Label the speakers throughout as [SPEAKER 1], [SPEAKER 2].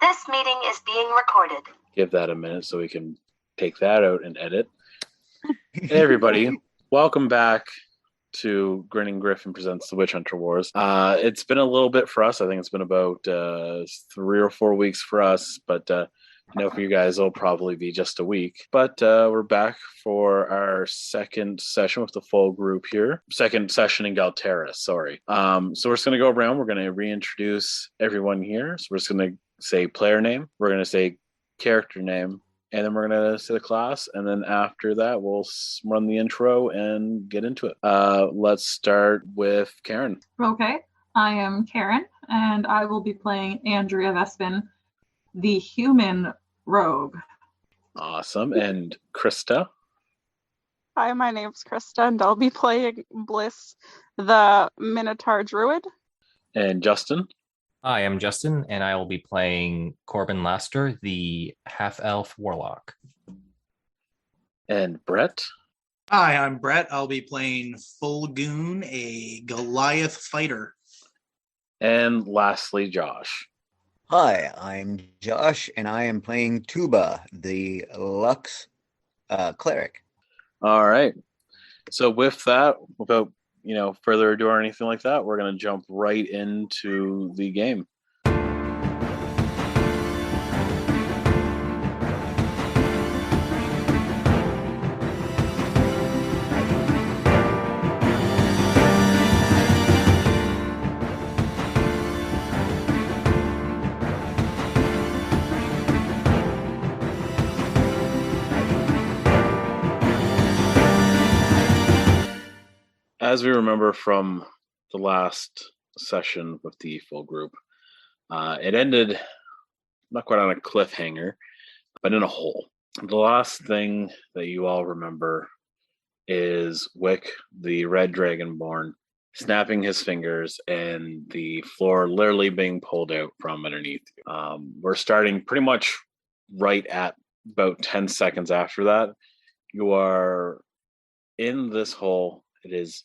[SPEAKER 1] This meeting is being recorded.
[SPEAKER 2] Give that a minute so we can take that out and edit. Hey everybody, welcome back to Grinning Griffin Presents The Witch Hunter Wars. It's been a little bit for us. I think it's been about 3 or 4 weeks for us, but I know for you guys it'll probably be just a week. But we're back for our second session with the full group here. Second session in Galterra, sorry. So we're just going to go around. We're going to reintroduce everyone here. So we're just going to say player name. We're going to say character name. And then we're going to say the class. And then after that, we'll run the intro and get into it. Let's start with Karen.
[SPEAKER 3] Okay. I am Karen, and I will be playing Andrea Vespin, the human rogue.
[SPEAKER 2] Awesome. And Krista?
[SPEAKER 4] Hi, my name's Krista, and I'll be playing Bliss, the Minotaur Druid.
[SPEAKER 2] And Justin?
[SPEAKER 5] Hi, I'm Justin, and I will be playing Corbin Laster, the half-elf warlock.
[SPEAKER 2] And Brett?
[SPEAKER 6] Hi, I'm Brett. I'll be playing Fulgoon, a Goliath fighter.
[SPEAKER 2] And lastly, Josh.
[SPEAKER 7] Hi, I'm Josh, and I am playing Tuba, the Lux cleric.
[SPEAKER 2] All right. So with that, without further ado or anything like that, we're going to jump right into the game. As we remember from the last session with the full group, it ended not quite on a cliffhanger, but in a hole. The last thing that you all remember is Wick, the red dragonborn, snapping his fingers and the floor literally being pulled out from underneath you. We're starting pretty much right at about 10 seconds after that. You are in this hole. It is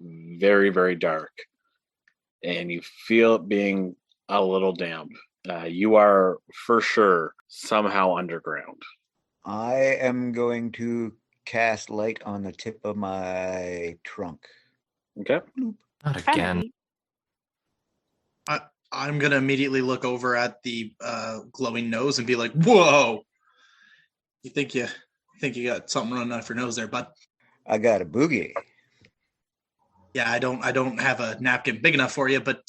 [SPEAKER 2] very, very dark, and you feel it being a little damp. You are for sure somehow underground.
[SPEAKER 7] I am going to cast light on the tip of my trunk.
[SPEAKER 2] Okay.
[SPEAKER 5] Not again.
[SPEAKER 6] I'm going to immediately look over at the glowing nose and be like, whoa! You think you got something running off your nose there, bud?
[SPEAKER 7] I got a boogie.
[SPEAKER 6] Yeah, I don't have a napkin big enough for you, but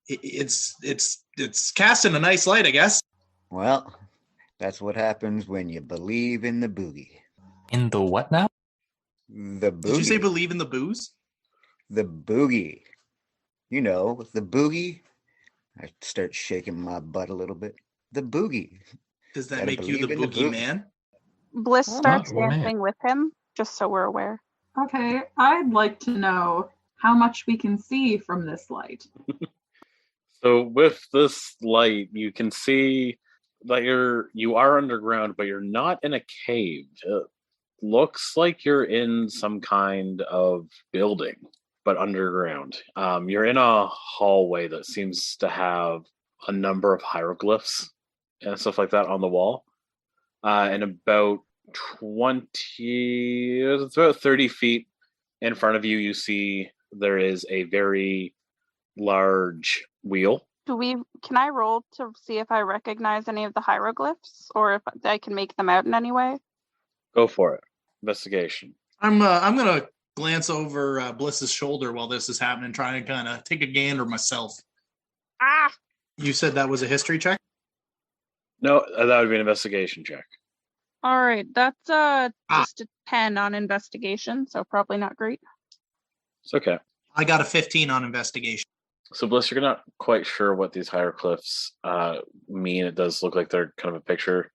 [SPEAKER 6] it's casting a nice light, I guess.
[SPEAKER 7] Well, that's what happens when you believe in the boogie.
[SPEAKER 5] In the what now?
[SPEAKER 7] The boogie.
[SPEAKER 6] Did you say believe in the booze?
[SPEAKER 7] The boogie. You know, the boogie. I start shaking my butt a little bit. The boogie.
[SPEAKER 6] Does that make you the boogie man?
[SPEAKER 4] Bliss starts
[SPEAKER 5] man.
[SPEAKER 4] dancing with him, just so we're aware.
[SPEAKER 3] Okay, I'd like to know how much we can see from this light.
[SPEAKER 2] So with this light, you can see that you are underground, but you're not in a cave. It looks like you're in some kind of building, but underground. You're in a hallway that seems to have a number of hieroglyphs and stuff like that on the wall. And about 30 feet in front of you, you see there is a very large wheel.
[SPEAKER 4] Can I roll to see if I recognize any of the hieroglyphs, or if I can make them out in any way?
[SPEAKER 2] Go for it. Investigation.
[SPEAKER 6] I'm gonna glance over Bliss's shoulder while this is happening, trying to kind of take a gander myself.
[SPEAKER 4] Ah!
[SPEAKER 6] You said that was a history check?
[SPEAKER 2] No, that would be an investigation check.
[SPEAKER 4] All right, that's just a 10 on investigation, so probably not great.
[SPEAKER 2] It's okay.
[SPEAKER 6] I got a 15 on investigation.
[SPEAKER 2] So, Bliss, you're not quite sure what these hieroglyphs mean. It does look like they're kind of a picture.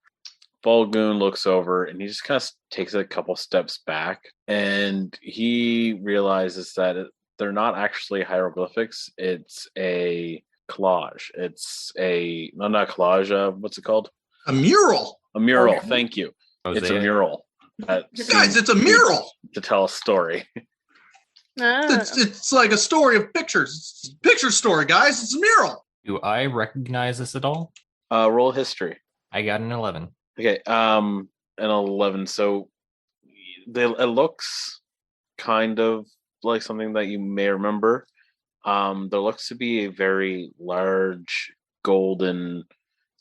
[SPEAKER 2] Fulgoon looks over, and he just kind of takes a couple steps back, and he realizes that they're not actually hieroglyphics. It's a collage. Not collage. What's it called?
[SPEAKER 6] A mural.
[SPEAKER 2] A mural.
[SPEAKER 6] Okay.
[SPEAKER 2] Thank you.
[SPEAKER 5] Mosaic.
[SPEAKER 2] It's a mural.
[SPEAKER 6] Guys, it's a mural
[SPEAKER 2] to tell a story.
[SPEAKER 6] It's like a story of pictures. It's a picture story, guys. It's a mural.
[SPEAKER 5] Do I recognize this at all?
[SPEAKER 2] Roll history.
[SPEAKER 5] I got an 11.
[SPEAKER 2] Okay, an 11. So it looks kind of like something that you may remember. There looks to be a very large golden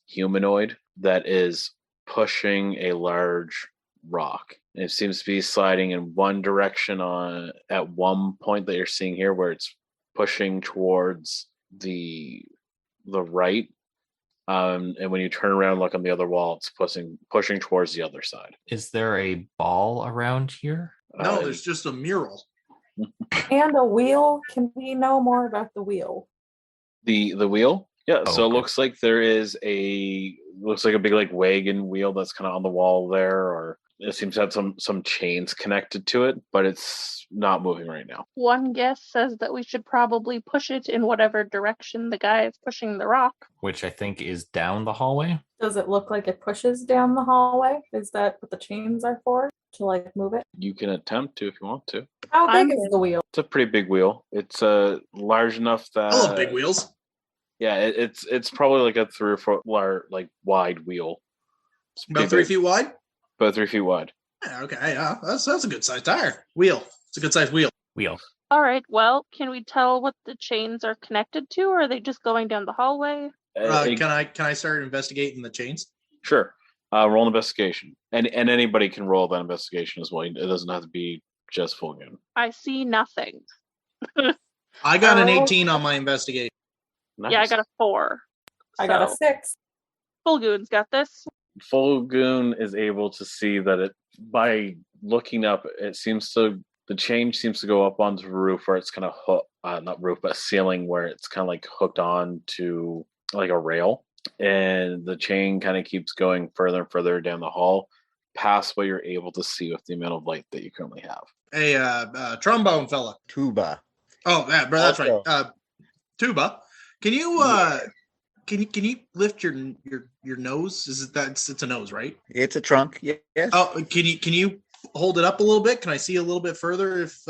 [SPEAKER 2] humanoid that is pushing a large rock. It seems to be sliding in one direction at one point that you're seeing here, where it's pushing towards the right. And when you turn around and look on the other wall, it's pushing towards the other side.
[SPEAKER 5] Is there a ball around here?
[SPEAKER 6] No, there's just a mural.
[SPEAKER 8] And a wheel. Can we know more about the wheel?
[SPEAKER 2] The wheel? Yeah,
[SPEAKER 5] Oh,
[SPEAKER 2] so it
[SPEAKER 5] okay.
[SPEAKER 2] looks like there is looks like a big like wagon wheel that's kind of on the wall there, or it seems to have some chains connected to it, but it's not moving right now.
[SPEAKER 9] One guess says that we should probably push it in whatever direction the guy is pushing the rock.
[SPEAKER 5] Which I think is down the hallway.
[SPEAKER 8] Does it look like it pushes down the hallway? Is that what the chains are for? To like move it?
[SPEAKER 2] You can attempt to if you want to.
[SPEAKER 8] How
[SPEAKER 9] I'm
[SPEAKER 8] big is
[SPEAKER 9] good.
[SPEAKER 8] the wheel?
[SPEAKER 2] It's a pretty big wheel. It's large enough that
[SPEAKER 6] I love big wheels.
[SPEAKER 2] Yeah, it's probably like a 3 or 4 like wide wheel. It's
[SPEAKER 6] About
[SPEAKER 2] pretty
[SPEAKER 6] 3
[SPEAKER 2] big.
[SPEAKER 6] feet wide.
[SPEAKER 2] About 3 feet wide.
[SPEAKER 6] Yeah, okay, yeah, that's a good sized tire. Wheel. It's a good sized wheel.
[SPEAKER 5] Wheel.
[SPEAKER 9] All right, well, can we tell what the chains are connected to, or are they just going down the hallway?
[SPEAKER 6] Can I start investigating the chains?
[SPEAKER 2] Sure. Roll an investigation, and anybody can roll that investigation as well. It doesn't have to be just full gun.
[SPEAKER 9] I see nothing.
[SPEAKER 6] I got an
[SPEAKER 8] Oh.
[SPEAKER 6] 18 on my investigation.
[SPEAKER 2] Nice.
[SPEAKER 9] Yeah, I got a 4.
[SPEAKER 8] I got a
[SPEAKER 9] So,
[SPEAKER 8] 6.
[SPEAKER 9] Full Goon's got this.
[SPEAKER 2] Full goon is able to see that it by looking up. The chain seems to go up onto the roof where it's kind of not roof but ceiling where it's kind of like hooked on to like a rail, and the chain kind of keeps going further and further down the hall, past what you're able to see with the amount of light that you currently have.
[SPEAKER 6] Hey, trombone fella.
[SPEAKER 7] Tuba.
[SPEAKER 6] Oh, yeah, bro, that's
[SPEAKER 7] Also-
[SPEAKER 6] right. Tuba, can you can you lift your nose? It's a nose, right?
[SPEAKER 7] It's a trunk. Yes.
[SPEAKER 6] Oh, can you hold it up a little bit? Can I see a little bit further if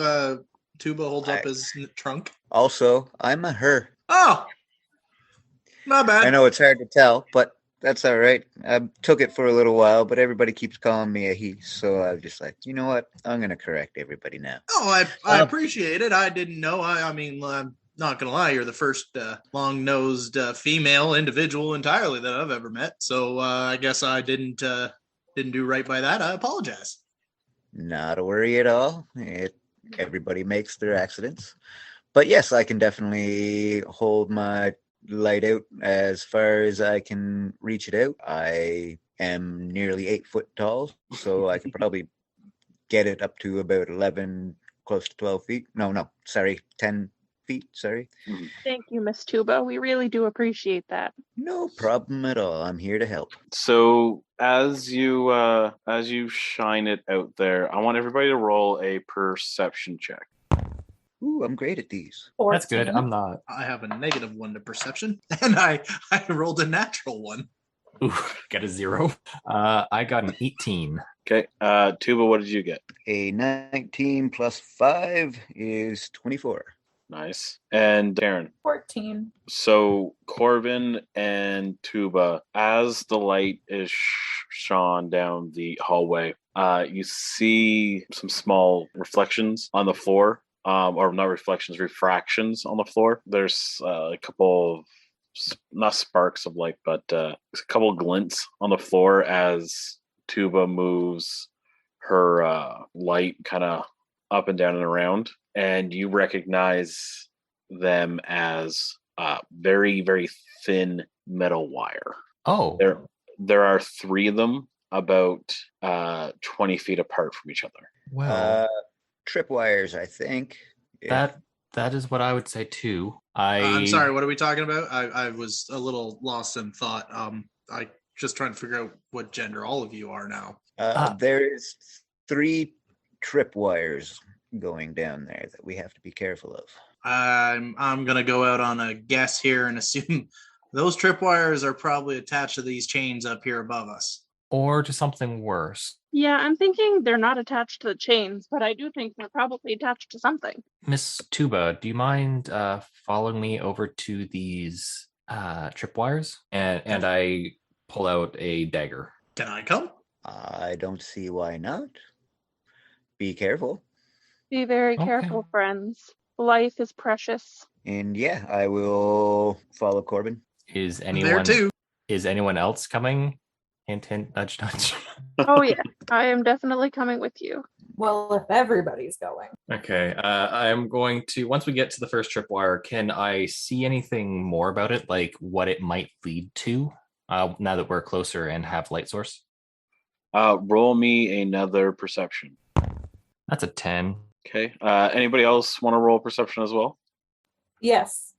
[SPEAKER 6] Tuba holds up his trunk?
[SPEAKER 7] Also, I'm a her.
[SPEAKER 6] Oh, not bad.
[SPEAKER 7] I know it's hard to tell, but that's all right. I took it for a little while, but everybody keeps calling me a he, so I was just like, you know what? I'm gonna correct everybody now.
[SPEAKER 6] Oh, I appreciate it. I didn't know. I mean, I'm not gonna lie. You're the first long-nosed female individual entirely that I've ever met. So I guess I didn't do right by that. I apologize.
[SPEAKER 7] Not a worry at all. Everybody makes their accidents. But yes, I can definitely hold my light out as far as I can reach it out. I am nearly 8 foot tall, so I can probably get it up to about 11, close to 12 feet. No, sorry, 10 feet, sorry.
[SPEAKER 9] Thank you, Miss Tuba. We really do appreciate that.
[SPEAKER 7] No problem at all. I'm here to help.
[SPEAKER 2] So as you shine it out there, I want everybody to roll a perception check.
[SPEAKER 7] Ooh, I'm great at these.
[SPEAKER 5] That's good.
[SPEAKER 8] 14.
[SPEAKER 5] I'm not.
[SPEAKER 6] I have a -1 to perception, and I rolled a natural one.
[SPEAKER 5] Ooh, got a 0. I got an 18.
[SPEAKER 2] Okay, Tuba, what did you get?
[SPEAKER 7] A 19 plus 5 is 24.
[SPEAKER 2] Nice. And Darren.
[SPEAKER 8] 14.
[SPEAKER 2] So Corbin and Tuba, as the light is shone down the hallway, you see some small reflections on the floor, or not reflections, refractions on the floor. There's a couple of not sparks of light, but a couple of glints on the floor as Tuba moves her light kind of up and down and around, and you recognize them as very, very thin metal wire.
[SPEAKER 5] Oh,
[SPEAKER 2] There are 3 of them about 20 feet apart from each other.
[SPEAKER 5] well,
[SPEAKER 7] Tripwires, I think.
[SPEAKER 5] that is what I would say too.
[SPEAKER 6] I'm sorry. What are we talking about? I was a little lost in thought. I just trying to figure out what gender all of you are now.
[SPEAKER 7] There's 3 tripwires going down there that we have to be careful of.
[SPEAKER 6] I'm gonna go out on a guess here and assume those tripwires are probably attached to these chains up here above us.
[SPEAKER 5] Or to something worse.
[SPEAKER 9] Yeah, I'm thinking they're not attached to the chains, but I do think they're probably attached to something.
[SPEAKER 5] Miss Tuba, do you mind following me over to these tripwires, and I pull out a dagger.
[SPEAKER 6] Can I come?
[SPEAKER 7] I don't see why not. Be careful.
[SPEAKER 9] Be very
[SPEAKER 5] Okay.
[SPEAKER 9] careful, friends. Life is precious.
[SPEAKER 7] And yeah, I will follow Corbin.
[SPEAKER 5] Is
[SPEAKER 6] There
[SPEAKER 5] anyone
[SPEAKER 6] too.
[SPEAKER 5] is anyone else coming? Hint, hint, nudge, nudge.
[SPEAKER 9] Oh yeah, I am definitely coming with you.
[SPEAKER 8] Well, if everybody's going.
[SPEAKER 5] Okay, I'm going to, once we get to the first tripwire, can I see anything more about it, like what it might lead to, now that we're closer and have light source?
[SPEAKER 2] Roll me another perception.
[SPEAKER 5] That's a 10.
[SPEAKER 2] Okay. Anybody else want to roll perception as well?
[SPEAKER 8] Yes.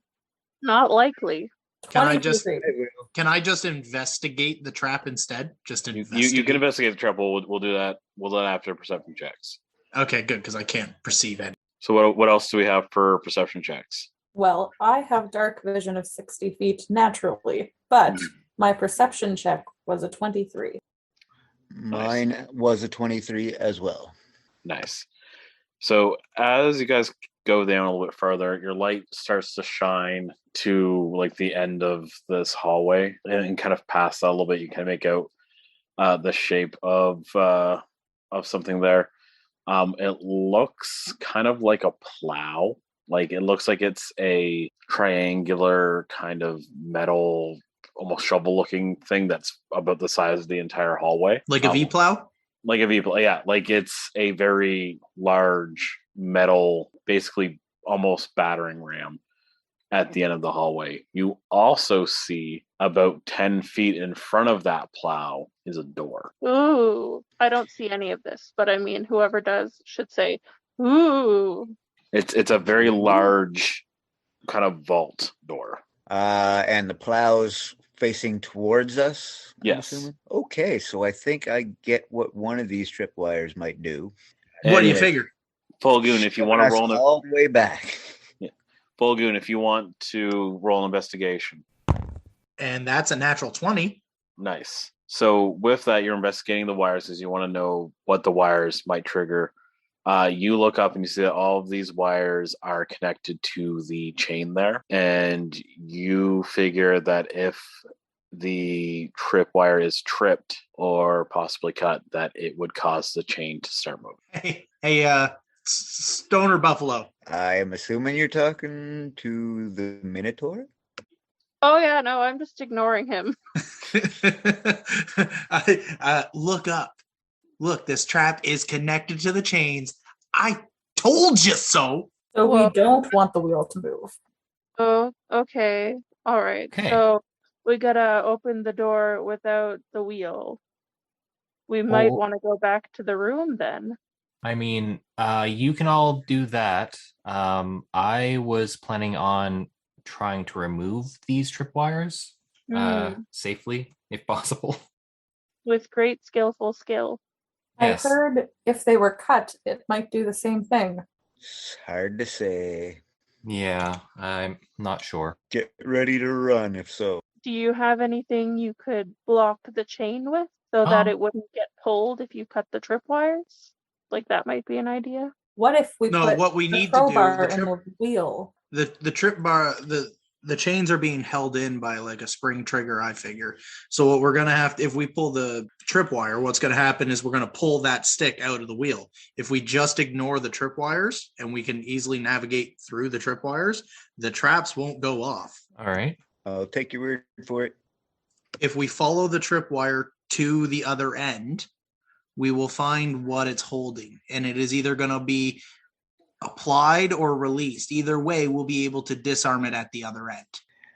[SPEAKER 9] Not likely.
[SPEAKER 6] Can I
[SPEAKER 8] 23.
[SPEAKER 6] just investigate the trap instead? Just
[SPEAKER 2] You
[SPEAKER 6] investigate.
[SPEAKER 2] can investigate the trap. We'll do that. We'll do that after perception checks.
[SPEAKER 6] Okay, good, because I can't perceive any.
[SPEAKER 2] So what else do we have for perception checks?
[SPEAKER 8] Well, I have dark vision of 60 feet naturally, but my perception check was a 23.
[SPEAKER 7] Mine was a 23 as well.
[SPEAKER 2] Nice. So as you guys go down a little bit further, your light starts to shine to like the end of this hallway, and kind of past that a little bit, you can make out the shape of something there. It looks kind of like a plow. Like it looks like it's a triangular kind of metal, almost shovel-looking thing that's about the size of the entire hallway.
[SPEAKER 6] Like a V-plow?
[SPEAKER 2] Like a V-plow, yeah. Like it's a very large metal, basically almost battering ram at the end of the hallway. You also see about 10 feet in front of that plow is a door.
[SPEAKER 9] Ooh, I don't see any of this, but I mean, whoever does should say, ooh.
[SPEAKER 2] It's a very large kind of vault door.
[SPEAKER 7] And the plow's facing towards us, I'm
[SPEAKER 2] Yes.
[SPEAKER 7] assuming? Okay, so I think I get what one of these tripwires might do.
[SPEAKER 6] What do you
[SPEAKER 2] Anyway,
[SPEAKER 6] figure?
[SPEAKER 2] Fulgoon, if you want to
[SPEAKER 7] Us
[SPEAKER 2] roll
[SPEAKER 7] all the way back.
[SPEAKER 2] Fulgoon, if you want to roll an investigation.
[SPEAKER 6] And that's a natural 20.
[SPEAKER 2] Nice. So with that, you're investigating the wires as you want to know what the wires might trigger. You look up and you see that all of these wires are connected to the chain there. And you figure that if the tripwire is tripped or possibly cut, that it would cause the chain to start moving.
[SPEAKER 6] Hey, Stoner Buffalo.
[SPEAKER 7] I am assuming you're talking to the Minotaur?
[SPEAKER 9] Oh yeah, no, I'm just ignoring him.
[SPEAKER 6] Look up. Look, this trap is connected to the chains. I told you so.
[SPEAKER 8] So
[SPEAKER 9] Well-
[SPEAKER 8] we don't want the wheel to move.
[SPEAKER 9] Oh, okay. All right.
[SPEAKER 5] Okay.
[SPEAKER 9] So we gotta open the door without the wheel. We might
[SPEAKER 5] Oh.
[SPEAKER 9] want to go back to the room then.
[SPEAKER 5] I mean, you can all do that. I was planning on trying to remove these tripwires safely, if possible.
[SPEAKER 9] With great skillful skill.
[SPEAKER 5] Yes.
[SPEAKER 8] I heard if they were cut, it might do the same thing.
[SPEAKER 7] It's hard to say.
[SPEAKER 5] Yeah, I'm not sure.
[SPEAKER 7] Get ready to run if so.
[SPEAKER 9] Do you have anything you could block the chain with so that
[SPEAKER 5] Um,
[SPEAKER 9] it wouldn't get pulled if you cut the tripwires? Like that might be an idea.
[SPEAKER 8] What if we
[SPEAKER 6] No,
[SPEAKER 8] put
[SPEAKER 6] what we
[SPEAKER 8] the
[SPEAKER 6] need to do,
[SPEAKER 8] crowbar
[SPEAKER 6] the
[SPEAKER 8] in the wheel?
[SPEAKER 6] The trip bar, the chains are being held in by like a spring trigger, I figure. So what we're gonna have to, if we pull the tripwire, what's gonna happen is we're gonna pull that stick out of the wheel. If we just ignore the tripwires and we can easily navigate through the tripwires, the traps won't go off.
[SPEAKER 5] All right.
[SPEAKER 7] I'll take your word for it.
[SPEAKER 6] If we follow the tripwire to the other end, we will find what it's holding, and it is either gonna be applied or released. Either way, we'll be able to disarm it at the other end.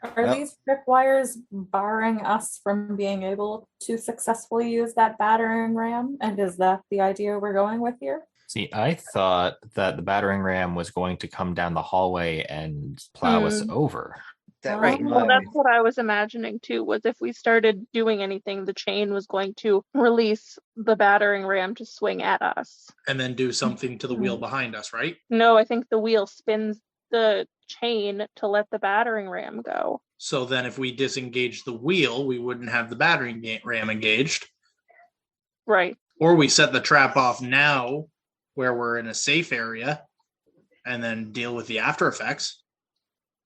[SPEAKER 8] Are
[SPEAKER 7] Yep.
[SPEAKER 8] these tripwires barring us from being able to successfully use that battering ram? And is that the idea we're going with here?
[SPEAKER 5] See, I thought that the battering ram was going to come down the hallway and plow us over.
[SPEAKER 7] That
[SPEAKER 8] Right.
[SPEAKER 9] Well,
[SPEAKER 7] reminds
[SPEAKER 9] that's what I was imagining too, was if we started doing anything, the chain was going to release the battering ram to swing at us.
[SPEAKER 6] And then do something to the wheel behind us, right?
[SPEAKER 9] No, I think the wheel spins the chain to let the battering ram go.
[SPEAKER 6] So then if we disengage the wheel, we wouldn't have the battering ram engaged.
[SPEAKER 9] Right.
[SPEAKER 6] Or we set the trap off now where we're in a safe area and then deal with the after effects.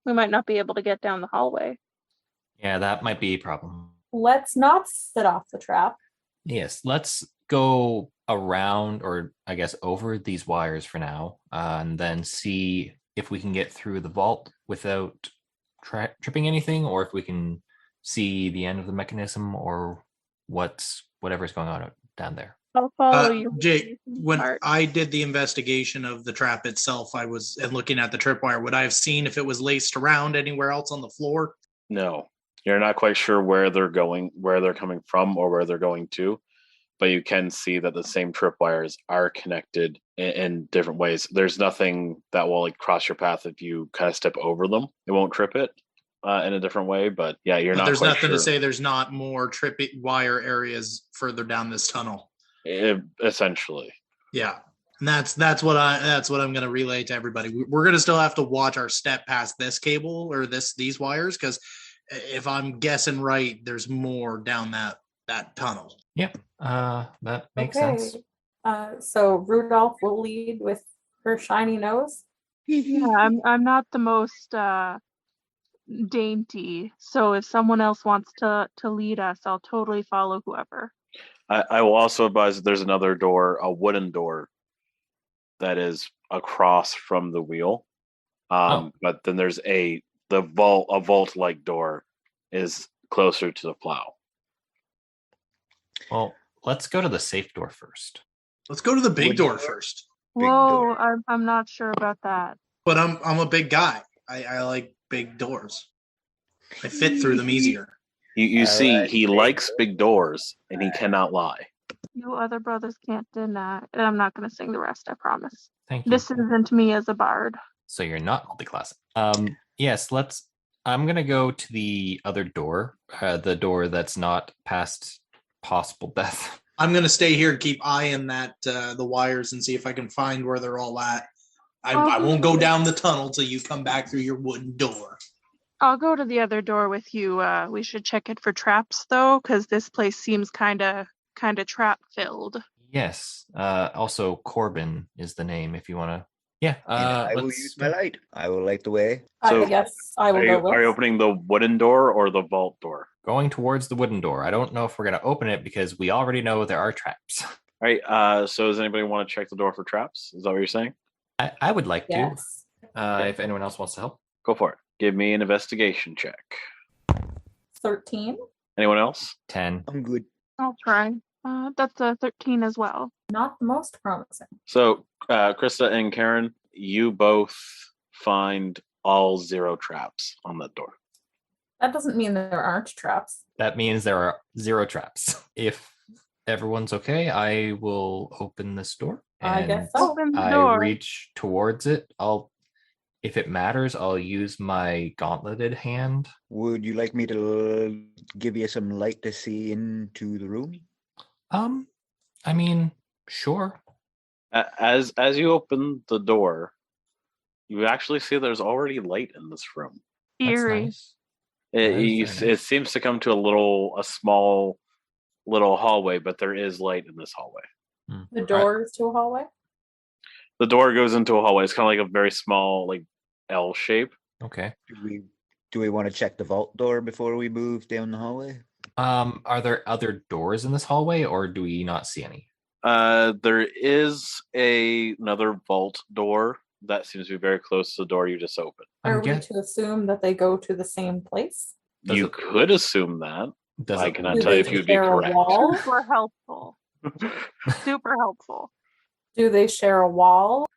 [SPEAKER 9] We might not be able to get down the hallway.
[SPEAKER 5] Yeah, that might be a problem.
[SPEAKER 8] Let's not set off the trap.
[SPEAKER 5] Yes, let's go around, or I guess over these wires for now, and then see if we can get through the vault without tripping anything, or if we can see the end of the mechanism, or whatever's going on down there.
[SPEAKER 9] I'll follow you.
[SPEAKER 6] Jake, when
[SPEAKER 9] Part.
[SPEAKER 6] I did the investigation of the trap itself, I was and looking at the tripwire. Would I have seen if it was laced around anywhere else on the floor?
[SPEAKER 2] No, you're not quite sure where they're going, where they're coming from, or where they're going to, but you can see that the same tripwires are connected in different ways. There's nothing that will like cross your path if you kind of step over them. It won't trip it in a different way, but yeah, you're
[SPEAKER 6] But
[SPEAKER 2] not.
[SPEAKER 6] there's
[SPEAKER 2] quite
[SPEAKER 6] nothing
[SPEAKER 2] sure.
[SPEAKER 6] to say there's not more trippy wire areas further down this tunnel.
[SPEAKER 2] Essentially.
[SPEAKER 6] Yeah. And that's what I'm going to relay to everybody. We're going to still have to watch our step past this cable or these wires, because if I'm guessing right, there's more down that tunnel.
[SPEAKER 5] Yep, that makes sense.
[SPEAKER 8] So Rudolph will lead with her shiny nose.
[SPEAKER 9] Yeah, I'm not the most dainty, so if someone else wants to lead us, I'll totally follow whoever.
[SPEAKER 2] I will also advise that there's another door, a wooden door, that is across from the wheel. But then there's a vault-like door is closer to the plow.
[SPEAKER 5] Well, let's go to the safe door first.
[SPEAKER 6] Let's go to the big door first.
[SPEAKER 9] Whoa, I'm not sure about that.
[SPEAKER 6] But I'm a big guy. I like big doors. I fit through them easier.
[SPEAKER 2] You see, he likes big doors, and he cannot lie.
[SPEAKER 9] You other brothers can't deny. And I'm not going to sing the rest, I promise.
[SPEAKER 5] Thank you.
[SPEAKER 9] This isn't me as a bard.
[SPEAKER 5] So you're not multi-classing. Yes, I'm going to go to the other door, the door that's not past possible death.
[SPEAKER 6] I'm going to stay here and keep eyeing the wires and see if I can find where they're all at. I won't go down the tunnel till you come back through your wooden door.
[SPEAKER 9] I'll go to the other door with you. We should check it for traps, though, because this place seems kind of trap-filled.
[SPEAKER 5] Yes. Also, Corbin is the name if you want to. Yeah.
[SPEAKER 7] I will use my light. I will light the way.
[SPEAKER 2] So,
[SPEAKER 8] I guess I will go with.
[SPEAKER 2] Are you opening the wooden door or the vault door?
[SPEAKER 5] Going towards the wooden door. I don't know if we're going to open it because we already know there are traps.
[SPEAKER 2] All right. So does anybody want to check the door for traps? Is that what you're saying?
[SPEAKER 5] I would like
[SPEAKER 8] Yes.
[SPEAKER 5] to. If anyone else wants to help.
[SPEAKER 2] Go for it. Give me an investigation check.
[SPEAKER 8] 13.
[SPEAKER 2] Anyone else?
[SPEAKER 5] 10.
[SPEAKER 7] I'm good.
[SPEAKER 9] I'll try. That's a 13 as well.
[SPEAKER 8] Not the most promising.
[SPEAKER 2] So, Krista and Karen, you both find all 0 traps on that door.
[SPEAKER 8] That doesn't mean there aren't traps.
[SPEAKER 5] That means there are 0 traps. If everyone's okay, I will open this door.
[SPEAKER 8] I guess so.
[SPEAKER 9] Open the
[SPEAKER 5] I
[SPEAKER 9] door.
[SPEAKER 5] reach towards it. If it matters, I'll use my gauntleted hand.
[SPEAKER 7] Would you like me to give you some light to see into the room?
[SPEAKER 5] I mean, sure.
[SPEAKER 2] As you open the door, you actually see there's already light in this room.
[SPEAKER 5] That's
[SPEAKER 9] Eerie.
[SPEAKER 5] nice. That is very
[SPEAKER 2] It
[SPEAKER 5] nice.
[SPEAKER 2] seems to come to a small little hallway, but there is light in this hallway.
[SPEAKER 8] The door is to a hallway.
[SPEAKER 2] The door goes into a hallway. It's kind of like a very small, like L shape.
[SPEAKER 5] Okay.
[SPEAKER 7] Do we want to check the vault door before we move down the hallway?
[SPEAKER 5] Are there other doors in this hallway, or do we not see any?
[SPEAKER 2] There is another vault door that seems to be very close to the door you just opened.
[SPEAKER 8] Are we to assume that they go to the same place?
[SPEAKER 2] You could assume that. I cannot
[SPEAKER 8] Do
[SPEAKER 2] tell you
[SPEAKER 8] they
[SPEAKER 2] if you'd be
[SPEAKER 8] share a
[SPEAKER 2] correct.
[SPEAKER 8] wall?
[SPEAKER 9] Super helpful. Super helpful.
[SPEAKER 8] Do they share a wall?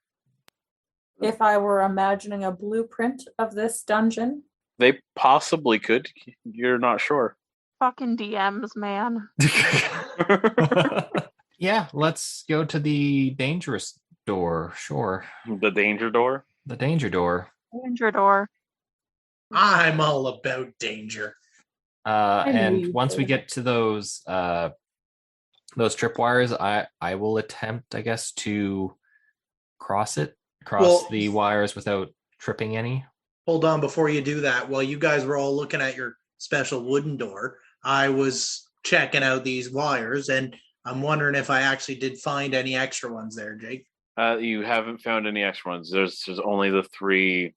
[SPEAKER 8] If I were imagining a blueprint of this dungeon,
[SPEAKER 2] They possibly could. You're not sure.
[SPEAKER 9] Fucking DMs, man.
[SPEAKER 5] Yeah, let's go to the dangerous door. Sure.
[SPEAKER 2] The danger door?
[SPEAKER 5] The danger door.
[SPEAKER 9] Danger door.
[SPEAKER 6] I'm all about danger.
[SPEAKER 5] And once we get to those tripwires, I will attempt, I guess, to cross the wires without tripping any.
[SPEAKER 6] Hold on, before you do that, while you guys were all looking at your special wooden door, I was checking out these wires, and I'm wondering if I actually did find any extra ones there, Jake.
[SPEAKER 2] You haven't found any extra ones. There's only the three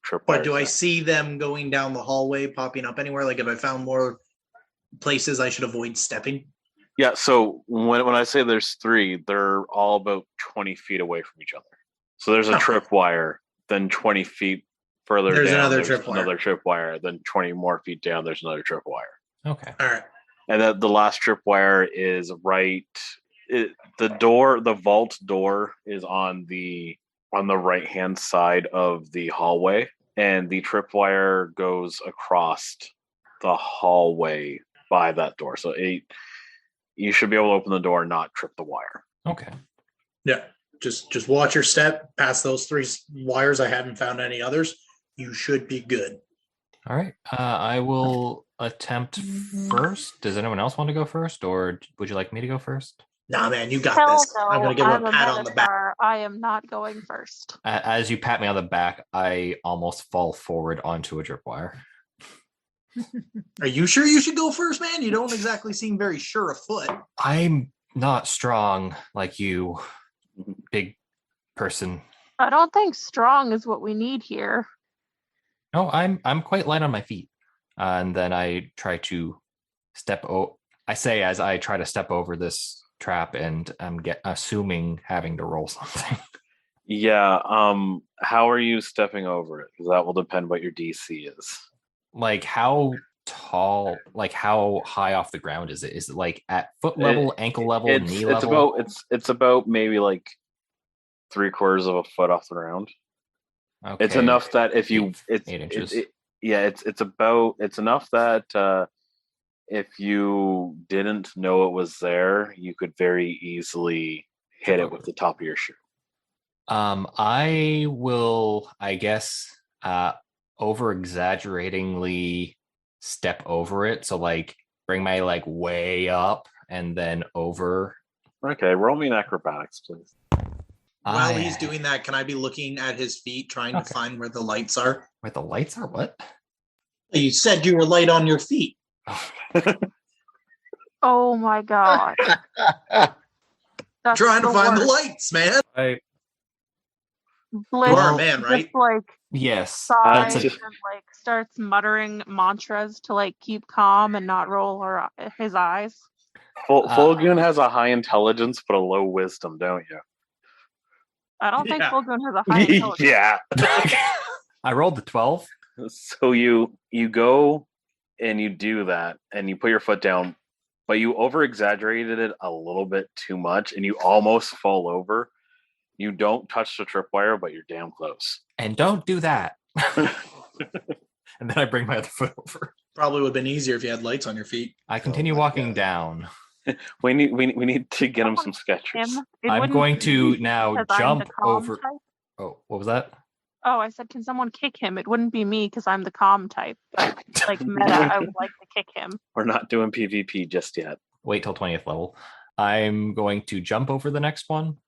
[SPEAKER 2] tripwires.
[SPEAKER 6] But do I
[SPEAKER 2] there.
[SPEAKER 6] see them going down the hallway, popping up anywhere? Like, if I found more places I should avoid stepping?
[SPEAKER 2] Yeah, so when I say there's 3, they're all about 20 feet away from each other. So there's a tripwire, then 20 feet further
[SPEAKER 6] There's
[SPEAKER 2] down,
[SPEAKER 6] another
[SPEAKER 2] there's
[SPEAKER 6] tripwire.
[SPEAKER 2] another tripwire, then 20 more feet down, there's another tripwire.
[SPEAKER 5] Okay.
[SPEAKER 6] All right.
[SPEAKER 2] And the last tripwire is the vault door is on the right hand side of the hallway, and the tripwire goes across the hallway by that door. So you should be able to open the door and not trip the wire.
[SPEAKER 5] Okay.
[SPEAKER 6] Yeah. Just watch your step past those 3 wires. I haven't found any others. You should be good.
[SPEAKER 5] All right. I will attempt first. Does anyone else want to go first, or would you like me to go first?
[SPEAKER 6] Nah, man, you got
[SPEAKER 4] Hell
[SPEAKER 6] this.
[SPEAKER 4] no,
[SPEAKER 6] I'm gonna give him
[SPEAKER 4] I'm
[SPEAKER 6] a pat on the back.
[SPEAKER 4] Minotaur. I am not going first.
[SPEAKER 5] As you pat me on the back, I almost fall forward onto a tripwire.
[SPEAKER 6] Are you sure you should go first, man? You don't exactly seem very sure of foot.
[SPEAKER 5] I'm not strong like you, big person.
[SPEAKER 9] I don't think strong is what we need here.
[SPEAKER 5] No, I'm quite light on my feet. And then I try to I say as I try to step over this trap, and I'm assuming having to roll something.
[SPEAKER 2] Yeah. How are you stepping over it? Because that will depend what your DC is.
[SPEAKER 5] Like how tall, like how high off the ground is it? Is it like at foot level, ankle level, knee level?
[SPEAKER 2] It's about maybe like 3/4 of a foot off the ground.
[SPEAKER 5] Okay.
[SPEAKER 2] It's enough that if you
[SPEAKER 5] 8 inches.
[SPEAKER 2] It's enough that if you didn't know it was there, you could very easily hit it with the top of your shoe.
[SPEAKER 5] I will, I guess, over exaggeratingly step over it. So like bring my leg way up and then over.
[SPEAKER 2] Okay, roll me an acrobatics, please.
[SPEAKER 6] While he's doing that, can I be looking at his feet, trying to find where the lights are?
[SPEAKER 5] Where the lights are? What?
[SPEAKER 6] You said you were light on your feet.
[SPEAKER 9] Oh my god. That's
[SPEAKER 6] Trying to
[SPEAKER 9] the
[SPEAKER 6] find the
[SPEAKER 9] worst.
[SPEAKER 6] lights, man.
[SPEAKER 9] Bliss
[SPEAKER 6] You are a man, right?
[SPEAKER 9] just like
[SPEAKER 5] Yes.
[SPEAKER 9] sighs
[SPEAKER 5] That's
[SPEAKER 9] and like starts muttering mantras to like keep calm and not roll his eyes.
[SPEAKER 2] Fulgoon has a high intelligence but a low wisdom, don't you?
[SPEAKER 9] I don't think
[SPEAKER 6] Yeah.
[SPEAKER 9] Fulgoon has a high intelligence.
[SPEAKER 2] Yeah.
[SPEAKER 5] I rolled the 12.
[SPEAKER 2] So you go and you do that and you put your foot down, but you over exaggerated it a little bit too much and you almost fall over. You don't touch the tripwire, but you're damn close.
[SPEAKER 5] And don't do that. And then I bring my other foot over.
[SPEAKER 6] Probably would have been easier if you had lights on your feet.
[SPEAKER 5] I continue walking down.
[SPEAKER 2] We need to get him some sketchers.
[SPEAKER 5] I'm going to now
[SPEAKER 9] because I'm the
[SPEAKER 5] jump
[SPEAKER 9] calm
[SPEAKER 5] over.
[SPEAKER 9] type.
[SPEAKER 5] Oh, what was that?
[SPEAKER 9] Oh, I said, can someone kick him? It wouldn't be me because I'm the calm type. But like meta, I would like to kick him.
[SPEAKER 2] We're not doing PvP just yet.
[SPEAKER 5] Wait till 20th level. I'm going to jump over the next one.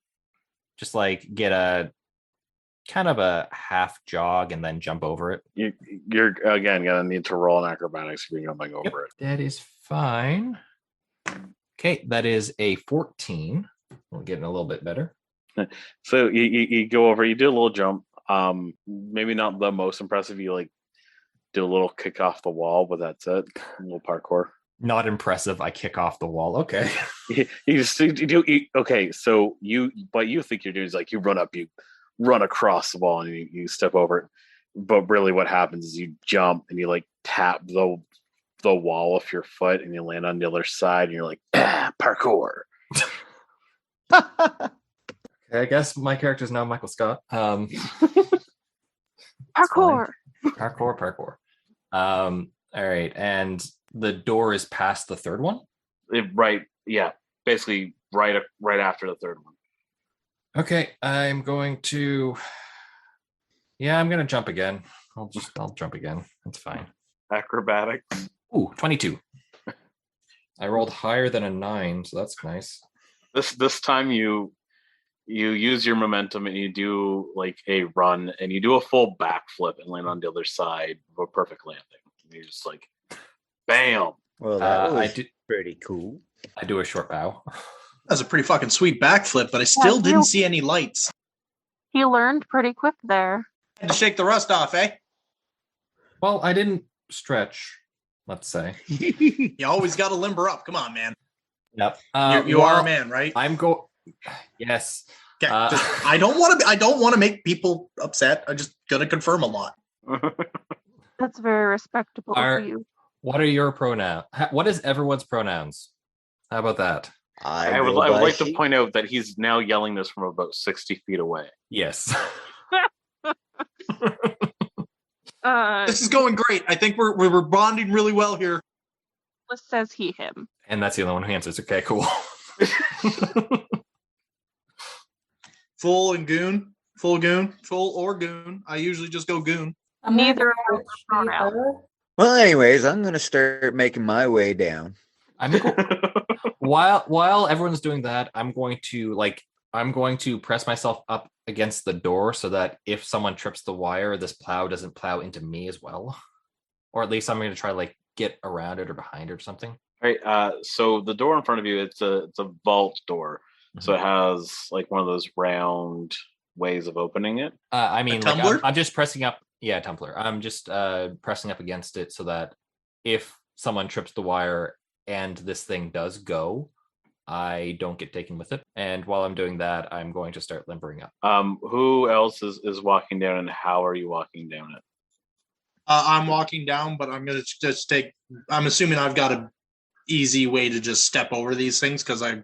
[SPEAKER 5] Just like get a kind of a half jog and then jump over it.
[SPEAKER 2] You're again gonna need to roll an acrobatics if you're jumping over it.
[SPEAKER 5] That is fine. Okay, that is a 14. We're getting a little bit better.
[SPEAKER 2] So you go over, you do a little jump. Maybe not the most impressive. You like do a little kick off the wall, but that's it. A little parkour.
[SPEAKER 5] Not impressive. I kick off the wall. Okay.
[SPEAKER 2] Okay. So what you think you're doing is like you run up, you run across the wall, and you step over it. But really, what happens is you jump and you like tap the wall with your foot, and you land on the other side, and you're like parkour.
[SPEAKER 5] I guess my character is now Michael Scott.
[SPEAKER 9] Parkour.
[SPEAKER 5] Parkour. All right, and the door is past the third one.
[SPEAKER 2] Right. Yeah. Basically, right after the third one.
[SPEAKER 5] Okay, I'm going to. Yeah, I'm gonna jump again. I'll jump again. That's fine.
[SPEAKER 2] Acrobatics.
[SPEAKER 5] Ooh, 22. I rolled higher than a 9, so that's nice.
[SPEAKER 2] This time you use your momentum and you do like a run and you do a full backflip and land on the other side of a perfect landing. And you're just like, bam.
[SPEAKER 7] Well, that was
[SPEAKER 5] I do,
[SPEAKER 7] pretty cool.
[SPEAKER 5] I do a short bow.
[SPEAKER 6] That's a pretty fucking sweet backflip, but I still didn't see any lights.
[SPEAKER 9] He learned pretty quick there.
[SPEAKER 6] Had to shake the rust off, eh?
[SPEAKER 5] Well, I didn't stretch, let's say.
[SPEAKER 6] You always got to limber up. Come on, man.
[SPEAKER 5] Yep.
[SPEAKER 6] You are a man, right?
[SPEAKER 5] Yes.
[SPEAKER 6] Okay. I don't want to make people upset. I'm just gonna confirm a lot.
[SPEAKER 9] That's very respectable of you.
[SPEAKER 5] What are your pronouns? What is everyone's pronouns? How about that?
[SPEAKER 2] I would like to point out that he's now yelling this from about 60 feet away.
[SPEAKER 5] Yes.
[SPEAKER 6] This is going great. I think we're bonding really well here.
[SPEAKER 9] Bliss says he, him.
[SPEAKER 5] And that's the only one who answers. Okay, cool.
[SPEAKER 6] Full and goon. Full goon. Full or goon. I usually just go goon.
[SPEAKER 9] Neither of those are pronouns.
[SPEAKER 7] Well, anyways, I'm gonna start making my way down.
[SPEAKER 5] While everyone's doing that, I'm going to press myself up against the door so that if someone trips the wire, this plow doesn't plow into me as well. Or at least I'm going to try like get around it or behind it or something.
[SPEAKER 2] All right. So the door in front of you, it's a vault door. Mm-hmm. So it has like one of those round ways of opening it.
[SPEAKER 5] I mean, like, I'm just pressing up. Yeah, tumbler. I'm just pressing up against it so that if someone trips the wire and this thing does go, I don't get taken with it. And while I'm doing that, I'm going to start limbering up.
[SPEAKER 2] Who else is walking down, and how are you walking down it?
[SPEAKER 6] I'm walking down, but I'm going to just I'm assuming I've got an easy way to just step over these things because I'm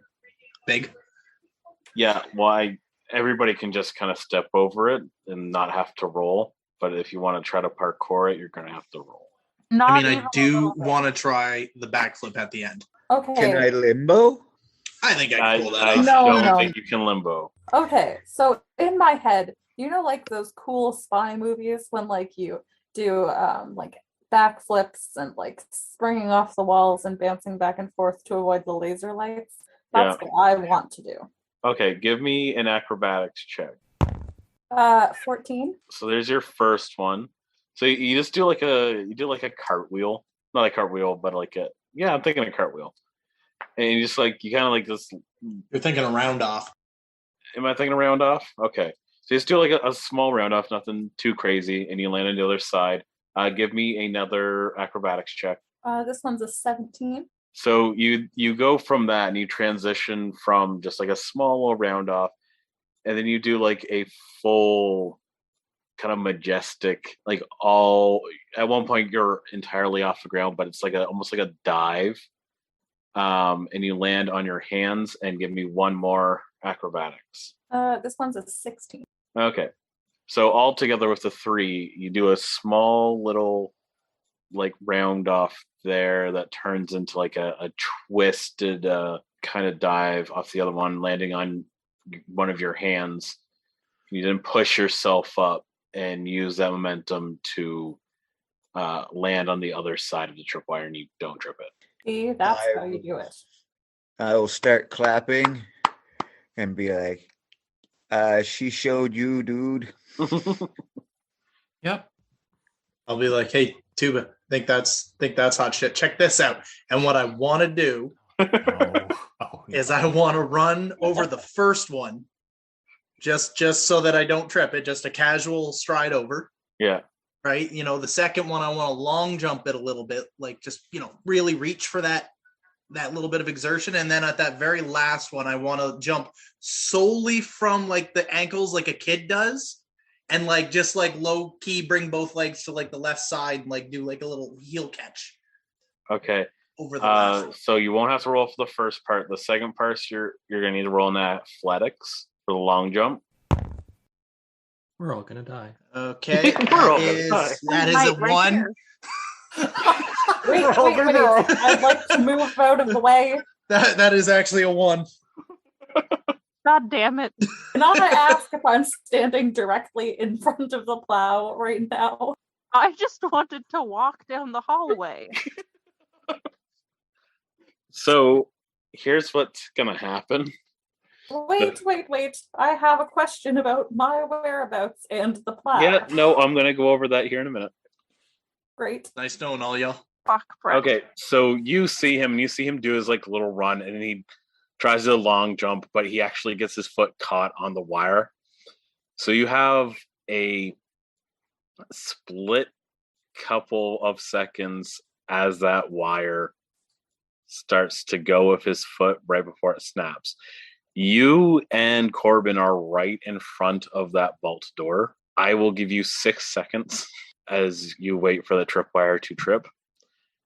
[SPEAKER 6] big.
[SPEAKER 2] Yeah, well, everybody can just kind of step over it and not have to roll. But if you want to try to parkour it, you're going to have to roll.
[SPEAKER 6] I do want to try the backflip at the end.
[SPEAKER 8] Okay.
[SPEAKER 7] Can I limbo?
[SPEAKER 6] I think I can pull that off.
[SPEAKER 2] I don't think you can limbo.
[SPEAKER 8] Okay, so in my head, you know, like those cool spy movies when like you do like backflips and like springing off the walls and bouncing back and forth to avoid the laser lights? That's what I want to do.
[SPEAKER 2] Okay, give me an acrobatics check.
[SPEAKER 8] 14.
[SPEAKER 2] So there's your first one. So you just do like a cartwheel, not a cartwheel, but I'm thinking a cartwheel, and you just you kind of like this.
[SPEAKER 6] You're thinking a round off.
[SPEAKER 2] Am I thinking a round off? Okay, so you just do like a small round off, nothing too crazy, and you land on the other side. Give me another acrobatics check.
[SPEAKER 8] This one's a 17.
[SPEAKER 2] So you go from that and you transition from just like a small little round off, and then you do like a full kind of majestic, like all at one point you're entirely off the ground, but it's like almost like a dive. And you land on your hands, and give me one more acrobatics.
[SPEAKER 8] This one's a 16.
[SPEAKER 2] Okay. So all together with the 3, you do a small little like round off there that turns into like a twisted kind of dive off the other one, landing on one of your hands. You then push yourself up and use that momentum to land on the other side of the tripwire, and you don't trip it.
[SPEAKER 8] See, that's how you do it.
[SPEAKER 7] I will start clapping and be like, she showed you, dude.
[SPEAKER 5] Yep.
[SPEAKER 6] I'll be like, hey, Tuba, think that's hot shit. Check this out. And what I want to do is I want to run over the first one, just so that I don't trip it. Just a casual stride over.
[SPEAKER 2] Yeah.
[SPEAKER 6] Right. You know, the second one, I want to long jump it a little bit, like just, really reach for that little bit of exertion. And then at that very last one, I want to jump solely from like the ankles, like a kid does. And like, just like low key, bring both legs to like the left side and like do like a little heel catch.
[SPEAKER 2] Okay.
[SPEAKER 6] Over the last one.
[SPEAKER 2] So you won't have to roll for the first part. The second part, you're going to need to roll in athletics for the long jump.
[SPEAKER 5] We're all going to die.
[SPEAKER 6] Okay. That is a 1.
[SPEAKER 8] Wait. I'd like to move out of the way.
[SPEAKER 6] That is actually a 1.
[SPEAKER 9] God damn it.
[SPEAKER 8] Can I ask if I'm standing directly in front of the plow right now?
[SPEAKER 9] I just wanted to walk down the hallway.
[SPEAKER 2] So here's what's going to happen.
[SPEAKER 8] Wait. I have a question about my whereabouts and the plow.
[SPEAKER 2] Yeah, no, I'm going to go over that here in a minute.
[SPEAKER 8] Great.
[SPEAKER 6] Nice knowing all y'all.
[SPEAKER 9] Fuck, bro.
[SPEAKER 2] Okay, so you see him do his like little run, and he tries a long jump, but he actually gets his foot caught on the wire. So you have a split couple of seconds as that wire starts to go with his foot right before it snaps. You and Corbin are right in front of that vault door. I will give you 6 seconds as you wait for the tripwire to trip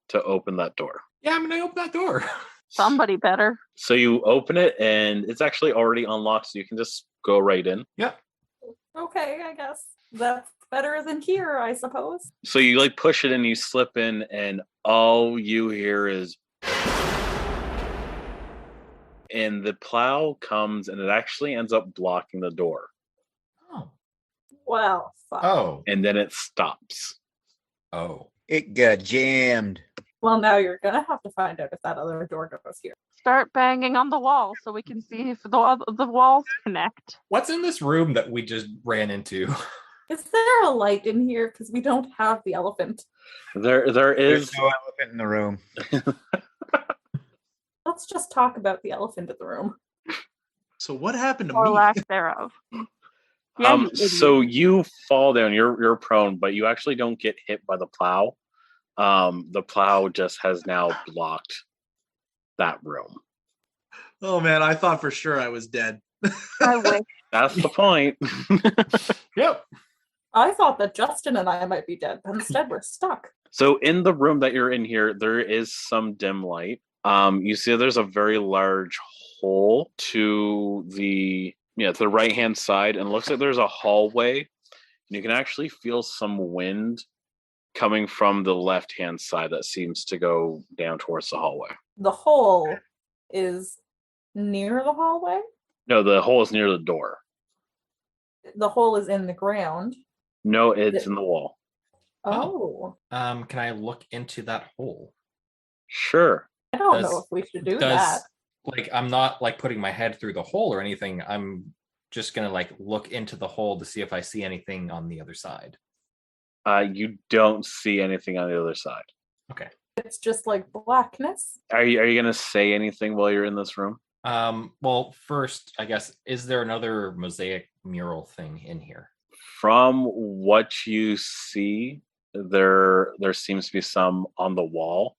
[SPEAKER 2] to open that door.
[SPEAKER 5] Yeah, I'm gonna open that door.
[SPEAKER 9] Somebody better.
[SPEAKER 2] So you open it, and it's actually already unlocked, so you can just go right in.
[SPEAKER 5] Yep.
[SPEAKER 8] Okay, I guess that's better than here, I suppose.
[SPEAKER 2] So you like push it and you slip in, and all you hear is, and the plow comes, and it actually ends up blocking the door,
[SPEAKER 5] Oh.
[SPEAKER 8] Well, fuck.
[SPEAKER 5] Oh.
[SPEAKER 2] and then it stops.
[SPEAKER 5] Oh.
[SPEAKER 7] It got jammed.
[SPEAKER 8] Well, now you're gonna have to find out if that other door goes here.
[SPEAKER 9] Start banging on the wall so we can see if the walls connect.
[SPEAKER 5] What's in this room that we just ran into?
[SPEAKER 8] Is there a light in here? Because we don't have the elephant.
[SPEAKER 2] There
[SPEAKER 7] There's
[SPEAKER 2] is.
[SPEAKER 7] no elephant in the room.
[SPEAKER 8] Let's just talk about the elephant in the room.
[SPEAKER 6] So what happened to
[SPEAKER 9] Or
[SPEAKER 6] me?
[SPEAKER 9] lack thereof. Yeah, you idiot.
[SPEAKER 2] So you fall down. You're prone, but you actually don't get hit by the plow. The plow just has now blocked that room.
[SPEAKER 6] Oh man, I thought for sure I was dead.
[SPEAKER 9] I wish.
[SPEAKER 2] That's the point.
[SPEAKER 5] Yep.
[SPEAKER 8] I thought that Justin and I might be dead, but instead we're stuck.
[SPEAKER 2] So in the room that you're in here, there is some dim light. You see there's a very large hole to the right hand side, and it looks like there's a hallway. And you can actually feel some wind coming from the left hand side that seems to go down towards the hallway.
[SPEAKER 8] The hole is near the hallway.
[SPEAKER 2] No, the hole is near the door.
[SPEAKER 8] The hole is in the ground.
[SPEAKER 2] No, it's in the wall.
[SPEAKER 8] Oh.
[SPEAKER 5] Can I look into that hole?
[SPEAKER 2] Sure.
[SPEAKER 8] I don't
[SPEAKER 5] Does-
[SPEAKER 8] know if we should do
[SPEAKER 5] Does
[SPEAKER 8] that.
[SPEAKER 5] like I'm not like putting my head through the hole or anything. I'm just gonna like look into the hole to see if I see anything on the other side.
[SPEAKER 2] You don't see anything on the other side.
[SPEAKER 5] Okay.
[SPEAKER 8] It's just like blackness.
[SPEAKER 2] Are you gonna say anything while you're in this room?
[SPEAKER 5] Well, first, I guess, is there another mosaic mural thing in here?
[SPEAKER 2] From what you see, there seems to be some on the wall,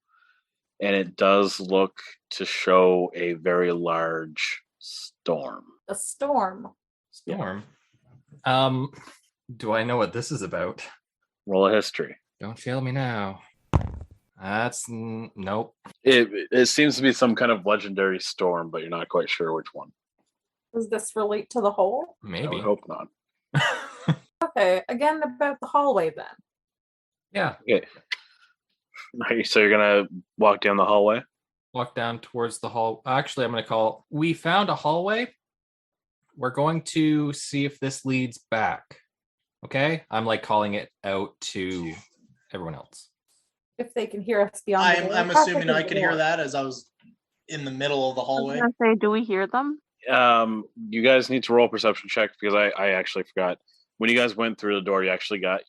[SPEAKER 2] and it does look to show a very large storm.
[SPEAKER 8] A storm.
[SPEAKER 5] Storm. Do I know what this is about?
[SPEAKER 2] Roll a history.
[SPEAKER 5] Don't fail me now. That's nope.
[SPEAKER 2] It seems to be some kind of legendary storm, but you're not quite sure which one.
[SPEAKER 8] Does this relate to the hole?
[SPEAKER 2] I
[SPEAKER 5] Maybe.
[SPEAKER 2] would hope not.
[SPEAKER 8] Okay, again about the hallway then.
[SPEAKER 5] Yeah.
[SPEAKER 2] Okay. So you're gonna walk down the hallway?
[SPEAKER 5] Walk down towards the hall. Actually, I'm going to call. We found a hallway. We're going to see if this leads back. Okay? I'm like calling it out to everyone else.
[SPEAKER 8] If they can hear us beyond the door.
[SPEAKER 6] I'm assuming I could hear that as I was in the middle of the
[SPEAKER 9] I was
[SPEAKER 6] hallway.
[SPEAKER 9] gonna say, do we hear them?
[SPEAKER 2] You guys need to roll a perception check because I actually forgot. When you guys went through the door, you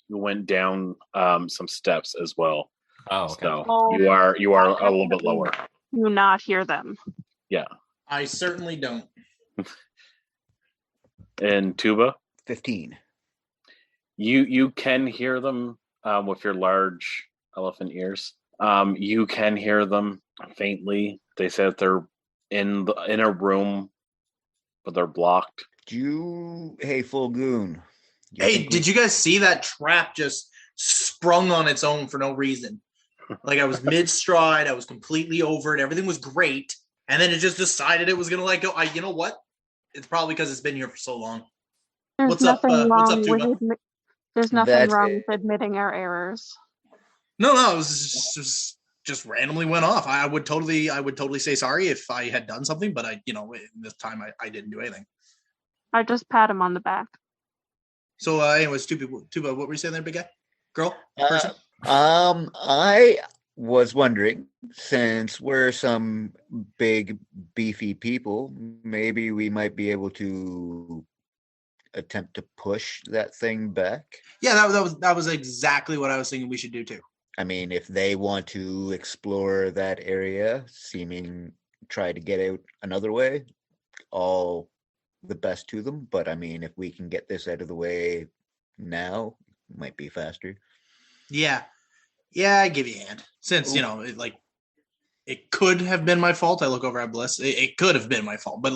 [SPEAKER 2] went down some steps as well.
[SPEAKER 5] Oh, okay.
[SPEAKER 2] So
[SPEAKER 9] Oh.
[SPEAKER 2] you are a little bit lower.
[SPEAKER 9] Do not hear them.
[SPEAKER 6] I certainly don't.
[SPEAKER 2] And Tuba,
[SPEAKER 7] 15.
[SPEAKER 2] you can hear them with your large elephant ears. You can hear them faintly. They said they're in a room, but they're blocked.
[SPEAKER 7] Hey, full goon.
[SPEAKER 6] Hey, did you guys see that trap just sprung on its own for no reason? Like I was mid stride, I was completely over it, everything was great, and then it just decided it was gonna let go. You know what? It's probably because it's been here for so long.
[SPEAKER 9] There's
[SPEAKER 6] What's up,
[SPEAKER 9] nothing
[SPEAKER 6] what's
[SPEAKER 9] wrong
[SPEAKER 6] up,
[SPEAKER 9] with
[SPEAKER 6] Tuba?
[SPEAKER 9] there's nothing
[SPEAKER 7] That's
[SPEAKER 9] wrong
[SPEAKER 7] it.
[SPEAKER 9] with admitting our errors.
[SPEAKER 6] No, it was just randomly went off. I would totally say sorry if I had done something, but this time I didn't do anything.
[SPEAKER 9] I just pat him on the back.
[SPEAKER 6] So anyways, Tuba, what were you saying there, big guy? Girl? Person?
[SPEAKER 7] I was wondering, since we're some big, beefy people, maybe we might be able to attempt to push that thing back.
[SPEAKER 6] Yeah, that was exactly what I was thinking we should do too.
[SPEAKER 7] I mean, if they want to explore that area, try to get out another way, all the best to them. But I mean, if we can get this out of the way now, it might be faster.
[SPEAKER 6] Yeah. Yeah, I give you a hand. Since, it could have been my fault. I look over at Bliss. It could have been my fault, but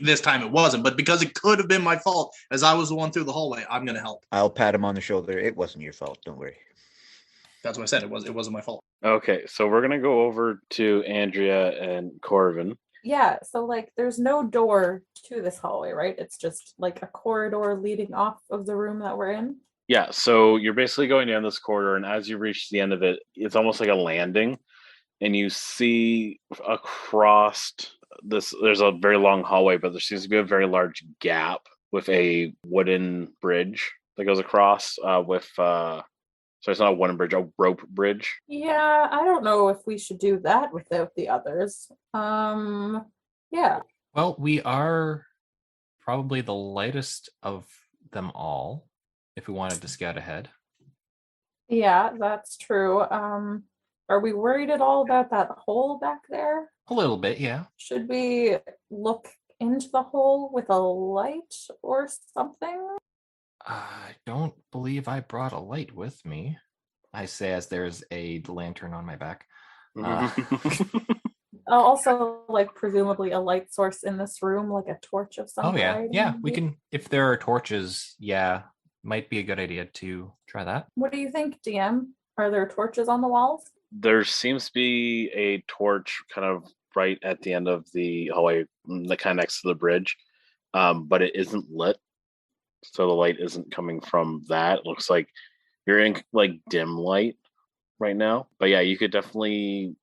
[SPEAKER 6] this time it wasn't. But because it could have been my fault, as I was the one through the hallway, I'm gonna help.
[SPEAKER 7] I'll pat him on the shoulder. It wasn't your fault. Don't worry.
[SPEAKER 6] That's what I said. It wasn't my fault.
[SPEAKER 2] Okay, so we're gonna go over to Andrea and Corvin.
[SPEAKER 8] Yeah, so there's no door to this hallway, right? It's just a corridor leading off of the room that we're in.
[SPEAKER 2] Yeah, so you're basically going down this corridor, and as you reach the end of it, it's almost like a landing, and you see across this. There's a very long hallway, but there seems to be a very large gap with a wooden bridge that goes across. So it's not a wooden bridge, a rope bridge.
[SPEAKER 8] Yeah, I don't know if we should do that without the others. Yeah.
[SPEAKER 5] Well, we are probably the lightest of them all, if we wanted to scout ahead.
[SPEAKER 8] Yeah, that's true. Are we worried at all about that hole back there?
[SPEAKER 5] A little bit, yeah.
[SPEAKER 8] Should we look into the hole with a light or something?
[SPEAKER 5] I don't believe I brought a light with me. I say as there's a lantern on my back.
[SPEAKER 8] Also, presumably a light source in this room, like a torch of some
[SPEAKER 5] Oh yeah,
[SPEAKER 8] kind,
[SPEAKER 5] yeah. We
[SPEAKER 8] maybe?
[SPEAKER 5] can, if there are torches, yeah, might be a good idea to try that.
[SPEAKER 8] What do you think, DM? Are there torches on the walls?
[SPEAKER 2] There seems to be a torch kind of right at the end of the hallway, kind of next to the bridge, but it isn't lit. So the light isn't coming from that. It looks like you're in dim light right now. But yeah, you could definitely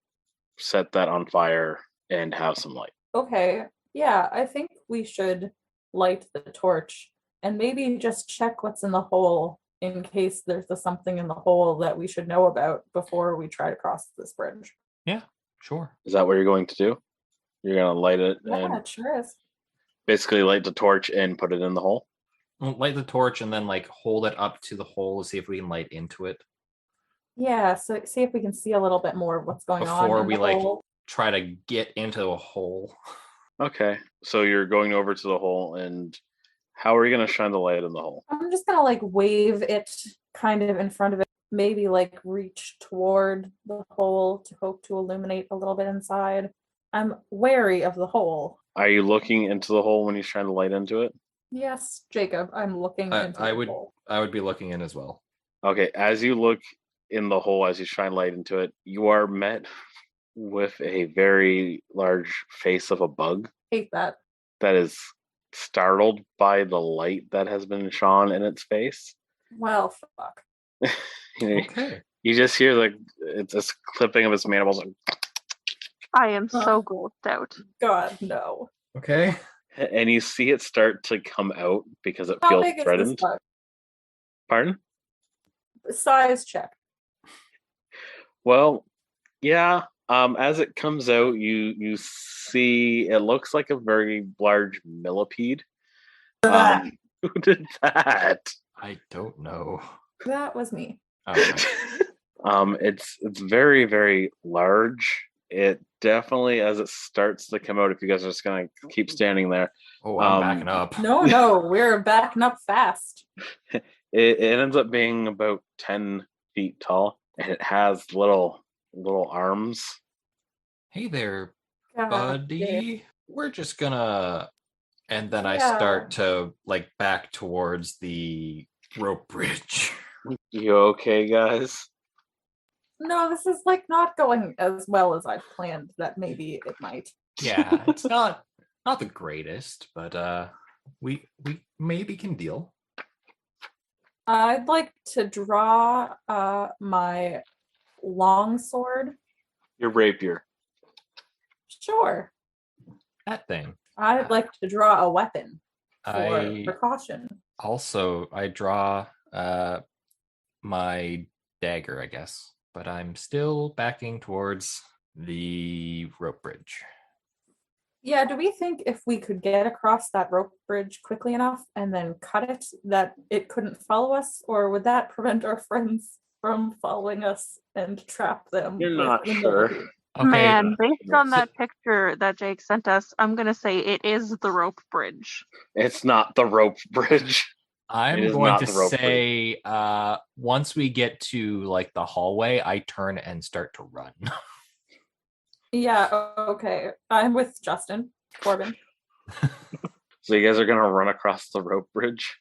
[SPEAKER 2] set that on fire and have some light.
[SPEAKER 8] Okay. Yeah, I think we should light the torch and maybe just check what's in the hole in case there's something in the hole that we should know about before we try to cross this bridge.
[SPEAKER 5] Yeah, sure.
[SPEAKER 2] Is that what you're going to do? You're going to light it
[SPEAKER 8] Yeah,
[SPEAKER 2] and
[SPEAKER 8] it sure is.
[SPEAKER 2] basically light the torch and put it in the hole?
[SPEAKER 5] We'll light the torch and then hold it up to the hole to see if we can light into it.
[SPEAKER 8] Yeah, so see if we can see a little bit more of what's going on
[SPEAKER 5] Before
[SPEAKER 8] in
[SPEAKER 5] we
[SPEAKER 8] the hole.
[SPEAKER 5] try to get into a hole.
[SPEAKER 2] Okay, so you're going over to the hole, and how are you going to shine the light in the hole?
[SPEAKER 8] I'm just gonna wave it kind of in front of it, maybe reach toward the hole to hope to illuminate a little bit inside. I'm wary of the hole.
[SPEAKER 2] Are you looking into the hole when you shine the light into it?
[SPEAKER 8] Yes, Jacob, I'm looking into the hole.
[SPEAKER 5] I would be looking in as well.
[SPEAKER 2] Okay, as you look in the hole, as you shine light into it, you are met with a very large face of a bug.
[SPEAKER 8] Hate that.
[SPEAKER 2] That is startled by the light that has been shone in its face.
[SPEAKER 8] Well, fuck.
[SPEAKER 5] Okay.
[SPEAKER 2] You just hear it's a clipping of its mandibles.
[SPEAKER 9] I am so grossed out.
[SPEAKER 8] God, no.
[SPEAKER 5] Okay.
[SPEAKER 2] And you see it start to come out because it
[SPEAKER 8] How
[SPEAKER 2] feels
[SPEAKER 8] big is
[SPEAKER 2] threatened.
[SPEAKER 8] this bug?
[SPEAKER 2] Pardon?
[SPEAKER 8] Size check.
[SPEAKER 2] Well, yeah. As it comes out, you see it looks like a very large millipede. Who did that?
[SPEAKER 5] I don't know.
[SPEAKER 8] That was me.
[SPEAKER 5] Okay.
[SPEAKER 2] It's very, very large. It definitely, as it starts to come out, if you guys are just gonna keep standing there.
[SPEAKER 5] Oh, I'm backing up.
[SPEAKER 8] No, we're backing up fast.
[SPEAKER 2] It ends up being about 10 feet tall, and it has little arms.
[SPEAKER 5] Hey there,
[SPEAKER 8] God,
[SPEAKER 5] buddy.
[SPEAKER 8] damn.
[SPEAKER 5] We're just gonna, and then I start to back towards the rope bridge.
[SPEAKER 2] You okay, guys?
[SPEAKER 8] No, this is not going as well as I planned that maybe it might.
[SPEAKER 5] Yeah, it's not the greatest, but we maybe can deal.
[SPEAKER 8] I'd like to draw my long sword.
[SPEAKER 2] Your rapier.
[SPEAKER 8] Sure.
[SPEAKER 5] That thing.
[SPEAKER 8] I'd like to draw a weapon for
[SPEAKER 5] I
[SPEAKER 8] precaution.
[SPEAKER 5] also draw my dagger, I guess, but I'm still backing towards the rope bridge.
[SPEAKER 8] Yeah, do we think if we could get across that rope bridge quickly enough and then cut it, that it couldn't follow us? Or would that prevent our friends from following us and trap them?
[SPEAKER 2] You're
[SPEAKER 8] with
[SPEAKER 2] not
[SPEAKER 8] the
[SPEAKER 2] sure.
[SPEAKER 8] millipede?
[SPEAKER 5] Okay.
[SPEAKER 9] Man, based on that picture that Jake sent us, I'm gonna say it is the rope bridge.
[SPEAKER 2] It's not the rope bridge.
[SPEAKER 5] I'm
[SPEAKER 2] is
[SPEAKER 5] going
[SPEAKER 2] not
[SPEAKER 5] to
[SPEAKER 2] the rope
[SPEAKER 5] say once we get to like the hallway, I turn and start to run.
[SPEAKER 8] Yeah, okay. I'm with Justin Corbin.
[SPEAKER 2] So you guys are gonna run across the rope bridge?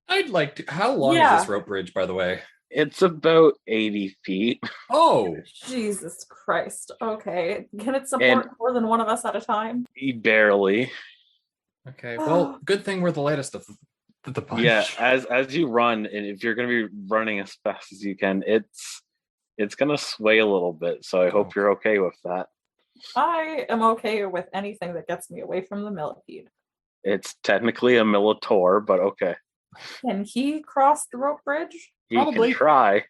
[SPEAKER 5] I'd like to. How long is
[SPEAKER 8] Yeah.
[SPEAKER 5] this rope bridge, by the way?
[SPEAKER 2] It's about 80 feet.
[SPEAKER 5] Oh,
[SPEAKER 8] Jesus Christ. Okay. Can it support more than one of us at a time?
[SPEAKER 2] Barely.
[SPEAKER 5] okay. Well, good thing we're the latest of the bunch.
[SPEAKER 2] Yeah, as you run, and if you're gonna be running as fast as you can, it's gonna sway a little bit. So I hope you're okay with that.
[SPEAKER 8] I am okay with anything that gets me away from the millipede.
[SPEAKER 2] It's technically a Minotaur, but okay.
[SPEAKER 8] Can he cross the rope bridge?
[SPEAKER 2] He
[SPEAKER 5] Probably.
[SPEAKER 2] can try.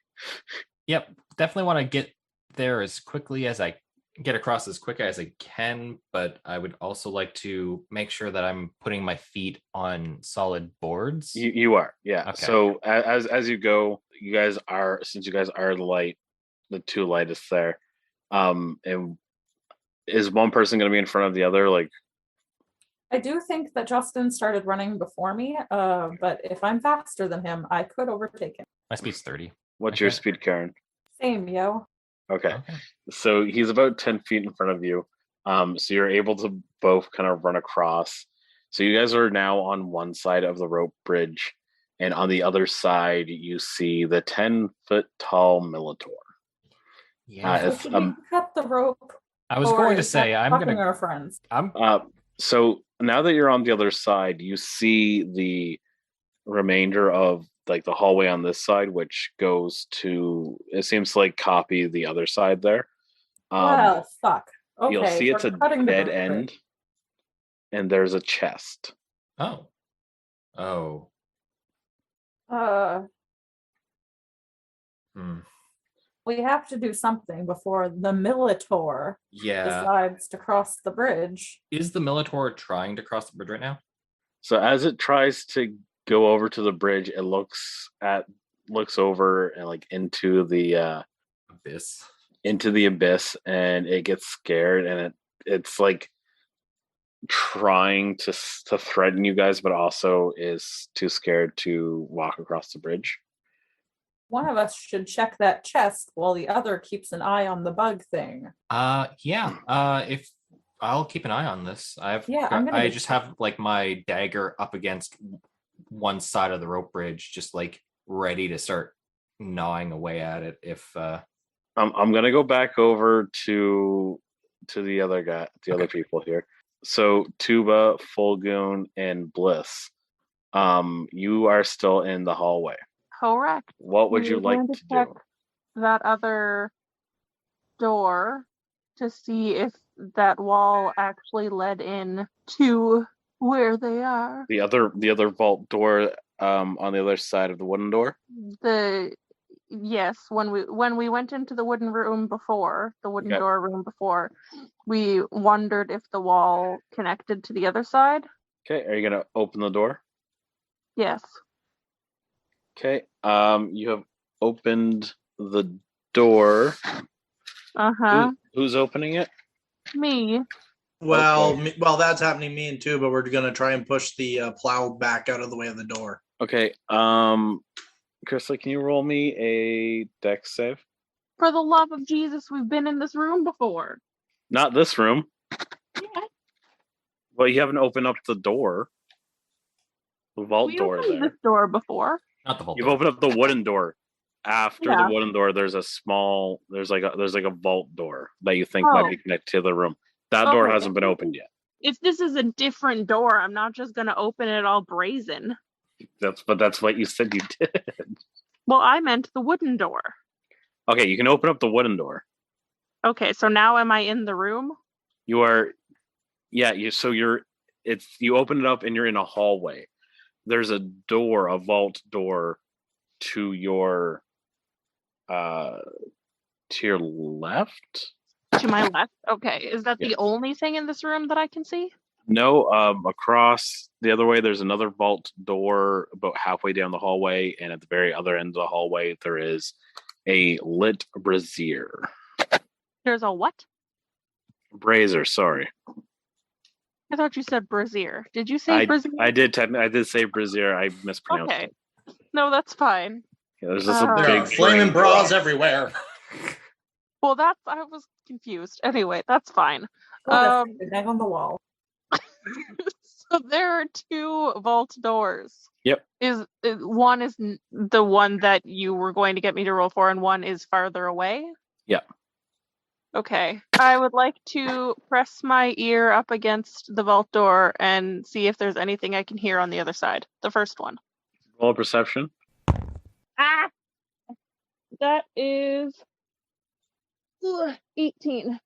[SPEAKER 5] Yep, definitely want to get there as quickly as I get across as quick as I can, but I would also like to make sure that I'm putting my feet on solid boards.
[SPEAKER 2] You are, yeah.
[SPEAKER 5] Okay.
[SPEAKER 2] So as you go, you guys are, since you guys are the two lightest there, and is one person going to be in front of the other? Like,
[SPEAKER 8] I do think that Justin started running before me, but if I'm faster than him, I could overtake him.
[SPEAKER 5] My speed's 30.
[SPEAKER 2] what's your speed, Karen?
[SPEAKER 8] Same, yo.
[SPEAKER 2] Okay. So he's about 10 feet in front of you. So you're able to both kind of run across. So you guys are now on one side of the rope bridge, and on the other side, you see the 10-foot tall Minotaur.
[SPEAKER 5] Yeah.
[SPEAKER 8] So should we cut the rope?
[SPEAKER 5] I was
[SPEAKER 8] or
[SPEAKER 5] going to
[SPEAKER 8] is
[SPEAKER 5] say
[SPEAKER 8] that
[SPEAKER 5] I'm
[SPEAKER 8] fucking
[SPEAKER 5] going to
[SPEAKER 8] our friends.
[SPEAKER 2] So now that you're on the other side, you see the remainder of like the hallway on this side, which goes to, it seems like copy the other side there.
[SPEAKER 8] Well, fuck. Okay,
[SPEAKER 2] You'll see it's
[SPEAKER 8] we're
[SPEAKER 2] a
[SPEAKER 8] cutting the
[SPEAKER 2] dead
[SPEAKER 8] rope
[SPEAKER 2] end,
[SPEAKER 8] bridge.
[SPEAKER 2] and there's a chest.
[SPEAKER 5] Oh.
[SPEAKER 8] We have to do something before the Minotaur
[SPEAKER 5] Yeah.
[SPEAKER 8] decides to cross the bridge.
[SPEAKER 5] Is the Minotaur trying to cross the bridge right now?
[SPEAKER 2] So as it tries to go over to the bridge, it looks over and like into the
[SPEAKER 5] abyss,
[SPEAKER 2] and it gets scared, and it's like trying to threaten you guys, but also is too scared to walk across the bridge.
[SPEAKER 8] One of us should check that chest while the other keeps an eye on the bug thing.
[SPEAKER 5] If I'll keep an eye on this. I just have like my dagger up against one side of the rope bridge, just like ready to start gnawing away at it. If
[SPEAKER 2] I'm gonna go back over to the other guy, the other people here. So Tuba, Fulgoon, and Bliss, you are still in the hallway.
[SPEAKER 4] Correct.
[SPEAKER 2] What would you like to
[SPEAKER 4] check
[SPEAKER 2] do?
[SPEAKER 4] that other door to see if that wall actually led in to where they are.
[SPEAKER 2] The other vault door on the other side of the wooden door?
[SPEAKER 4] Yes, when we went into the wooden room before, the wooden door room before, we wondered if the wall connected to the other side.
[SPEAKER 2] Okay, are you gonna open the door?
[SPEAKER 4] Yes.
[SPEAKER 2] Okay, you have opened the door. Who's opening it?
[SPEAKER 4] Me.
[SPEAKER 6] Well, that's happening. Me and Tuba, we're gonna try and push the plow back out of the way of the door.
[SPEAKER 2] Okay. Krista, can you roll me a dex save?
[SPEAKER 4] For the love of Jesus, we've been in this room before.
[SPEAKER 2] Not this room.
[SPEAKER 4] Yeah.
[SPEAKER 2] Well, you haven't opened up the door. The vault door
[SPEAKER 4] opened
[SPEAKER 2] there.
[SPEAKER 4] this door before.
[SPEAKER 5] Not the vault
[SPEAKER 2] You've
[SPEAKER 5] door.
[SPEAKER 2] opened up the wooden door. After the wooden door, there's like a vault door that you think might be connected to the room. That door hasn't been opened yet.
[SPEAKER 4] If this is a different door, I'm not just gonna open it all brazen.
[SPEAKER 2] That's what you said you did.
[SPEAKER 4] Well, I meant the wooden door.
[SPEAKER 2] Okay, you can open up the wooden door.
[SPEAKER 4] Okay, so now am I in the room?
[SPEAKER 2] You are, yeah. You open it up and you're in a hallway. There's a door, a vault door, to your left.
[SPEAKER 4] To my left. Okay, is that the only thing in this room that I can see?
[SPEAKER 2] No, across the other way, there's another vault door about halfway down the hallway, and at the very other end of the hallway, there is a lit brazier.
[SPEAKER 4] There's a what?
[SPEAKER 2] Brazier, sorry.
[SPEAKER 4] I thought you said brazier. Did you say brazier?
[SPEAKER 2] I did say brazier. I mispronounced it.
[SPEAKER 4] No, that's fine.
[SPEAKER 2] Yeah, there's just a
[SPEAKER 4] There
[SPEAKER 6] There
[SPEAKER 2] big
[SPEAKER 6] are flaming
[SPEAKER 2] brain
[SPEAKER 6] bras
[SPEAKER 2] block.
[SPEAKER 6] everywhere.
[SPEAKER 4] Well, I was confused. Anyway, that's fine.
[SPEAKER 8] What a hang on the wall.
[SPEAKER 4] So there are 2 vault doors.
[SPEAKER 2] Yep.
[SPEAKER 4] One is the one that you were going to get me to roll for, and one is farther away?
[SPEAKER 2] Yep.
[SPEAKER 4] Okay. I would like to press my ear up against the vault door and see if there's anything I can hear on the other side. The first one.
[SPEAKER 2] Roll perception.
[SPEAKER 4] Ah! That is 18.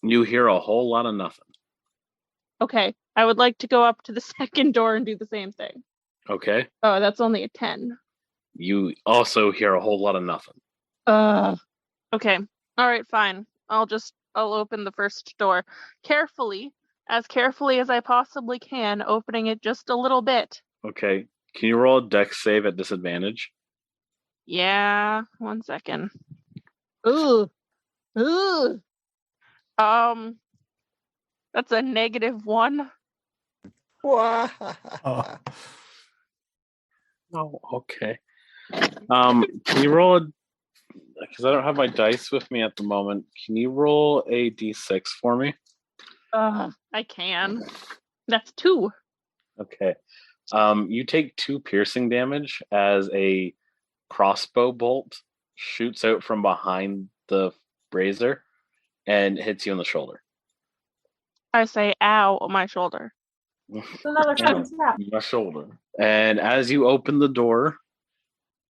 [SPEAKER 2] You hear a whole lot of nothing.
[SPEAKER 4] Okay. I would like to go up to the second door and do the same thing.
[SPEAKER 2] Okay.
[SPEAKER 4] Oh, that's only a 10.
[SPEAKER 2] You also hear a whole lot of nothing.
[SPEAKER 4] Okay. All right, fine. I'll open the first door carefully as I possibly can, opening it just a little bit.
[SPEAKER 2] Okay. Can you roll a dex save at disadvantage?
[SPEAKER 4] Yeah, 1 second. Ooh. That's a -1.
[SPEAKER 5] Oh.
[SPEAKER 2] Oh, okay. Can you roll a? Because I don't have my dice with me at the moment. Can you roll a d6 for me?
[SPEAKER 4] I can. That's 2.
[SPEAKER 2] Okay. You take 2 piercing damage as a crossbow bolt shoots out from behind the brazier and hits you on the shoulder.
[SPEAKER 4] I say, ow, my shoulder.
[SPEAKER 8] It's another
[SPEAKER 2] Damn,
[SPEAKER 8] tap.
[SPEAKER 2] my shoulder. And as you open the door,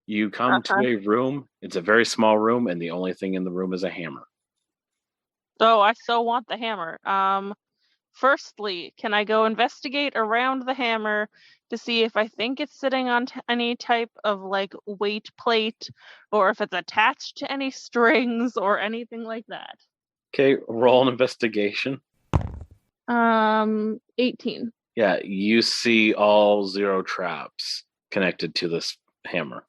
[SPEAKER 2] you come to a room. It's a very small room, and the only thing in the room is a hammer.
[SPEAKER 4] Oh, I so want the hammer. Firstly, can I go investigate around the hammer to see if I think it's sitting on any type of like weight plate, or if it's attached to any strings or anything like that?
[SPEAKER 2] Okay, roll an investigation.
[SPEAKER 4] 18.
[SPEAKER 2] Yeah, you see all 0 traps connected to this hammer.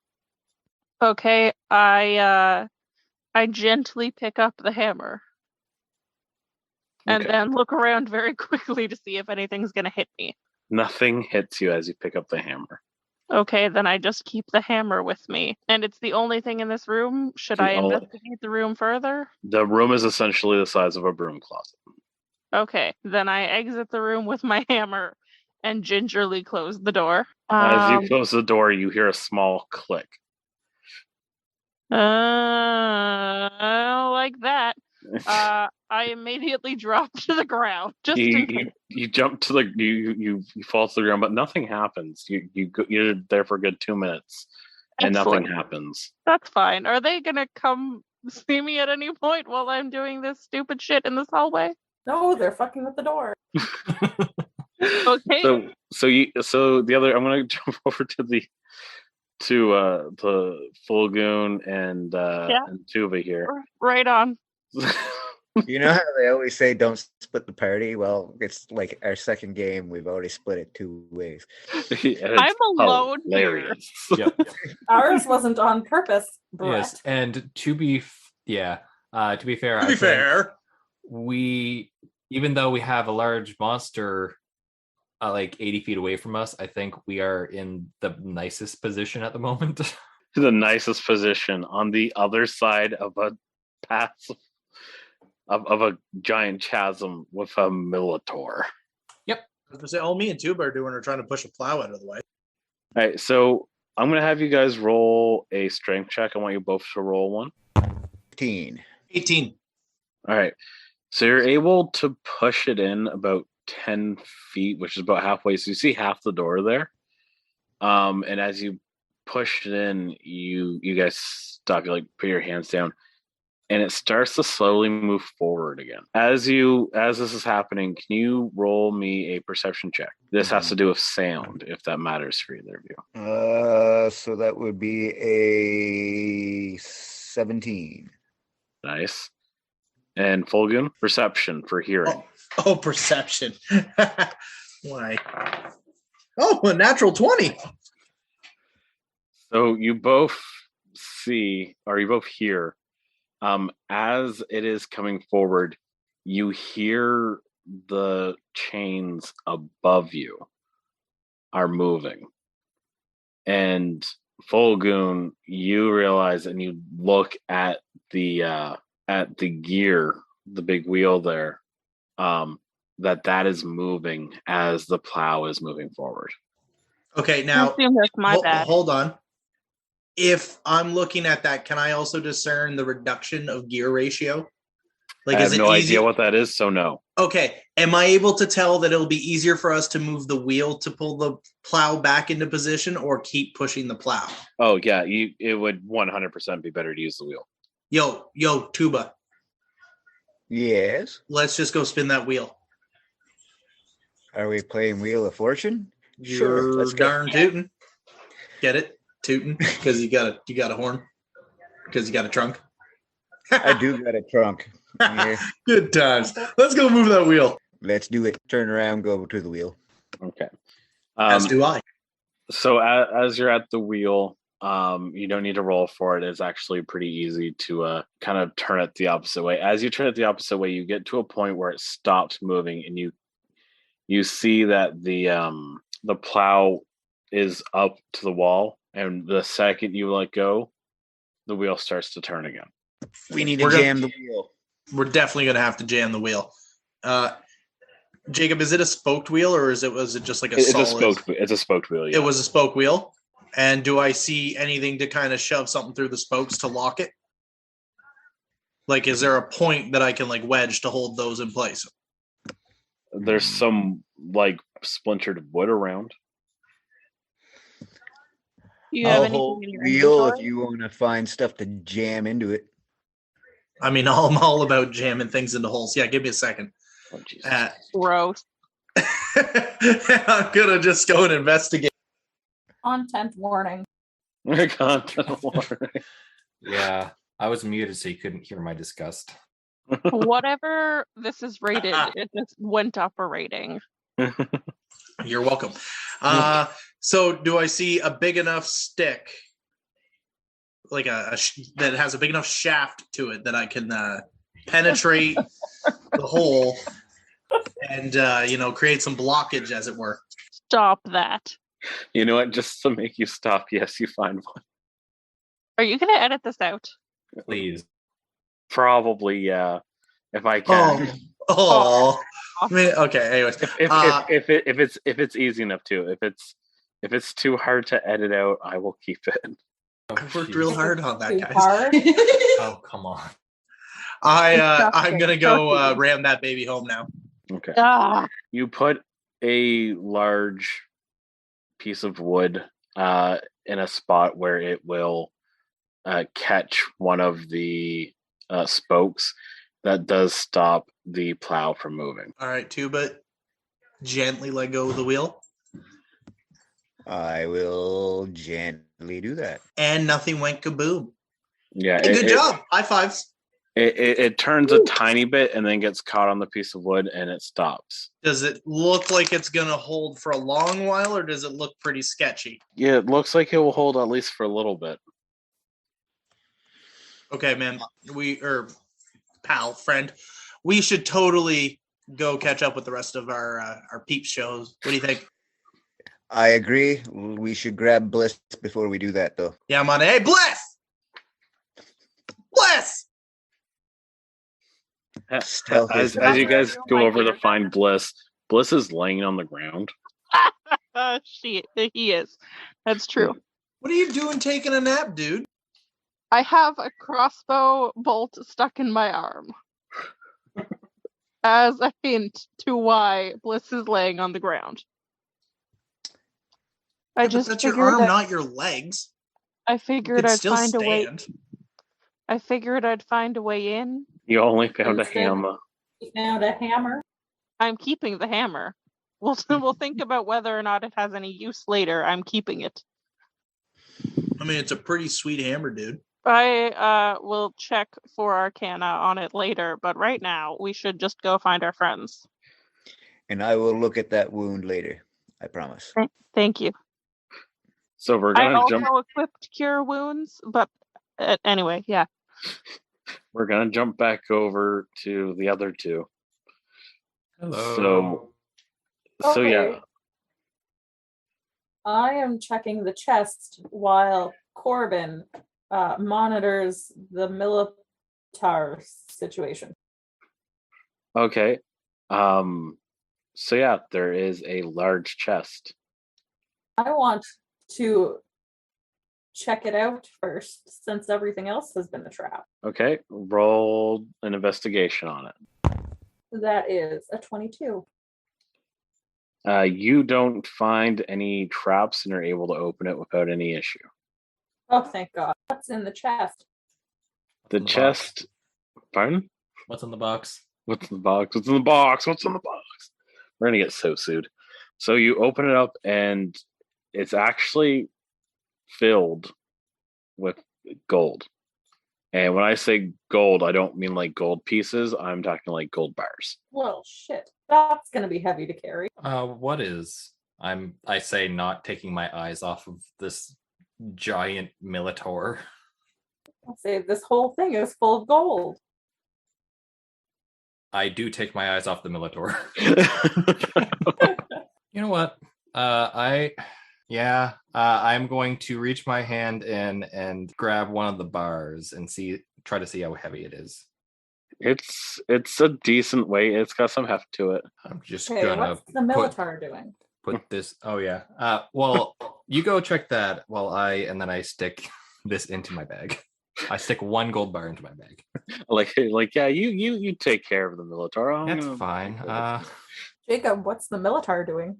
[SPEAKER 4] Okay, I gently pick up the hammer. And
[SPEAKER 2] Okay.
[SPEAKER 4] then look around very quickly to see if anything's gonna hit me.
[SPEAKER 2] Nothing hits you as you pick up the hammer.
[SPEAKER 4] Okay, then I just keep the hammer with me. And it's the only thing in this room? Should I investigate the room further?
[SPEAKER 2] The room is essentially the size of a broom closet.
[SPEAKER 4] Okay, then I exit the room with my hammer and gingerly close the door.
[SPEAKER 2] As you close the door, you hear a small click.
[SPEAKER 4] Like that. I immediately drop to the ground.
[SPEAKER 2] You jump to the you fall to the ground, but nothing happens. You're there for a good 2 minutes, and
[SPEAKER 4] Excellent.
[SPEAKER 2] nothing happens.
[SPEAKER 4] That's fine. Are they gonna come see me at any point while I'm doing this stupid shit in this hallway?
[SPEAKER 8] No, they're fucking with the door.
[SPEAKER 4] Okay.
[SPEAKER 2] So the other, I'm gonna jump over to the Fulgoon and Tuva here.
[SPEAKER 4] Right on.
[SPEAKER 7] You know how they always say don't split the party? Well, it's like our second game. We've already split it 2 ways.
[SPEAKER 4] I'm alone here.
[SPEAKER 5] Yep.
[SPEAKER 8] Ours wasn't on purpose, Brett.
[SPEAKER 5] Yes, and to be fair,
[SPEAKER 6] To be fair,
[SPEAKER 5] we, even though we have a large monster like 80 feet away from us, I think we are in the nicest position at the moment.
[SPEAKER 2] The nicest position on the other side of a path of a giant chasm with a Minotaur.
[SPEAKER 5] Yep.
[SPEAKER 6] all me and Tuba are doing are trying to push a plow out of the way.
[SPEAKER 2] All right, so I'm gonna have you guys roll a strength check. I want you both to roll one.
[SPEAKER 7] 18.
[SPEAKER 2] All right, so you're able to push it in about 10 feet, which is about halfway. So you see half the door there. And as you push it in, you guys stop. You like put your hands down, and it starts to slowly move forward again. As this is happening, can you roll me a perception check? This has to do with sound, if that matters for either of you.
[SPEAKER 7] So that would be a 17.
[SPEAKER 2] Nice. And Fulgun, perception for hearing.
[SPEAKER 6] Oh, perception. Why? Oh, a natural 20.
[SPEAKER 2] So you both see, or you both hear, as it is coming forward, you hear the chains above you are moving. And Fulgoon, you realize and you look at the gear, the big wheel there, that is moving as the plow is moving forward.
[SPEAKER 6] Okay,
[SPEAKER 4] I
[SPEAKER 6] now
[SPEAKER 4] assume that's my bad.
[SPEAKER 6] hold on. If I'm looking at that, can I also discern the reduction of gear ratio? Like,
[SPEAKER 2] I
[SPEAKER 6] is
[SPEAKER 2] have
[SPEAKER 6] it
[SPEAKER 2] no
[SPEAKER 6] easy?
[SPEAKER 2] idea what that is, so no.
[SPEAKER 6] Okay, am I able to tell that it'll be easier for us to move the wheel to pull the plow back into position, or keep pushing the plow?
[SPEAKER 2] Oh yeah, it would 100% be better to use the wheel.
[SPEAKER 6] Yo, Tuba,
[SPEAKER 7] Yes.
[SPEAKER 6] let's just go spin that wheel.
[SPEAKER 7] Are we playing Wheel of Fortune?
[SPEAKER 6] You're
[SPEAKER 7] let's go.
[SPEAKER 6] darn tootin'. Get it? Tootin', because you got a horn, because you got a trunk.
[SPEAKER 7] I do got a trunk. Yeah.
[SPEAKER 6] Good times. Let's go move that wheel.
[SPEAKER 7] Let's do it. Turn around, go to the wheel.
[SPEAKER 2] Okay.
[SPEAKER 6] As do I.
[SPEAKER 2] So as you're at the wheel, you don't need to roll for it. It's actually pretty easy to kind of turn it the opposite way. As you turn it the opposite way, you get to a point where it stops moving, and you see that the plow is up to the wall, and the second you let go, the wheel starts to turn again.
[SPEAKER 7] We need to jam the wheel.
[SPEAKER 6] We're definitely going to have to jam the wheel. Jacob, is it a spoked wheel, or was it just like
[SPEAKER 2] It's
[SPEAKER 6] solid?
[SPEAKER 2] It's a spoked wheel. Yeah.
[SPEAKER 6] It was a spoke wheel. And do I see anything to kind of shove something through the spokes to lock it? Like, is there a point that I can like wedge to hold those in place?
[SPEAKER 2] There's some like splintered wood around.
[SPEAKER 4] Do you have
[SPEAKER 7] I'll
[SPEAKER 4] anything
[SPEAKER 7] hold
[SPEAKER 4] in
[SPEAKER 7] the
[SPEAKER 4] your
[SPEAKER 7] wheel if
[SPEAKER 4] inventory?
[SPEAKER 7] you want to find stuff to jam into it.
[SPEAKER 6] I mean, I'm all about jamming things into holes. Yeah, give me a second.
[SPEAKER 2] Oh, Jesus.
[SPEAKER 4] Gross.
[SPEAKER 6] I'm gonna just go and investigate.
[SPEAKER 8] Content warning.
[SPEAKER 2] Content warning.
[SPEAKER 5] Yeah, I was muted so you couldn't hear my disgust.
[SPEAKER 4] Whatever this is rated, it just went up a rating.
[SPEAKER 6] You're welcome. So do I see a big enough stick, like that has a big enough shaft to it that I can penetrate the hole and create some blockage, as it were?
[SPEAKER 4] Stop that.
[SPEAKER 2] You know what? Just to make you stop, yes, you find one.
[SPEAKER 4] Are you going to edit this out?
[SPEAKER 5] Please.
[SPEAKER 2] Probably, yeah. If I can.
[SPEAKER 6] Oh. I mean, okay. Anyways,
[SPEAKER 2] if it's easy enough to. If it's too hard to edit out, I will keep it.
[SPEAKER 6] I worked real hard on that,
[SPEAKER 8] Too
[SPEAKER 6] guys.
[SPEAKER 8] hard?
[SPEAKER 5] Oh, come on.
[SPEAKER 6] I'm gonna go ram that baby home now.
[SPEAKER 2] Okay.
[SPEAKER 4] Ah,
[SPEAKER 2] You put a large piece of wood in a spot where it will catch one of the spokes. That does stop the plow from moving.
[SPEAKER 6] All right, Tuba, gently let go of the wheel.
[SPEAKER 7] I will gently do that.
[SPEAKER 6] And nothing went kaboom.
[SPEAKER 2] Yeah.
[SPEAKER 6] Hey, good job. High fives.
[SPEAKER 2] It turns a tiny bit and then gets caught on the piece of wood and it stops.
[SPEAKER 6] Does it look like it's going to hold for a long while, or does it look pretty sketchy?
[SPEAKER 2] Yeah, it looks like it will hold at least for a little bit.
[SPEAKER 6] Okay, man. Pal, friend, we should totally go catch up with the rest of our peep shows. What do you think?
[SPEAKER 7] I agree. We should grab Bliss before we do that, though.
[SPEAKER 6] Yeah, I'm on it. Hey, Bliss! Bliss!
[SPEAKER 2] As you guys go over to find Bliss is laying on the ground.
[SPEAKER 4] he is. That's true.
[SPEAKER 6] What are you doing taking a nap, dude?
[SPEAKER 4] I have a crossbow bolt stuck in my arm. As a hint to why Bliss is laying on the ground. I just
[SPEAKER 6] that's your
[SPEAKER 4] figured
[SPEAKER 6] arm, not your legs.
[SPEAKER 4] I
[SPEAKER 6] You
[SPEAKER 4] figured
[SPEAKER 6] could
[SPEAKER 4] I'd
[SPEAKER 6] still
[SPEAKER 4] find a way.
[SPEAKER 6] stand.
[SPEAKER 4] I figured I'd find a way in.
[SPEAKER 2] You only found a
[SPEAKER 8] Instead-
[SPEAKER 2] hammer.
[SPEAKER 8] You found a hammer.
[SPEAKER 4] I'm keeping the hammer. We'll think about whether or not it has any use later. I'm keeping it.
[SPEAKER 6] I mean, it's a pretty sweet hammer, dude.
[SPEAKER 4] I will check for Arcana on it later, but right now we should just go find our friends.
[SPEAKER 7] And I will look at that wound later. I promise.
[SPEAKER 4] Thank you.
[SPEAKER 2] So we're
[SPEAKER 4] I
[SPEAKER 2] gonna
[SPEAKER 4] also
[SPEAKER 2] jump.
[SPEAKER 4] equipped cure wounds, but anyway, yeah.
[SPEAKER 2] We're gonna jump back over to the other two. So
[SPEAKER 8] Okay.
[SPEAKER 2] yeah.
[SPEAKER 8] I am checking the chest while Corbin monitors the Militar situation.
[SPEAKER 2] Okay. So yeah, there is a large chest.
[SPEAKER 8] I want to check it out first, since everything else has been a trap.
[SPEAKER 2] Okay, roll an investigation on it.
[SPEAKER 8] That is a 22.
[SPEAKER 2] You don't find any traps and are able to open it without any issue.
[SPEAKER 8] Oh, thank God. What's in the chest?
[SPEAKER 2] The
[SPEAKER 5] in the
[SPEAKER 2] chest. Pardon?
[SPEAKER 5] What's in the box?
[SPEAKER 2] What's in the box? What's in the box? What's in the box? We're gonna get so sued. So you open it up and it's actually filled with gold. And when I say gold, I don't mean like gold pieces. I'm talking like gold bars.
[SPEAKER 8] Well, shit. That's going to be heavy to carry.
[SPEAKER 5] What is? I say not taking my eyes off of this giant Militor.
[SPEAKER 8] I'll say this whole thing is full of gold.
[SPEAKER 5] I do take my eyes off the Militor. You know what? I'm going to reach my hand in and grab one of the bars and try to see how heavy it is.
[SPEAKER 2] It's a decent weight. It's got some heft to it.
[SPEAKER 5] I'm just
[SPEAKER 8] Okay,
[SPEAKER 5] gonna
[SPEAKER 8] what's the Militar doing?
[SPEAKER 5] put this. Oh yeah. Well, you go check that while I stick this into my bag. I stick one gold bar into my bag.
[SPEAKER 2] Like yeah, you take care of the Militar.
[SPEAKER 5] That's fine.
[SPEAKER 8] Jacob, what's the Militar doing?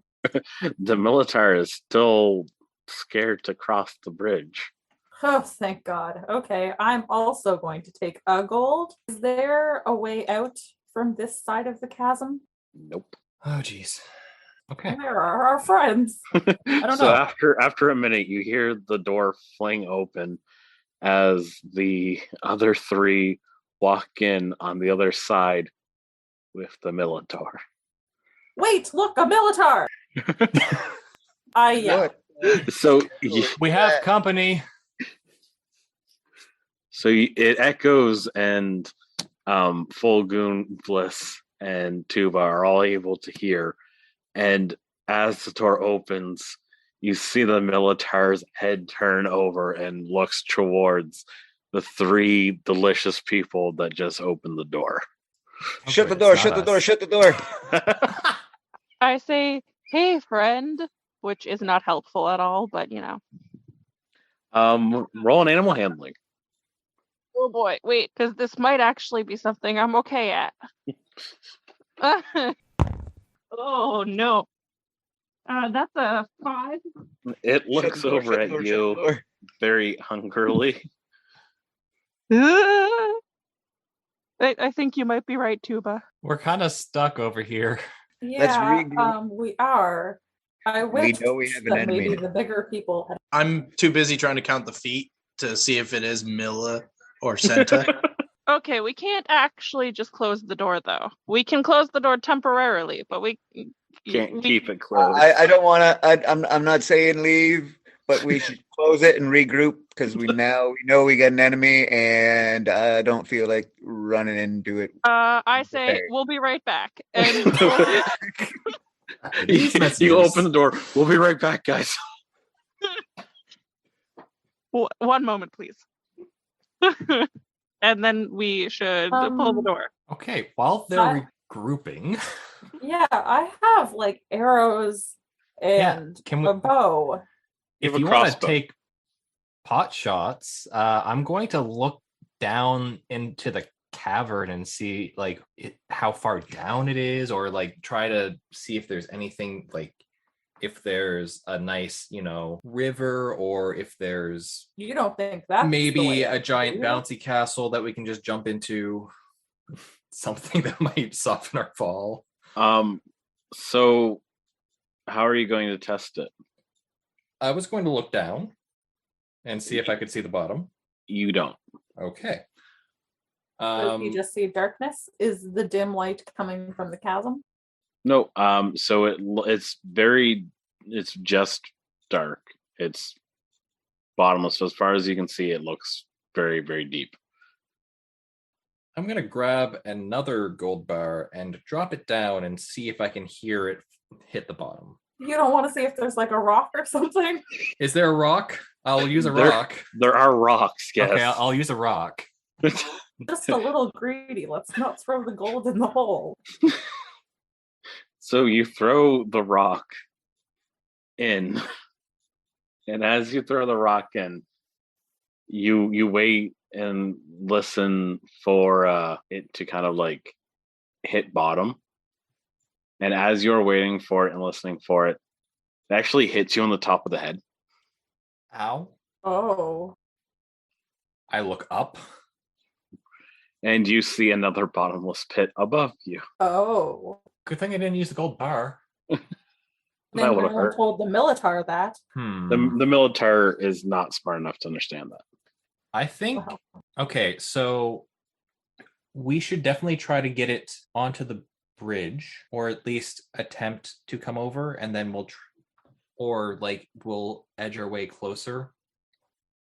[SPEAKER 2] The Militar is still scared to cross the bridge.
[SPEAKER 8] Oh, thank God. Okay, I'm also going to take a gold. Is there a way out from this side of the chasm?
[SPEAKER 2] Nope.
[SPEAKER 5] Oh geez. Okay.
[SPEAKER 8] Where are our friends?
[SPEAKER 5] I don't
[SPEAKER 2] So
[SPEAKER 5] know.
[SPEAKER 2] after a minute, you hear the door fling open as the other three walk in on the other side with the Militar.
[SPEAKER 8] Wait, look, a Militar! I yell.
[SPEAKER 7] What?
[SPEAKER 2] So
[SPEAKER 5] We have company.
[SPEAKER 2] it echoes, and Fulgoon, Bliss, and Tuba are all able to hear. And as the door opens, you see the Militar's head turn over and looks towards the three delicious people that just opened the door.
[SPEAKER 7] Shut the
[SPEAKER 5] Okay,
[SPEAKER 7] door,
[SPEAKER 5] it's
[SPEAKER 7] shut
[SPEAKER 5] not
[SPEAKER 7] the door,
[SPEAKER 5] us.
[SPEAKER 7] shut the door.
[SPEAKER 4] I say, hey, friend, which is not helpful at all, but you know.
[SPEAKER 2] Roll an animal handling.
[SPEAKER 4] Oh boy, wait, because this might actually be something I'm okay at. Oh no. That's a 5.
[SPEAKER 2] It
[SPEAKER 7] Shut
[SPEAKER 2] looks
[SPEAKER 7] the door,
[SPEAKER 2] over
[SPEAKER 7] shut the
[SPEAKER 2] at
[SPEAKER 7] door, shut the
[SPEAKER 2] you
[SPEAKER 7] door.
[SPEAKER 2] very hungrily.
[SPEAKER 4] I think you might be right, Tuba.
[SPEAKER 5] We're kind of stuck over here.
[SPEAKER 7] Let's
[SPEAKER 8] Yeah,
[SPEAKER 7] regroup.
[SPEAKER 8] we are. I wish
[SPEAKER 7] know we have an
[SPEAKER 8] that
[SPEAKER 7] enemy
[SPEAKER 8] maybe
[SPEAKER 7] now.
[SPEAKER 8] the bigger people had.
[SPEAKER 6] I'm too busy trying to count the feet to see if it is Milla or Senta.
[SPEAKER 4] Okay, we can't actually just close the door, though. We can close the door temporarily, but we
[SPEAKER 2] Can't keep it closed.
[SPEAKER 7] I don't want to. I'm not saying leave, but we should close it and regroup because we know we got an enemy, and I don't feel like running into it.
[SPEAKER 4] I say
[SPEAKER 7] Okay.
[SPEAKER 4] we'll be right back. And
[SPEAKER 5] These
[SPEAKER 2] You
[SPEAKER 5] messages.
[SPEAKER 2] open the door. We'll be right back, guys.
[SPEAKER 4] one moment, please. And then we should pull the door.
[SPEAKER 5] Okay, while they're regrouping,
[SPEAKER 8] Yeah, I have like arrows and
[SPEAKER 5] can we-
[SPEAKER 8] a bow.
[SPEAKER 2] You
[SPEAKER 5] if
[SPEAKER 2] have a
[SPEAKER 5] you want to
[SPEAKER 2] crossbow.
[SPEAKER 5] take pot shots, I'm going to look down into the cavern and see like how far down it is, or like try to see if there's anything, like if there's a nice, river, or if there's
[SPEAKER 8] You don't think that's the
[SPEAKER 5] maybe
[SPEAKER 8] way
[SPEAKER 5] a
[SPEAKER 8] out,
[SPEAKER 5] giant
[SPEAKER 8] do you?
[SPEAKER 5] bouncy castle that we can just jump into. Something that might soften our fall.
[SPEAKER 2] So how are you going to test it?
[SPEAKER 5] I was going to look down and see if I could see the bottom.
[SPEAKER 2] You don't.
[SPEAKER 5] Okay.
[SPEAKER 8] Does he just see darkness? Is the dim light coming from the chasm?
[SPEAKER 2] No. So it's just dark. It's bottomless. So as far as you can see, it looks very, very deep.
[SPEAKER 5] I'm going to grab another gold bar and drop it down and see if I can hear it hit the bottom.
[SPEAKER 8] You don't want to see if there's like a rock or something?
[SPEAKER 5] Is there a rock? I'll use a
[SPEAKER 2] There-
[SPEAKER 5] rock.
[SPEAKER 2] There are rocks, yes.
[SPEAKER 5] Okay, I'll use a rock.
[SPEAKER 8] Just a little greedy. Let's not throw the gold in the hole.
[SPEAKER 2] So you throw the rock in, and as you throw the rock in, you wait and listen for it to kind of like hit bottom. And as you're waiting for it and listening for it, it actually hits you on the top of the head.
[SPEAKER 5] Ow.
[SPEAKER 8] Oh.
[SPEAKER 5] I look up.
[SPEAKER 2] And you see another bottomless pit above you.
[SPEAKER 8] Oh.
[SPEAKER 5] Good thing I didn't use the gold bar.
[SPEAKER 2] That
[SPEAKER 8] Then
[SPEAKER 2] would
[SPEAKER 8] no
[SPEAKER 2] have
[SPEAKER 8] one
[SPEAKER 2] hurt.
[SPEAKER 8] told the Militar that.
[SPEAKER 2] The Militar is not smart enough to understand that.
[SPEAKER 5] I think,
[SPEAKER 8] Wow.
[SPEAKER 5] okay, so we should definitely try to get it onto the bridge, or at least attempt to come over, and then we'll edge our way closer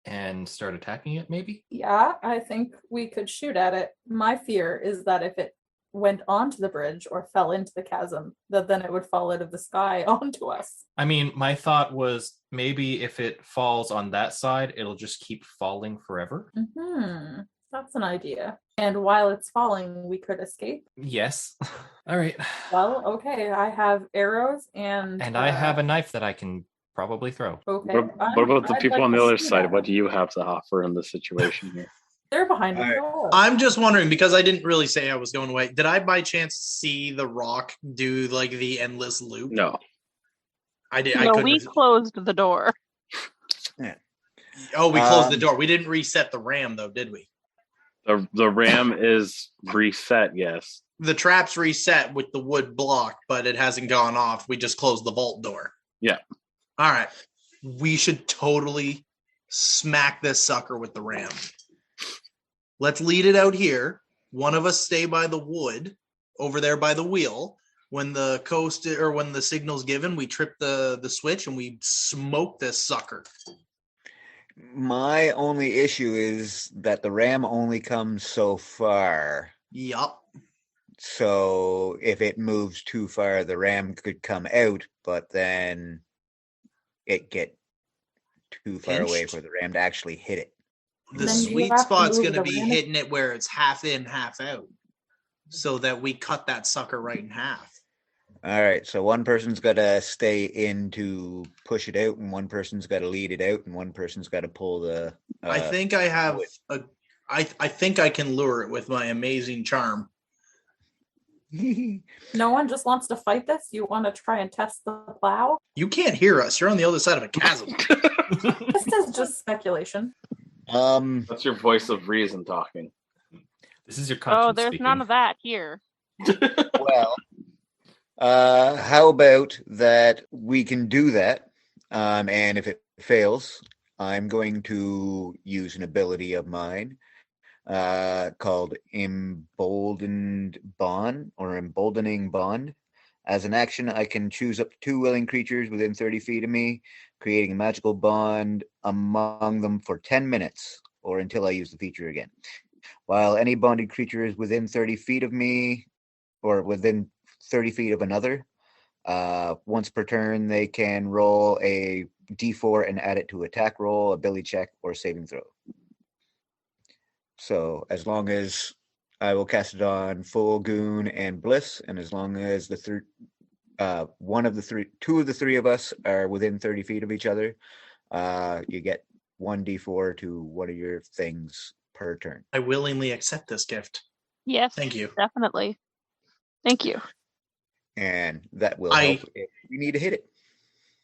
[SPEAKER 5] and start attacking it, maybe?
[SPEAKER 8] Yeah, I think we could shoot at it. My fear is that if it went onto the bridge or fell into the chasm, that then it would fall out of the sky onto us.
[SPEAKER 5] I mean, my thought was maybe if it falls on that side, it'll just keep falling forever.
[SPEAKER 8] That's an idea. And while it's falling, we could escape.
[SPEAKER 5] Yes. All right.
[SPEAKER 8] Well, okay. I have arrows and
[SPEAKER 5] I have a knife that I can probably throw.
[SPEAKER 8] Okay.
[SPEAKER 2] What about the
[SPEAKER 8] I'd
[SPEAKER 2] people
[SPEAKER 8] like
[SPEAKER 2] on the
[SPEAKER 8] to
[SPEAKER 2] other
[SPEAKER 8] shoot
[SPEAKER 2] side?
[SPEAKER 8] at
[SPEAKER 2] What
[SPEAKER 8] them.
[SPEAKER 2] do you have to offer in this situation here?
[SPEAKER 8] They're behind the
[SPEAKER 6] All right.
[SPEAKER 8] door.
[SPEAKER 6] I'm just wondering, because I didn't really say I was going away. Did I by chance see the rock do like the endless loop?
[SPEAKER 2] No.
[SPEAKER 6] I did. I
[SPEAKER 4] No,
[SPEAKER 6] couldn't.
[SPEAKER 4] we closed the door.
[SPEAKER 6] Oh, we closed the door. We didn't reset the RAM though, did we?
[SPEAKER 2] The RAM is reset, yes.
[SPEAKER 6] The trap's reset with the wood block, but it hasn't gone off. We just closed the vault door.
[SPEAKER 2] Yeah.
[SPEAKER 6] All right. We should totally smack this sucker with the ram. Let's lead it out here. One of us stay by the wood over there by the wheel. When the coast or when the signal's given, we trip the switch and we smoke this sucker.
[SPEAKER 7] My only issue is that the ram only comes so far.
[SPEAKER 6] Yup.
[SPEAKER 7] So if it moves too far, the ram could come out, but then it get too far away
[SPEAKER 6] Pinched?
[SPEAKER 7] for the ram to actually hit it.
[SPEAKER 6] The
[SPEAKER 8] Then you
[SPEAKER 6] sweet
[SPEAKER 8] have to
[SPEAKER 6] spot's
[SPEAKER 8] move
[SPEAKER 6] going to
[SPEAKER 8] the
[SPEAKER 6] be
[SPEAKER 8] ram-
[SPEAKER 6] hitting it where it's half in, half out, so that we cut that sucker right in half.
[SPEAKER 7] All right, so one person's got to stay in to push it out, and one person's got to lead it out, and one person's got to pull the.
[SPEAKER 6] I think I have a. I think I can lure it with my amazing charm.
[SPEAKER 8] No one just wants to fight this? You want to try and test the plow?
[SPEAKER 6] You can't hear us. You're on the other side of a chasm.
[SPEAKER 8] This is just speculation.
[SPEAKER 2] That's your voice of reason talking.
[SPEAKER 5] This is your conscience
[SPEAKER 4] Oh, there's
[SPEAKER 5] speaking.
[SPEAKER 4] none of that here.
[SPEAKER 7] Well, how about that we can do that, and if it fails, I'm going to use an ability of mine called Emboldened Bond or Emboldening Bond. As an action, I can choose up to 2 willing creatures within 30 feet of me, creating a magical bond among them for 10 minutes or until I use the feature again. While any bonded creature is within 30 feet of me or within 30 feet of another, once per turn, they can roll a d4 and add it to attack roll, ability check, or saving throw. So as long as I will cast it on Full Goon and Bliss, and as long as the two of the three of us are within 30 feet of each other, you get 1d4 to one of your things per turn.
[SPEAKER 6] I willingly accept this gift.
[SPEAKER 4] Yes.
[SPEAKER 6] Thank you.
[SPEAKER 4] Definitely. Thank you.
[SPEAKER 7] And that will help if we need to hit it.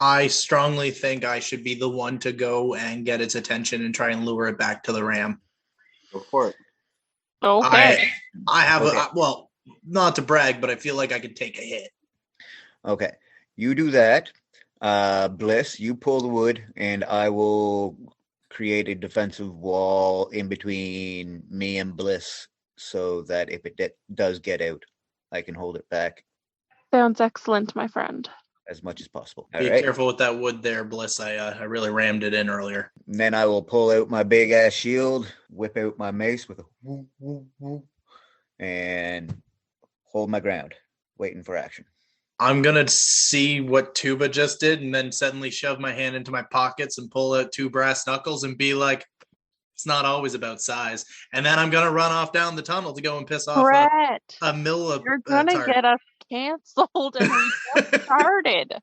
[SPEAKER 6] I strongly think I should be the one to go and get its attention and try and lure it back to the ram.
[SPEAKER 2] Go for it.
[SPEAKER 4] Okay.
[SPEAKER 6] I have
[SPEAKER 7] Okay.
[SPEAKER 6] well, not to brag, but I feel like I could take a hit.
[SPEAKER 7] Okay, you do that. Bliss, you pull the wood, and I will create a defensive wall in between me and Bliss so that if it does get out, I can hold it back
[SPEAKER 4] Sounds excellent, my friend.
[SPEAKER 7] as much as possible.
[SPEAKER 6] Be
[SPEAKER 7] All right.
[SPEAKER 6] careful with that wood there, Bliss. I really rammed it in earlier.
[SPEAKER 7] And then I will pull out my big ass shield, whip out my mace with a woo, woo, woo, and hold my ground, waiting for action.
[SPEAKER 6] I'm gonna see what Tuba just did, and then suddenly shove my hand into my pockets and pull out 2 brass knuckles and be like, "It's not always about size." And then I'm gonna run off down the tunnel to go and piss off
[SPEAKER 4] Brett,
[SPEAKER 6] a mill.
[SPEAKER 4] you're gonna get us canceled, and we just started.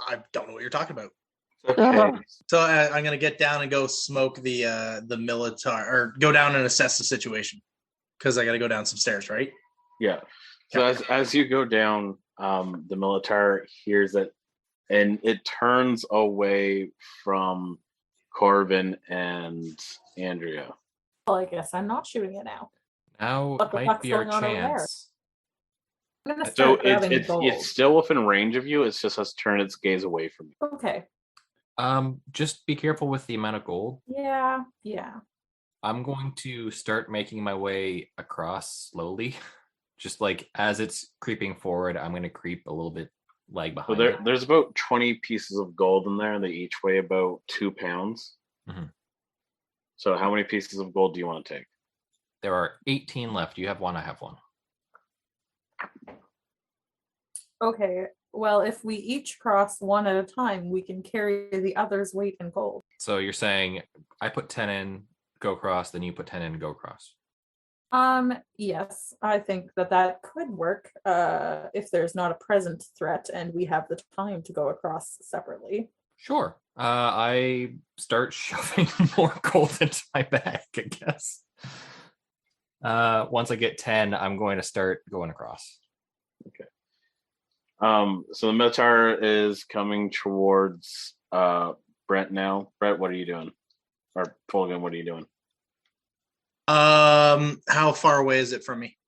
[SPEAKER 6] I don't know what you're talking about.
[SPEAKER 2] Okay.
[SPEAKER 4] Ugh.
[SPEAKER 6] So I'm gonna get down and go smoke the military, or go down and assess the situation, because I got to go down some stairs, right?
[SPEAKER 2] Yeah. So as you go down, the military hears it, and it turns away from Corbin and Andrea.
[SPEAKER 8] Well, I guess I'm not shooting it now.
[SPEAKER 5] Now
[SPEAKER 8] What the
[SPEAKER 5] might
[SPEAKER 8] fuck's
[SPEAKER 5] be our
[SPEAKER 8] going on over there?
[SPEAKER 5] chance.
[SPEAKER 8] I'm gonna
[SPEAKER 2] So
[SPEAKER 8] start grabbing gold.
[SPEAKER 2] it's still within range of you. It's just has turned its gaze away from you.
[SPEAKER 8] Okay.
[SPEAKER 5] Just be careful with the amount of gold.
[SPEAKER 8] Yeah.
[SPEAKER 5] I'm going to start making my way across slowly. Just like as it's creeping forward, I'm going to creep a little bit lag
[SPEAKER 2] So
[SPEAKER 5] behind it.
[SPEAKER 2] there's about 20 pieces of gold in there, and they each weigh about 2 pounds.
[SPEAKER 5] Mhm.
[SPEAKER 2] So how many pieces of gold do you want to take?
[SPEAKER 5] There are 18 left. You have one, I have one.
[SPEAKER 8] Okay. Well, if we each cross one at a time, we can carry the other's weight in gold.
[SPEAKER 5] So you're saying I put 10 in, go across, then you put 10 in, go across.
[SPEAKER 8] Yes, I think that could work if there's not a present threat and we have the time to go across separately.
[SPEAKER 5] Sure. I start shoving more gold into my bag, I guess. Once I get 10, I'm going to start going across.
[SPEAKER 2] Okay. So the Minotaur is coming towards Brent now. Brent, what are you doing? Or Fulgan, what are you doing?
[SPEAKER 6] How far away is it from me?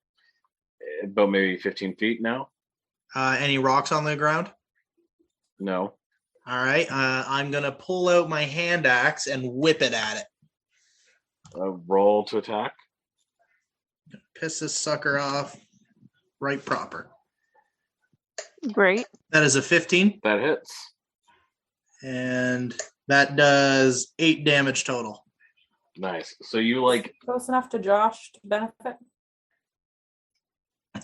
[SPEAKER 2] About maybe 15 feet now?
[SPEAKER 6] Any rocks on the ground?
[SPEAKER 2] No.
[SPEAKER 6] All right. I'm gonna pull out my hand axe and whip it at it.
[SPEAKER 2] Roll to attack.
[SPEAKER 6] Piss this sucker off right proper.
[SPEAKER 4] Great.
[SPEAKER 6] That is a 15.
[SPEAKER 2] That hits.
[SPEAKER 6] And that does 8 damage total.
[SPEAKER 2] Nice. So you like
[SPEAKER 8] Close enough to Josh to benefit.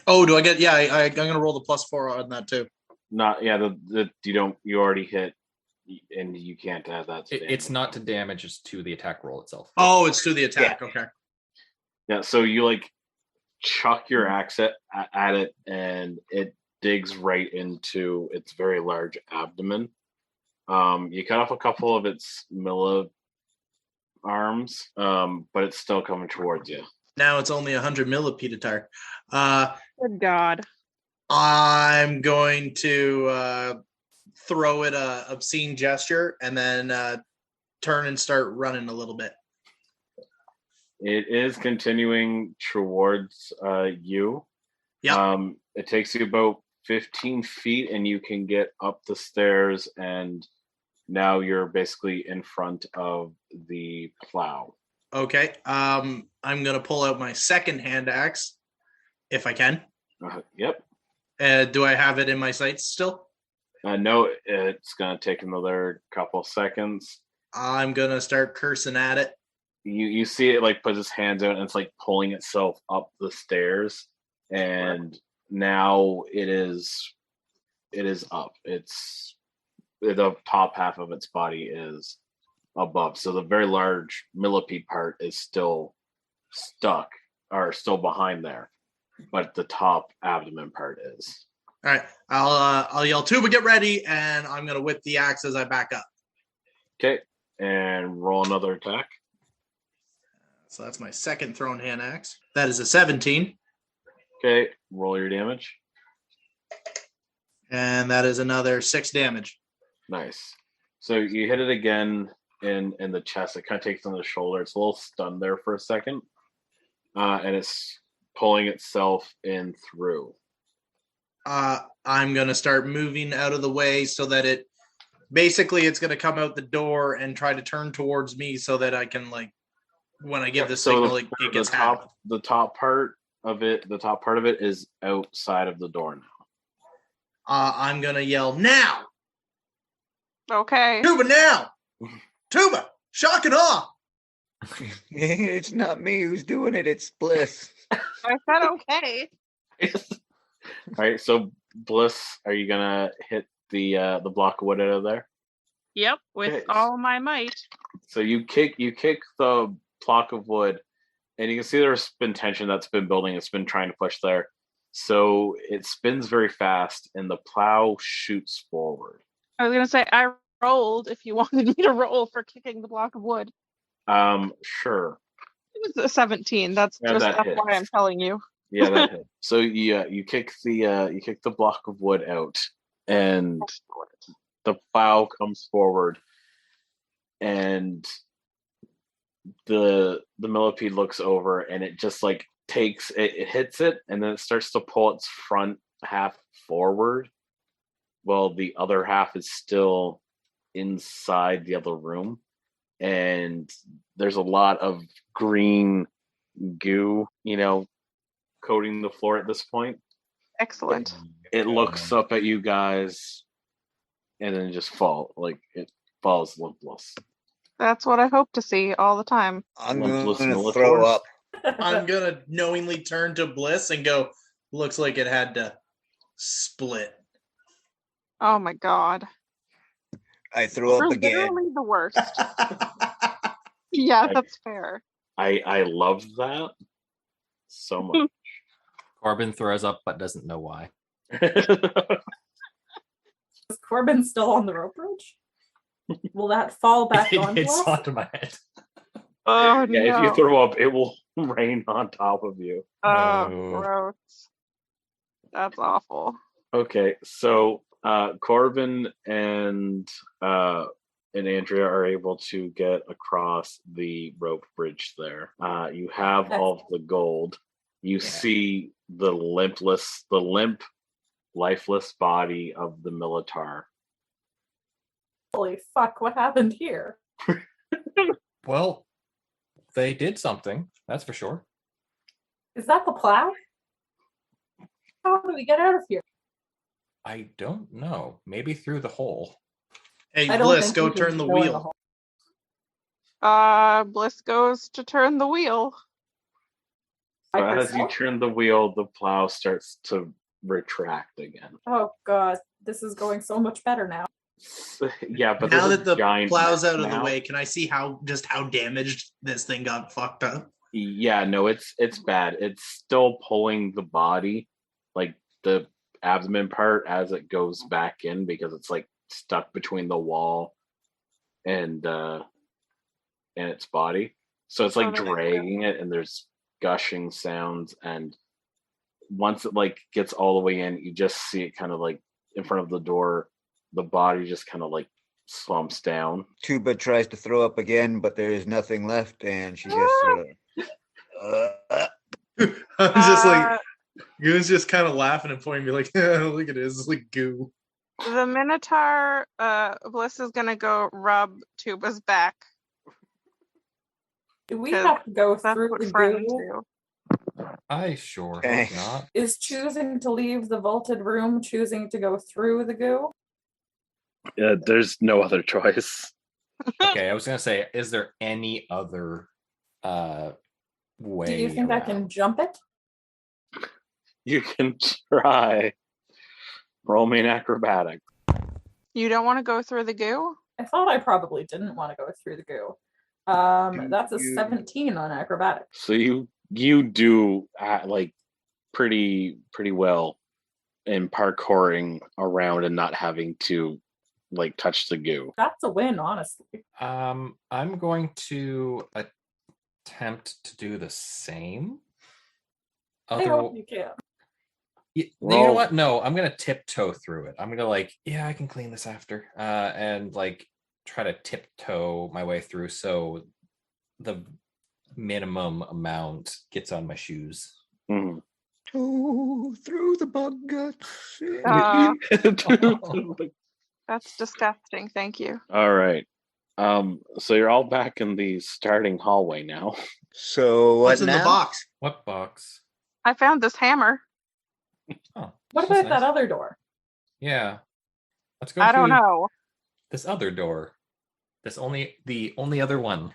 [SPEAKER 6] Oh, do I get? Yeah, I'm gonna roll the +4 on that too.
[SPEAKER 2] not you already hit, and you can't add that. To
[SPEAKER 5] It's not to damage, it's to the attack roll itself.
[SPEAKER 6] Oh, it's to the attack.
[SPEAKER 2] Yeah.
[SPEAKER 6] Okay.
[SPEAKER 2] Yeah. So you like chuck your axe at it, and it digs right into its very large abdomen. You cut off a couple of its arms, but it's still coming towards you.
[SPEAKER 6] Now it's only 100 millipede.
[SPEAKER 4] Good God.
[SPEAKER 6] I'm going to throw it a obscene gesture and then turn and start running a little bit.
[SPEAKER 2] It is continuing towards you.
[SPEAKER 6] Yeah.
[SPEAKER 2] It takes you about 15 feet, and you can get up the stairs, and now you're basically in front of the plow.
[SPEAKER 6] Okay. I'm gonna pull out my second hand axe, if I can.
[SPEAKER 2] Yep.
[SPEAKER 6] Do I have it in my sights still?
[SPEAKER 2] No, it's gonna take another couple seconds.
[SPEAKER 6] I'm gonna start cursing at it.
[SPEAKER 2] You see it like put its hands out, and it's like pulling itself up the stairs, and now it is up. It's the top half of its body is above, so the very large millipede part is still stuck or still behind there, but the top abdomen part is.
[SPEAKER 6] All right, I'll yell, "Tuba, get ready!" and I'm gonna whip the axe as I back up.
[SPEAKER 2] Okay, and roll another attack.
[SPEAKER 6] So that's my second thrown hand axe. That is a 17.
[SPEAKER 2] Okay, roll your damage.
[SPEAKER 6] And that is another 6 damage.
[SPEAKER 2] Nice. So you hit it again in the chest. It kind of takes on the shoulder. It's a little stunned there for a second, and it's pulling itself in through.
[SPEAKER 6] I'm gonna start moving out of the way so that it's going to come out the door and try to turn towards me so that I can, like, when I give the signal, it gets happened.
[SPEAKER 2] The top part of it is outside of the door now.
[SPEAKER 6] I'm gonna yell now.
[SPEAKER 4] Okay.
[SPEAKER 6] Tuba now. Tuba, shock and awe.
[SPEAKER 7] It's not me who's doing it. It's Bliss.
[SPEAKER 4] I said okay.
[SPEAKER 2] All right, so Bliss, are you gonna hit the block of wood out of there?
[SPEAKER 4] Yep, with
[SPEAKER 2] Okay.
[SPEAKER 4] all my might.
[SPEAKER 2] So you kick the block of wood, and you can see there's been tension that's been building. It's been trying to push there. So it spins very fast, and the plow shoots forward.
[SPEAKER 4] I was gonna say I rolled if you wanted me to roll for kicking the block of wood.
[SPEAKER 2] Sure.
[SPEAKER 4] It was a 17. That's
[SPEAKER 2] Yeah,
[SPEAKER 4] just
[SPEAKER 2] that
[SPEAKER 4] that's
[SPEAKER 2] hits.
[SPEAKER 4] why I'm telling you.
[SPEAKER 2] Yeah, that hit. So you kick the block of wood out, and the plow comes forward, and the millipede looks over, and it just like takes it hits it, and then it starts to pull its front half forward, while the other half is still inside the other room, and there's a lot of green goo, coating the floor at this point.
[SPEAKER 4] Excellent.
[SPEAKER 2] It looks up at you guys, and then just it falls limpless.
[SPEAKER 4] That's what I hope to see all the time.
[SPEAKER 7] I'm
[SPEAKER 2] Limpless
[SPEAKER 7] going to
[SPEAKER 2] Militaurs.
[SPEAKER 7] throw up.
[SPEAKER 6] I'm gonna knowingly turn to Bliss and go, looks like it had to split.
[SPEAKER 4] Oh my god.
[SPEAKER 7] I threw
[SPEAKER 4] We're
[SPEAKER 7] up again.
[SPEAKER 4] literally the worst. Yeah, that's fair.
[SPEAKER 2] I love that so much.
[SPEAKER 5] Corbin throws up but doesn't know why.
[SPEAKER 8] Is Corbin still on the rope bridge? Will that fall back onto
[SPEAKER 5] It's
[SPEAKER 8] us?
[SPEAKER 5] onto my head.
[SPEAKER 4] Oh
[SPEAKER 2] Yeah,
[SPEAKER 4] no.
[SPEAKER 2] if you throw up, it will rain on top of you.
[SPEAKER 4] Oh,
[SPEAKER 5] No.
[SPEAKER 4] gross. That's awful.
[SPEAKER 2] Okay, so Corbin and Andrea are able to get across the rope bridge there. You have all of the gold. You see the limp, lifeless body of the Militar.
[SPEAKER 8] Holy fuck, what happened here?
[SPEAKER 5] Well, they did something, that's for sure.
[SPEAKER 8] Is that the plow? How do we get out of here?
[SPEAKER 5] I don't know. Maybe through the hole.
[SPEAKER 6] Hey,
[SPEAKER 8] I don't
[SPEAKER 6] Bliss,
[SPEAKER 8] think
[SPEAKER 6] go
[SPEAKER 8] we can
[SPEAKER 6] turn the
[SPEAKER 8] go in
[SPEAKER 6] wheel.
[SPEAKER 8] hole.
[SPEAKER 4] Bliss goes to turn the wheel.
[SPEAKER 2] So
[SPEAKER 8] By
[SPEAKER 2] as you
[SPEAKER 8] herself?
[SPEAKER 2] turn the wheel, the plow starts to retract again.
[SPEAKER 8] Oh god, this is going so much better now.
[SPEAKER 2] Yeah, but
[SPEAKER 6] Now
[SPEAKER 2] there's
[SPEAKER 6] that the
[SPEAKER 2] a giant
[SPEAKER 6] plow's
[SPEAKER 2] mess
[SPEAKER 6] out of the
[SPEAKER 2] now.
[SPEAKER 6] way, can I see how damaged this thing got fucked up?
[SPEAKER 2] Yeah, no, it's bad. It's still pulling the body, like the abdomen part, as it goes back in, because it's like stuck between the wall and its body. So it's like
[SPEAKER 4] Okay.
[SPEAKER 2] dragging it, and there's gushing sounds. And once it like gets all the way in, you just see it kind of like in front of the door. The body just kind of like slumps down.
[SPEAKER 7] Tuba tries to throw up again, but there is nothing left, and she just
[SPEAKER 6] I'm just like, Goon's just kind of laughing and pointing me like, look at this, it's like goo.
[SPEAKER 4] The Minotaur, Bliss is gonna go rub Tuba's back.
[SPEAKER 8] Do we
[SPEAKER 4] 'Cause
[SPEAKER 8] have to go
[SPEAKER 4] That's
[SPEAKER 8] through
[SPEAKER 4] what
[SPEAKER 8] the
[SPEAKER 4] friends
[SPEAKER 8] goo?
[SPEAKER 4] do.
[SPEAKER 5] I sure
[SPEAKER 7] Okay.
[SPEAKER 5] hope not.
[SPEAKER 8] Is choosing to leave the vaulted room choosing to go through the goo?
[SPEAKER 2] There's no other choice.
[SPEAKER 5] Okay, I was gonna say, is there any other way?
[SPEAKER 8] Do you think I can
[SPEAKER 5] around?
[SPEAKER 8] jump it?
[SPEAKER 2] You can try. Roll me an acrobatic.
[SPEAKER 4] You don't want to go through the goo?
[SPEAKER 8] I thought I probably didn't want to go through the goo. That's a
[SPEAKER 7] you-
[SPEAKER 8] 17 on acrobatics.
[SPEAKER 2] So you do like pretty well in parkouring around and not having to like touch the goo.
[SPEAKER 8] That's a win, honestly.
[SPEAKER 5] I'm going to attempt to do the same.
[SPEAKER 8] I hope you can.
[SPEAKER 5] You know
[SPEAKER 2] Roll.
[SPEAKER 5] what? No, I'm gonna tiptoe through it. I'm gonna I can clean this after, and try to tiptoe my way through so the minimum amount gets on my shoes.
[SPEAKER 2] Mhm.
[SPEAKER 7] Oh, through the bug guts.
[SPEAKER 4] That's disgusting. Thank you.
[SPEAKER 2] All right. So you're all back in the starting hallway now.
[SPEAKER 7] So what
[SPEAKER 6] What's in
[SPEAKER 7] now?
[SPEAKER 6] the box?
[SPEAKER 5] What box?
[SPEAKER 4] I found this hammer.
[SPEAKER 5] Oh,
[SPEAKER 8] What
[SPEAKER 5] this is
[SPEAKER 8] about that
[SPEAKER 5] nice.
[SPEAKER 8] other door?
[SPEAKER 5] Yeah, let's go.
[SPEAKER 4] I don't
[SPEAKER 5] through
[SPEAKER 4] know.
[SPEAKER 5] this other door. The only other one.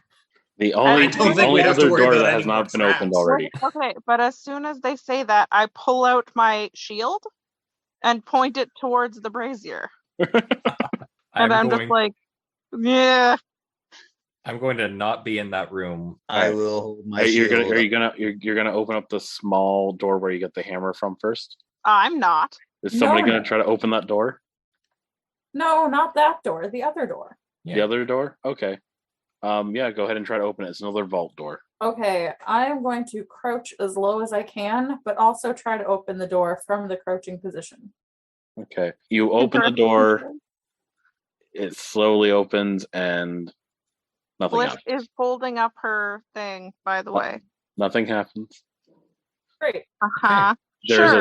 [SPEAKER 2] The only,
[SPEAKER 4] don't
[SPEAKER 2] the
[SPEAKER 4] think
[SPEAKER 2] only
[SPEAKER 6] we have to
[SPEAKER 2] other
[SPEAKER 6] worry
[SPEAKER 2] door
[SPEAKER 6] about
[SPEAKER 2] that
[SPEAKER 6] any
[SPEAKER 2] has
[SPEAKER 6] more
[SPEAKER 2] not been opened
[SPEAKER 6] traps.
[SPEAKER 2] already.
[SPEAKER 4] Okay, but as soon as they say that, I pull out my shield and point it towards the brazier.
[SPEAKER 5] I'm
[SPEAKER 4] And I'm
[SPEAKER 5] going.
[SPEAKER 4] just like, yeah.
[SPEAKER 5] I'm going to not be in that room.
[SPEAKER 7] I
[SPEAKER 2] Alright.
[SPEAKER 7] will hold my
[SPEAKER 2] You're
[SPEAKER 7] shield.
[SPEAKER 2] gonna open up the small door where you get the hammer from first?
[SPEAKER 4] I'm not.
[SPEAKER 2] Is somebody
[SPEAKER 8] No,
[SPEAKER 2] gonna
[SPEAKER 8] no.
[SPEAKER 2] try to open that door?
[SPEAKER 8] No, not that door. The other door.
[SPEAKER 2] The
[SPEAKER 5] Yeah.
[SPEAKER 2] other door? Okay. Yeah, go ahead and try to open it. It's another vault door.
[SPEAKER 8] Okay, I'm going to crouch as low as I can, but also try to open the door from the crouching position.
[SPEAKER 2] Okay. You open the
[SPEAKER 4] Interesting.
[SPEAKER 2] door, it slowly opens, and nothing
[SPEAKER 4] Bliss
[SPEAKER 2] happens.
[SPEAKER 4] is holding up her thing, by the way.
[SPEAKER 2] Nothing happens.
[SPEAKER 8] Great.
[SPEAKER 4] Uh-huh.
[SPEAKER 2] There's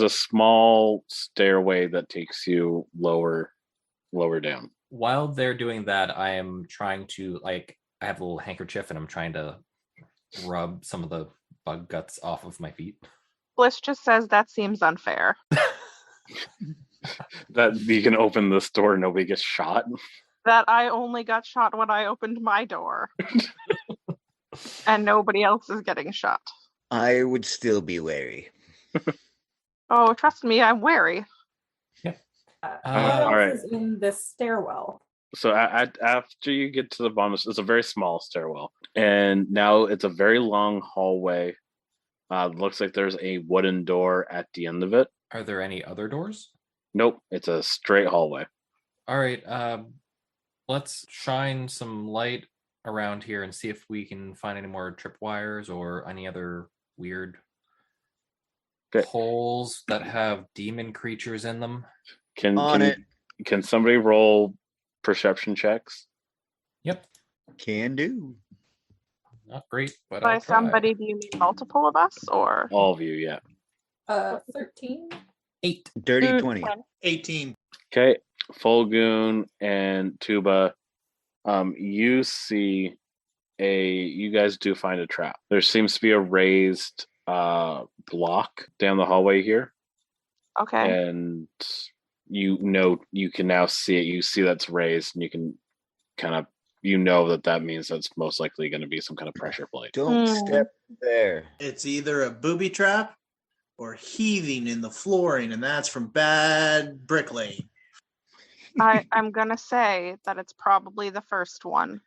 [SPEAKER 2] a small stairway that takes you lower down.
[SPEAKER 5] While they're doing that, I am trying to I have a little handkerchief and I'm trying to rub some of the bug guts off of my feet.
[SPEAKER 4] Bliss just says that seems unfair.
[SPEAKER 2] That you can open this door and nobody gets shot.
[SPEAKER 4] That I only got shot when I opened my door. And nobody else is getting shot.
[SPEAKER 7] I would still be wary.
[SPEAKER 4] Oh, trust me, I'm wary.
[SPEAKER 8] What
[SPEAKER 2] all right.
[SPEAKER 8] else is in this stairwell?
[SPEAKER 2] So after you get to the bottom, it's a very small stairwell, and now it's a very long hallway. Looks like there's a wooden door at the end of it.
[SPEAKER 5] Are there any other doors?
[SPEAKER 2] Nope, it's a straight hallway.
[SPEAKER 5] All right, let's shine some light around here and see if we can find any more tripwires or any other weird holes that have demon creatures in them.
[SPEAKER 2] Can somebody roll perception checks?
[SPEAKER 5] Yep.
[SPEAKER 7] Can do.
[SPEAKER 5] Not great, but
[SPEAKER 4] By
[SPEAKER 5] I'll try.
[SPEAKER 4] somebody, do you mean multiple of us, or?
[SPEAKER 2] All of you, yeah.
[SPEAKER 8] 13.
[SPEAKER 5] 8.
[SPEAKER 7] Dirty 20.
[SPEAKER 6] 18.
[SPEAKER 2] Okay, Fulgoon and Tuba, you see you guys do find a trap. There seems to be a raised block down the hallway here.
[SPEAKER 4] Okay.
[SPEAKER 2] And you can now see it. You see that's raised, and you can kind of that means that's most likely going to be some kind of pressure plate.
[SPEAKER 7] Don't step there.
[SPEAKER 6] It's either a booby trap or heaving in the flooring, and that's from bad bricklaying.
[SPEAKER 4] I'm gonna say that it's probably the first one.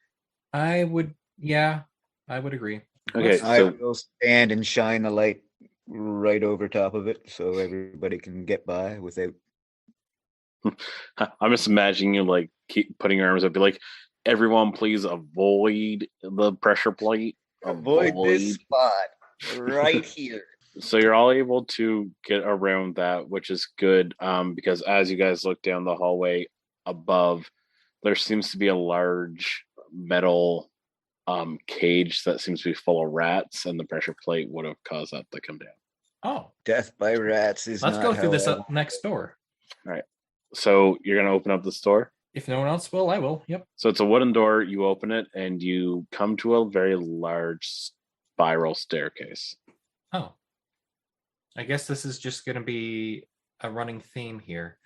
[SPEAKER 5] I would agree.
[SPEAKER 2] Okay,
[SPEAKER 7] I will stand and shine a light right over top of it so everybody can get by without.
[SPEAKER 2] I'm just imagining you like keep putting your arms up, be like, everyone, please avoid the pressure plate.
[SPEAKER 7] Avoid this spot right here.
[SPEAKER 2] So you're all able to get around that, which is good, because as you guys look down the hallway above, there seems to be a large metal cage that seems to be full of rats, and the pressure plate would have caused that to come down.
[SPEAKER 5] Oh,
[SPEAKER 7] death by rats is.
[SPEAKER 5] Let's
[SPEAKER 7] not
[SPEAKER 5] go through this
[SPEAKER 7] how
[SPEAKER 5] next door.
[SPEAKER 2] All right. So you're gonna open up this door.
[SPEAKER 5] If no one else will, I will. Yep.
[SPEAKER 2] So it's a wooden door. You open it, and you come to a very large spiral staircase.
[SPEAKER 5] Oh. I guess this is just going to be a running theme here.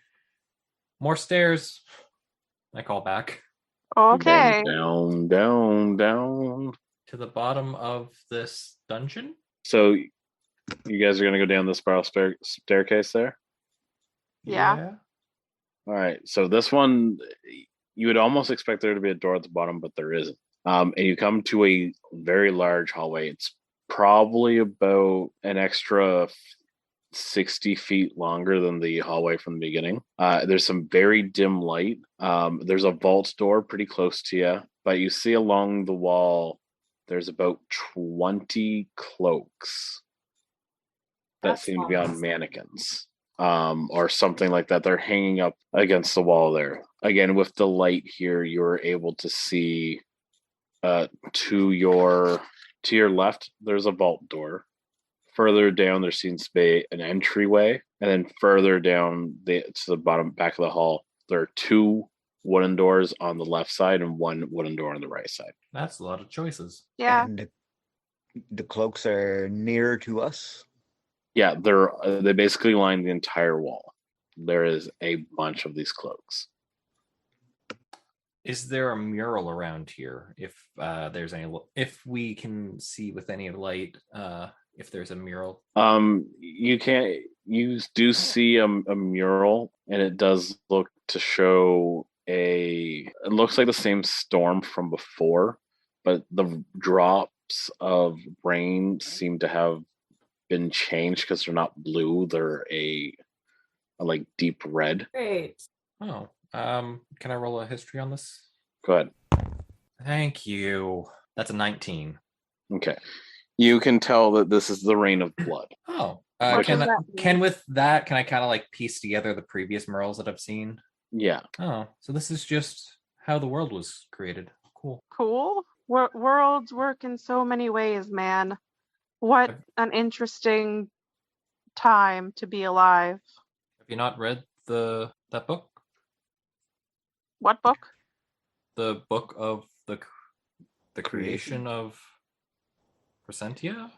[SPEAKER 5] More stairs. I call back.
[SPEAKER 4] Okay.
[SPEAKER 2] Down, down, down.
[SPEAKER 5] To the bottom of this dungeon?
[SPEAKER 2] So you guys are going to go down the spiral staircase there?
[SPEAKER 4] Yeah.
[SPEAKER 2] All right. So this one, you would almost expect there to be a door at the bottom, but there isn't. And you come to a very large hallway. It's probably about an extra 60 feet longer than the hallway from the beginning. There's some very dim light. There's a vault door pretty close to you, but you see along the wall, there's about 20 cloaks that seem to be on mannequins. Or something like that. They're hanging up against the wall there. Again, with the light here, you're able to see to your left, there's a vault door. Further down, there seems to be an entryway, and then further down to the bottom back of the hall, there are 2 wooden doors on the left side and 1 wooden door on the right side.
[SPEAKER 5] That's a lot of choices.
[SPEAKER 4] Yeah.
[SPEAKER 7] And the cloaks are nearer to us.
[SPEAKER 2] Yeah, they basically line the entire wall. There is a bunch of these cloaks.
[SPEAKER 5] Is there a mural around here? If there's any, if we can see with any light, if there's a mural.
[SPEAKER 2] You can't. You do see a mural, and it does look to show it looks like the same storm from before, but the drops of rain seem to have been changed because they're not blue; they're a like deep red.
[SPEAKER 8] Great.
[SPEAKER 5] Oh, can I roll a history on this?
[SPEAKER 2] Go ahead.
[SPEAKER 5] Thank you. That's a 19.
[SPEAKER 2] Okay, you can tell that this is the rain of blood.
[SPEAKER 5] Oh,
[SPEAKER 4] What
[SPEAKER 5] can
[SPEAKER 4] does that
[SPEAKER 5] can
[SPEAKER 4] mean?
[SPEAKER 5] with that can I kind of like piece together the previous murals that I've seen?
[SPEAKER 2] Yeah,
[SPEAKER 5] Oh, so this is just how the world was created. Cool.
[SPEAKER 4] Cool. Worlds work in so many ways, man. What an interesting time to be alive.
[SPEAKER 5] Have you not read that book?
[SPEAKER 4] What book?
[SPEAKER 5] The book of the creation of Presentia?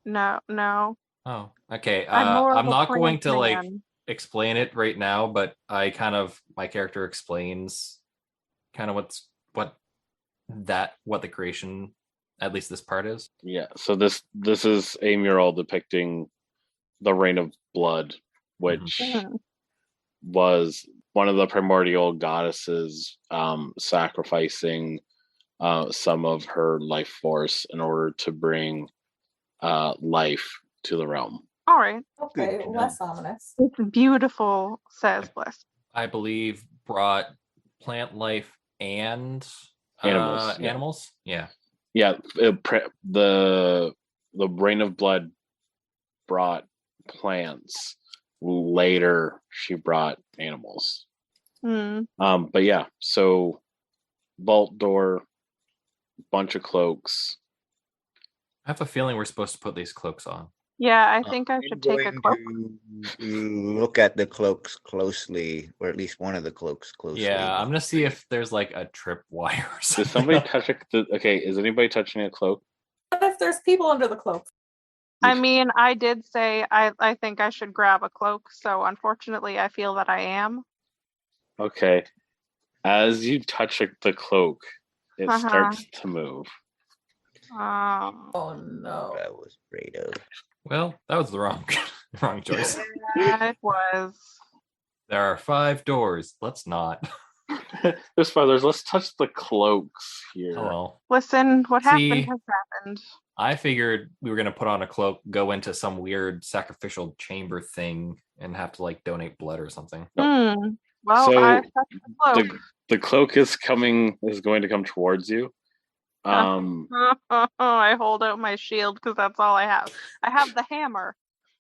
[SPEAKER 4] No.
[SPEAKER 5] Oh, okay.
[SPEAKER 4] I'm more of
[SPEAKER 5] I'm
[SPEAKER 4] a
[SPEAKER 5] not going
[SPEAKER 4] plant
[SPEAKER 5] to like
[SPEAKER 4] man.
[SPEAKER 5] explain it right now, but my character explains kind of what the creation, at least this part is.
[SPEAKER 2] yeah. So this is a mural depicting the rain of blood, which was one of the primordial goddesses sacrificing some of her life force in order to bring life to the realm.
[SPEAKER 4] All right.
[SPEAKER 8] Okay,
[SPEAKER 7] Good to know.
[SPEAKER 8] less ominous.
[SPEAKER 4] It's beautiful, says Bliss.
[SPEAKER 5] I believe brought plant life and
[SPEAKER 2] Animals, yeah.
[SPEAKER 5] animals. Yeah.
[SPEAKER 2] Yeah, the rain of blood brought plants. Later, she brought animals. But yeah, so vault door, bunch of cloaks.
[SPEAKER 5] I have a feeling we're supposed to put these cloaks on.
[SPEAKER 4] Yeah, I think I
[SPEAKER 7] I'm
[SPEAKER 4] should take a
[SPEAKER 7] going
[SPEAKER 4] cloak.
[SPEAKER 7] to look at the cloaks closely, or at least one of the cloaks closely.
[SPEAKER 5] Yeah, I'm gonna see if there's like a trip wire or something.
[SPEAKER 2] Does somebody touch okay, is anybody touching a cloak?
[SPEAKER 8] What if there's people under the cloak?
[SPEAKER 4] I mean, I did say I think I should grab a cloak, so unfortunately I feel that I am.
[SPEAKER 2] Okay. As you touch the cloak, it
[SPEAKER 4] Uh-huh.
[SPEAKER 2] starts to move.
[SPEAKER 8] Oh no.
[SPEAKER 7] I was afraid of.
[SPEAKER 5] Well, that was the wrong choice.
[SPEAKER 4] Yeah, it was.
[SPEAKER 5] There are 5 doors. Let's not.
[SPEAKER 2] There's fathers. Let's touch the cloaks here.
[SPEAKER 5] Oh well.
[SPEAKER 4] Listen, what
[SPEAKER 5] See,
[SPEAKER 4] happened has happened.
[SPEAKER 5] I figured we were gonna put on a cloak, go into some weird sacrificial chamber thing, and have to like donate blood or something.
[SPEAKER 4] Well,
[SPEAKER 2] So,
[SPEAKER 4] I touched the cloak.
[SPEAKER 2] The cloak is going to come towards you.
[SPEAKER 4] I hold out my shield because that's all I have. I have the hammer.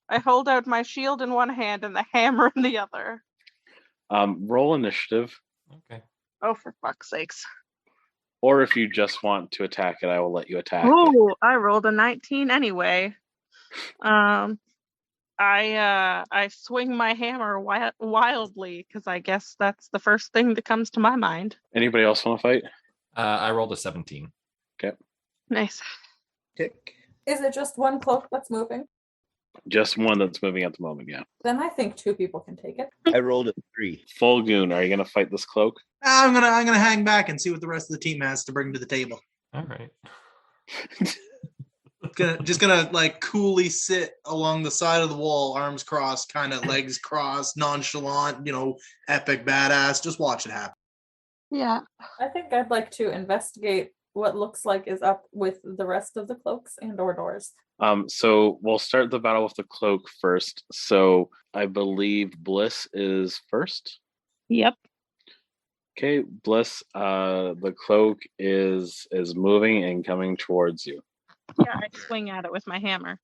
[SPEAKER 4] I hold out my shield in one hand and the hammer in the other.
[SPEAKER 2] Roll initiative,
[SPEAKER 5] Okay.
[SPEAKER 4] Oh, for fuck's sakes.
[SPEAKER 2] or if you just want to attack it, I will let you attack it.
[SPEAKER 4] Oh, I rolled a 19 anyway. I swing my hammer wildly because I guess that's the first thing that comes to my mind.
[SPEAKER 2] Anybody else want to fight?
[SPEAKER 5] I rolled a 17.
[SPEAKER 2] Okay,
[SPEAKER 4] Nice.
[SPEAKER 7] Tick.
[SPEAKER 8] Is it just one cloak that's moving?
[SPEAKER 2] just one that's moving at the moment. Yeah,
[SPEAKER 8] Then I think 2 people can take it.
[SPEAKER 7] I rolled a 3.
[SPEAKER 2] full goon. Are you going to fight this cloak?
[SPEAKER 6] I'm gonna hang back and see what the rest of the team has to bring to the table.
[SPEAKER 5] All right.
[SPEAKER 6] Just gonna like coolly sit along the side of the wall, arms crossed, kind of legs crossed, nonchalant, epic badass. Just watch it happen.
[SPEAKER 4] Yeah.
[SPEAKER 8] I think I'd like to investigate what looks like is up with the rest of the cloaks and or doors.
[SPEAKER 2] So we'll start the battle with the cloak first. So I believe Bliss is first.
[SPEAKER 4] Yep.
[SPEAKER 2] Okay, Bliss. The cloak is moving and coming towards you.
[SPEAKER 4] Yeah, I swing at it with my hammer.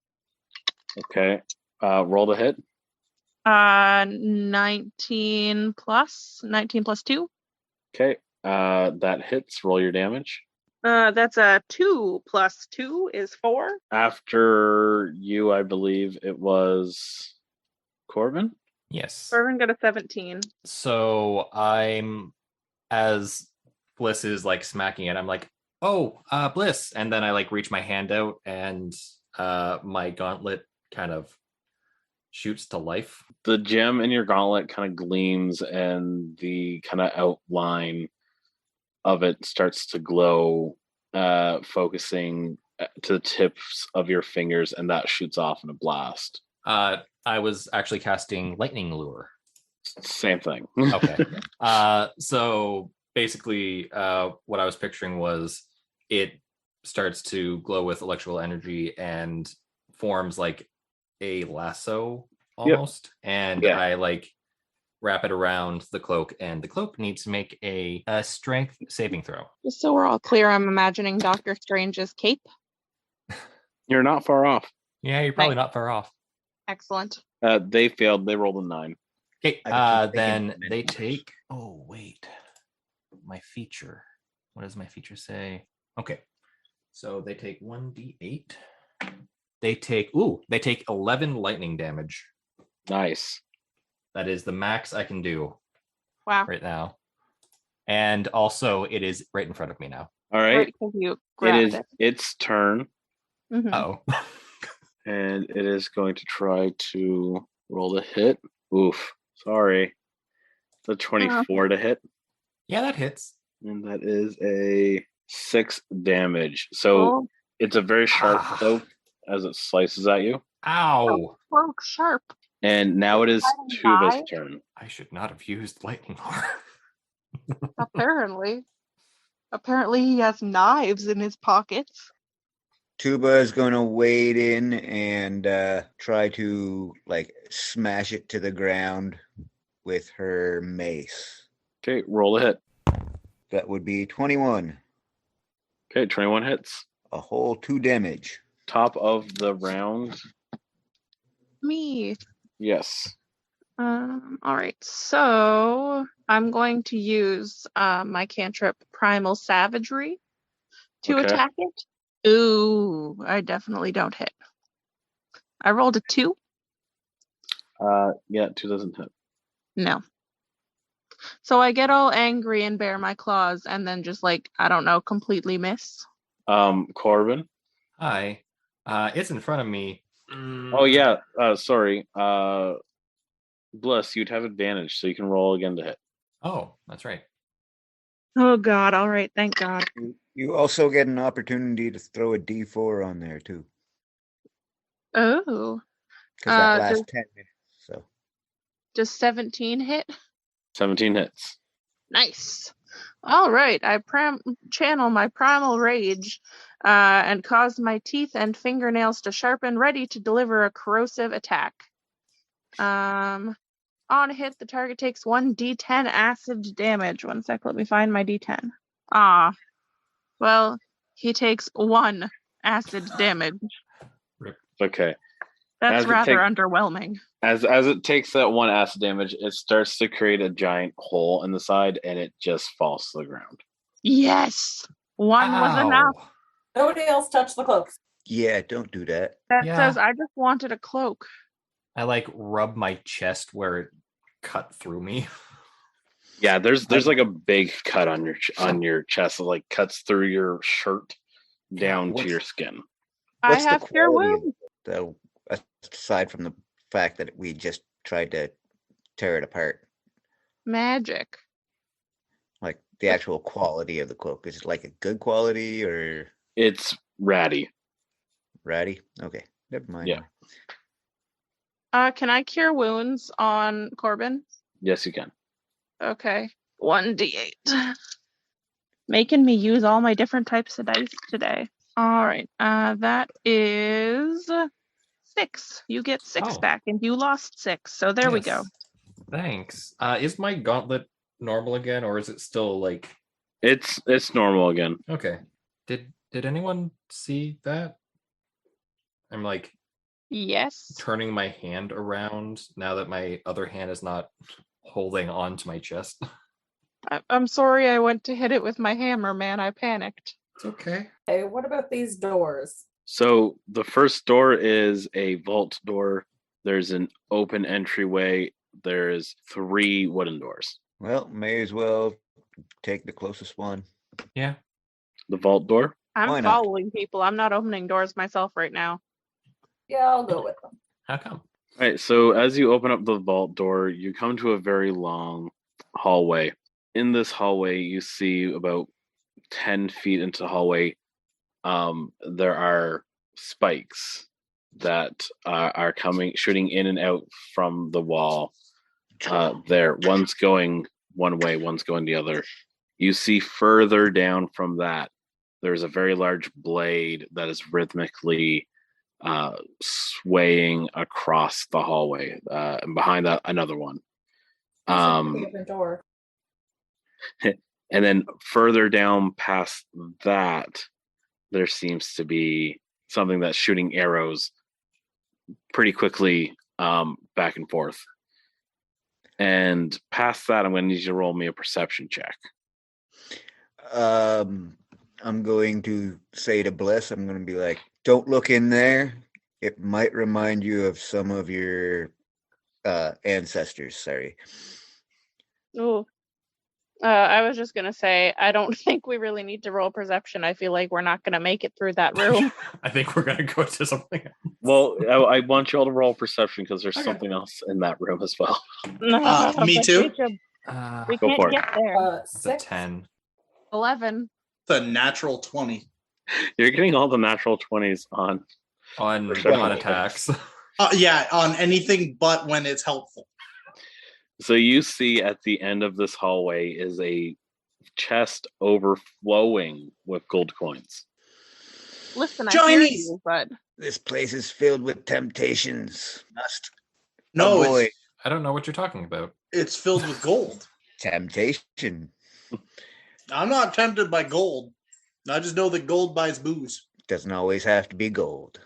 [SPEAKER 2] Okay, roll the hit.
[SPEAKER 4] 19 plus 2.
[SPEAKER 2] Okay, that hits. Roll your damage.
[SPEAKER 4] That's a 2 plus 2 is 4.
[SPEAKER 2] After you, I believe it was Corbin.
[SPEAKER 5] Yes.
[SPEAKER 4] Irvin got a 17.
[SPEAKER 5] So I'm, as Bliss is like smacking it, I'm like, oh, Bliss. And then I like reach my hand out and my gauntlet kind of shoots to life.
[SPEAKER 2] The gem in your gauntlet kind of gleams, and the kind of outline of it starts to glow, focusing to the tips of your fingers, and that shoots off in a blast.
[SPEAKER 5] I was actually casting lightning lure.
[SPEAKER 2] Same thing.
[SPEAKER 5] Okay. So basically, what I was picturing was it starts to glow with electrical energy and forms like a lasso almost. And
[SPEAKER 2] Yeah.
[SPEAKER 5] I like wrap it around the cloak, and the cloak needs to make a strength saving throw.
[SPEAKER 9] Just so we're all clear, I'm imagining Doctor Strange's cape.
[SPEAKER 2] You're not far off.
[SPEAKER 5] Yeah, you're probably
[SPEAKER 9] Nice.
[SPEAKER 5] not far off.
[SPEAKER 9] Excellent.
[SPEAKER 2] They failed. They rolled a 9.
[SPEAKER 5] Okay,
[SPEAKER 7] I keep
[SPEAKER 5] then
[SPEAKER 7] thinking
[SPEAKER 5] they
[SPEAKER 7] many
[SPEAKER 5] take. Oh wait, my feature. What does my feature say? Okay, so they take 1d8. They take 11 lightning damage.
[SPEAKER 2] Nice.
[SPEAKER 5] That is the max I can do
[SPEAKER 9] Wow.
[SPEAKER 5] right now, and also it is right in front of me now.
[SPEAKER 2] All right.
[SPEAKER 9] Right, 'cause you
[SPEAKER 2] It
[SPEAKER 9] grabbed
[SPEAKER 2] is
[SPEAKER 9] it.
[SPEAKER 2] its turn,
[SPEAKER 9] Mhm.
[SPEAKER 5] Oh,
[SPEAKER 2] and it is going to try to roll the hit. Oof. Sorry. The 24 to hit,
[SPEAKER 5] yeah, that hits.
[SPEAKER 2] and that is a 6 damage. So
[SPEAKER 9] Oh,
[SPEAKER 2] it's a very sharp
[SPEAKER 5] Ah.
[SPEAKER 2] poke as it slices at you.
[SPEAKER 5] Ow!
[SPEAKER 9] broke sharp.
[SPEAKER 2] And now it is
[SPEAKER 9] Fighting
[SPEAKER 2] Tuba's
[SPEAKER 9] knife?
[SPEAKER 2] turn.
[SPEAKER 5] I should not have used lightning lure.
[SPEAKER 9] Apparently. Apparently he has knives in his pockets.
[SPEAKER 7] Tuba is going to wade in and try to like smash it to the ground with her mace.
[SPEAKER 2] Okay, roll a hit.
[SPEAKER 7] That would be 21.
[SPEAKER 2] Okay, 21 hits.
[SPEAKER 7] A whole 2 damage.
[SPEAKER 2] Top of the round.
[SPEAKER 9] Me.
[SPEAKER 2] Yes.
[SPEAKER 9] All right. So I'm going to use my cantrip Primal Savagery to
[SPEAKER 2] Okay.
[SPEAKER 9] attack it. Ooh, I definitely don't hit. I rolled a 2.
[SPEAKER 2] Yeah, 2 doesn't hit.
[SPEAKER 9] No. So I get all angry and bare my claws and then just like, I don't know, completely miss.
[SPEAKER 2] Corbin.
[SPEAKER 5] Hi. It's in front of me.
[SPEAKER 2] Oh yeah. Sorry. Bliss, you'd have advantage, so you can roll again to hit.
[SPEAKER 5] Oh, that's right.
[SPEAKER 9] Oh God, all right, thank God.
[SPEAKER 7] You also get an opportunity to throw a D4 on there too,
[SPEAKER 9] Oh.
[SPEAKER 7] because that lasts
[SPEAKER 9] Does
[SPEAKER 7] 10 minutes. So
[SPEAKER 9] does 17 hit?
[SPEAKER 2] 17 hits.
[SPEAKER 9] Nice. All right, I channel my primal rage and cause my teeth and fingernails to sharpen, ready to deliver a corrosive attack. On hit, the target takes 1d10 acid damage. 1 sec, let me find my d10. Well, he takes 1 acid damage.
[SPEAKER 2] Okay.
[SPEAKER 9] That's
[SPEAKER 2] As it
[SPEAKER 9] rather underwhelming.
[SPEAKER 2] As it takes that 1 acid damage, it starts to create a giant hole in the side, and it just falls to the ground.
[SPEAKER 9] Yes! 1 was enough.
[SPEAKER 5] Ow.
[SPEAKER 8] Nobody else touch the cloaks.
[SPEAKER 7] yeah, don't do that.
[SPEAKER 9] That
[SPEAKER 5] Yeah.
[SPEAKER 9] says I just wanted a cloak.
[SPEAKER 5] I like rub my chest where it cut through me.
[SPEAKER 2] Yeah, there's like a big cut on your chest, that like cuts through your shirt down to
[SPEAKER 7] What's-
[SPEAKER 2] your skin.
[SPEAKER 9] I
[SPEAKER 7] What's the
[SPEAKER 9] have cure
[SPEAKER 7] quality of
[SPEAKER 9] wounds.
[SPEAKER 7] Though, aside from the fact that we just tried to tear it apart,
[SPEAKER 9] Magic.
[SPEAKER 7] like the actual quality of the cloak, is it like a good quality or
[SPEAKER 2] It's ratty.
[SPEAKER 7] ratty? Okay, never mind.
[SPEAKER 2] Yeah.
[SPEAKER 9] Can I cure wounds on Corbin?
[SPEAKER 2] Yes, you can.
[SPEAKER 9] Okay. 1d8. Making me use all my different types of dice today. All right. That is 6. You get 6
[SPEAKER 5] Oh.
[SPEAKER 9] back, and you lost 6. So there we go.
[SPEAKER 5] Yes. Thanks. Is my gauntlet normal again, or is it still like?
[SPEAKER 2] It's normal again.
[SPEAKER 5] Okay. Did anyone see that? I'm like
[SPEAKER 9] Yes.
[SPEAKER 5] turning my hand around now that my other hand is not holding on to my chest.
[SPEAKER 9] I'm sorry I went to hit it with my hammer, man. I panicked.
[SPEAKER 5] It's okay.
[SPEAKER 8] Okay, what about these doors?
[SPEAKER 2] So the first door is a vault door. There's an open entryway. There's 3 wooden doors.
[SPEAKER 7] Well, may as well take the closest one.
[SPEAKER 5] Yeah.
[SPEAKER 2] The vault door.
[SPEAKER 9] I'm
[SPEAKER 7] Why not?
[SPEAKER 9] following people. I'm not opening doors myself right now.
[SPEAKER 8] Yeah, I'll go with them.
[SPEAKER 5] How come?
[SPEAKER 2] All right, so as you open up the vault door, you come to a very long hallway. In this hallway, you see about 10 feet into the hallway, there are spikes that are shooting in and out from the wall. There, one's going one way, one's going the other. You see further down from that, there's a very large blade that is rhythmically swaying across the hallway, and behind that, another one.
[SPEAKER 8] Different door.
[SPEAKER 2] And then further down past that, there seems to be something that's shooting arrows pretty quickly back and forth. And past that, I'm going to need you to roll me a perception check.
[SPEAKER 7] I'm going to say to Bliss, I'm going to be like, don't look in there. It might remind you of some of your ancestors. Sorry.
[SPEAKER 9] Ooh. I was just gonna say, I don't think we really need to roll perception. I feel like we're not gonna make it through that room.
[SPEAKER 5] I think we're gonna go to something.
[SPEAKER 2] Well, I want you all to roll perception because there's something else in that room as well.
[SPEAKER 6] Me too.
[SPEAKER 9] We
[SPEAKER 2] Go
[SPEAKER 9] can't
[SPEAKER 2] for it.
[SPEAKER 9] get there.
[SPEAKER 5] It's a
[SPEAKER 8] 6.
[SPEAKER 5] 10.
[SPEAKER 9] 11.
[SPEAKER 6] The natural 20.
[SPEAKER 2] You're getting all the natural 20s on.
[SPEAKER 5] On attacks.
[SPEAKER 6] Yeah, on anything but when it's helpful.
[SPEAKER 2] So you see at the end of this hallway is a chest overflowing with gold coins.
[SPEAKER 9] Listen, I hear
[SPEAKER 6] Chinese!
[SPEAKER 9] you, but
[SPEAKER 7] This place is filled with temptations. Must
[SPEAKER 6] No,
[SPEAKER 7] avoid
[SPEAKER 5] I don't know what you're talking about.
[SPEAKER 6] it's filled with gold.
[SPEAKER 7] temptation.
[SPEAKER 6] I'm not tempted by gold. I just know that gold buys booze.
[SPEAKER 7] Doesn't always have to be gold.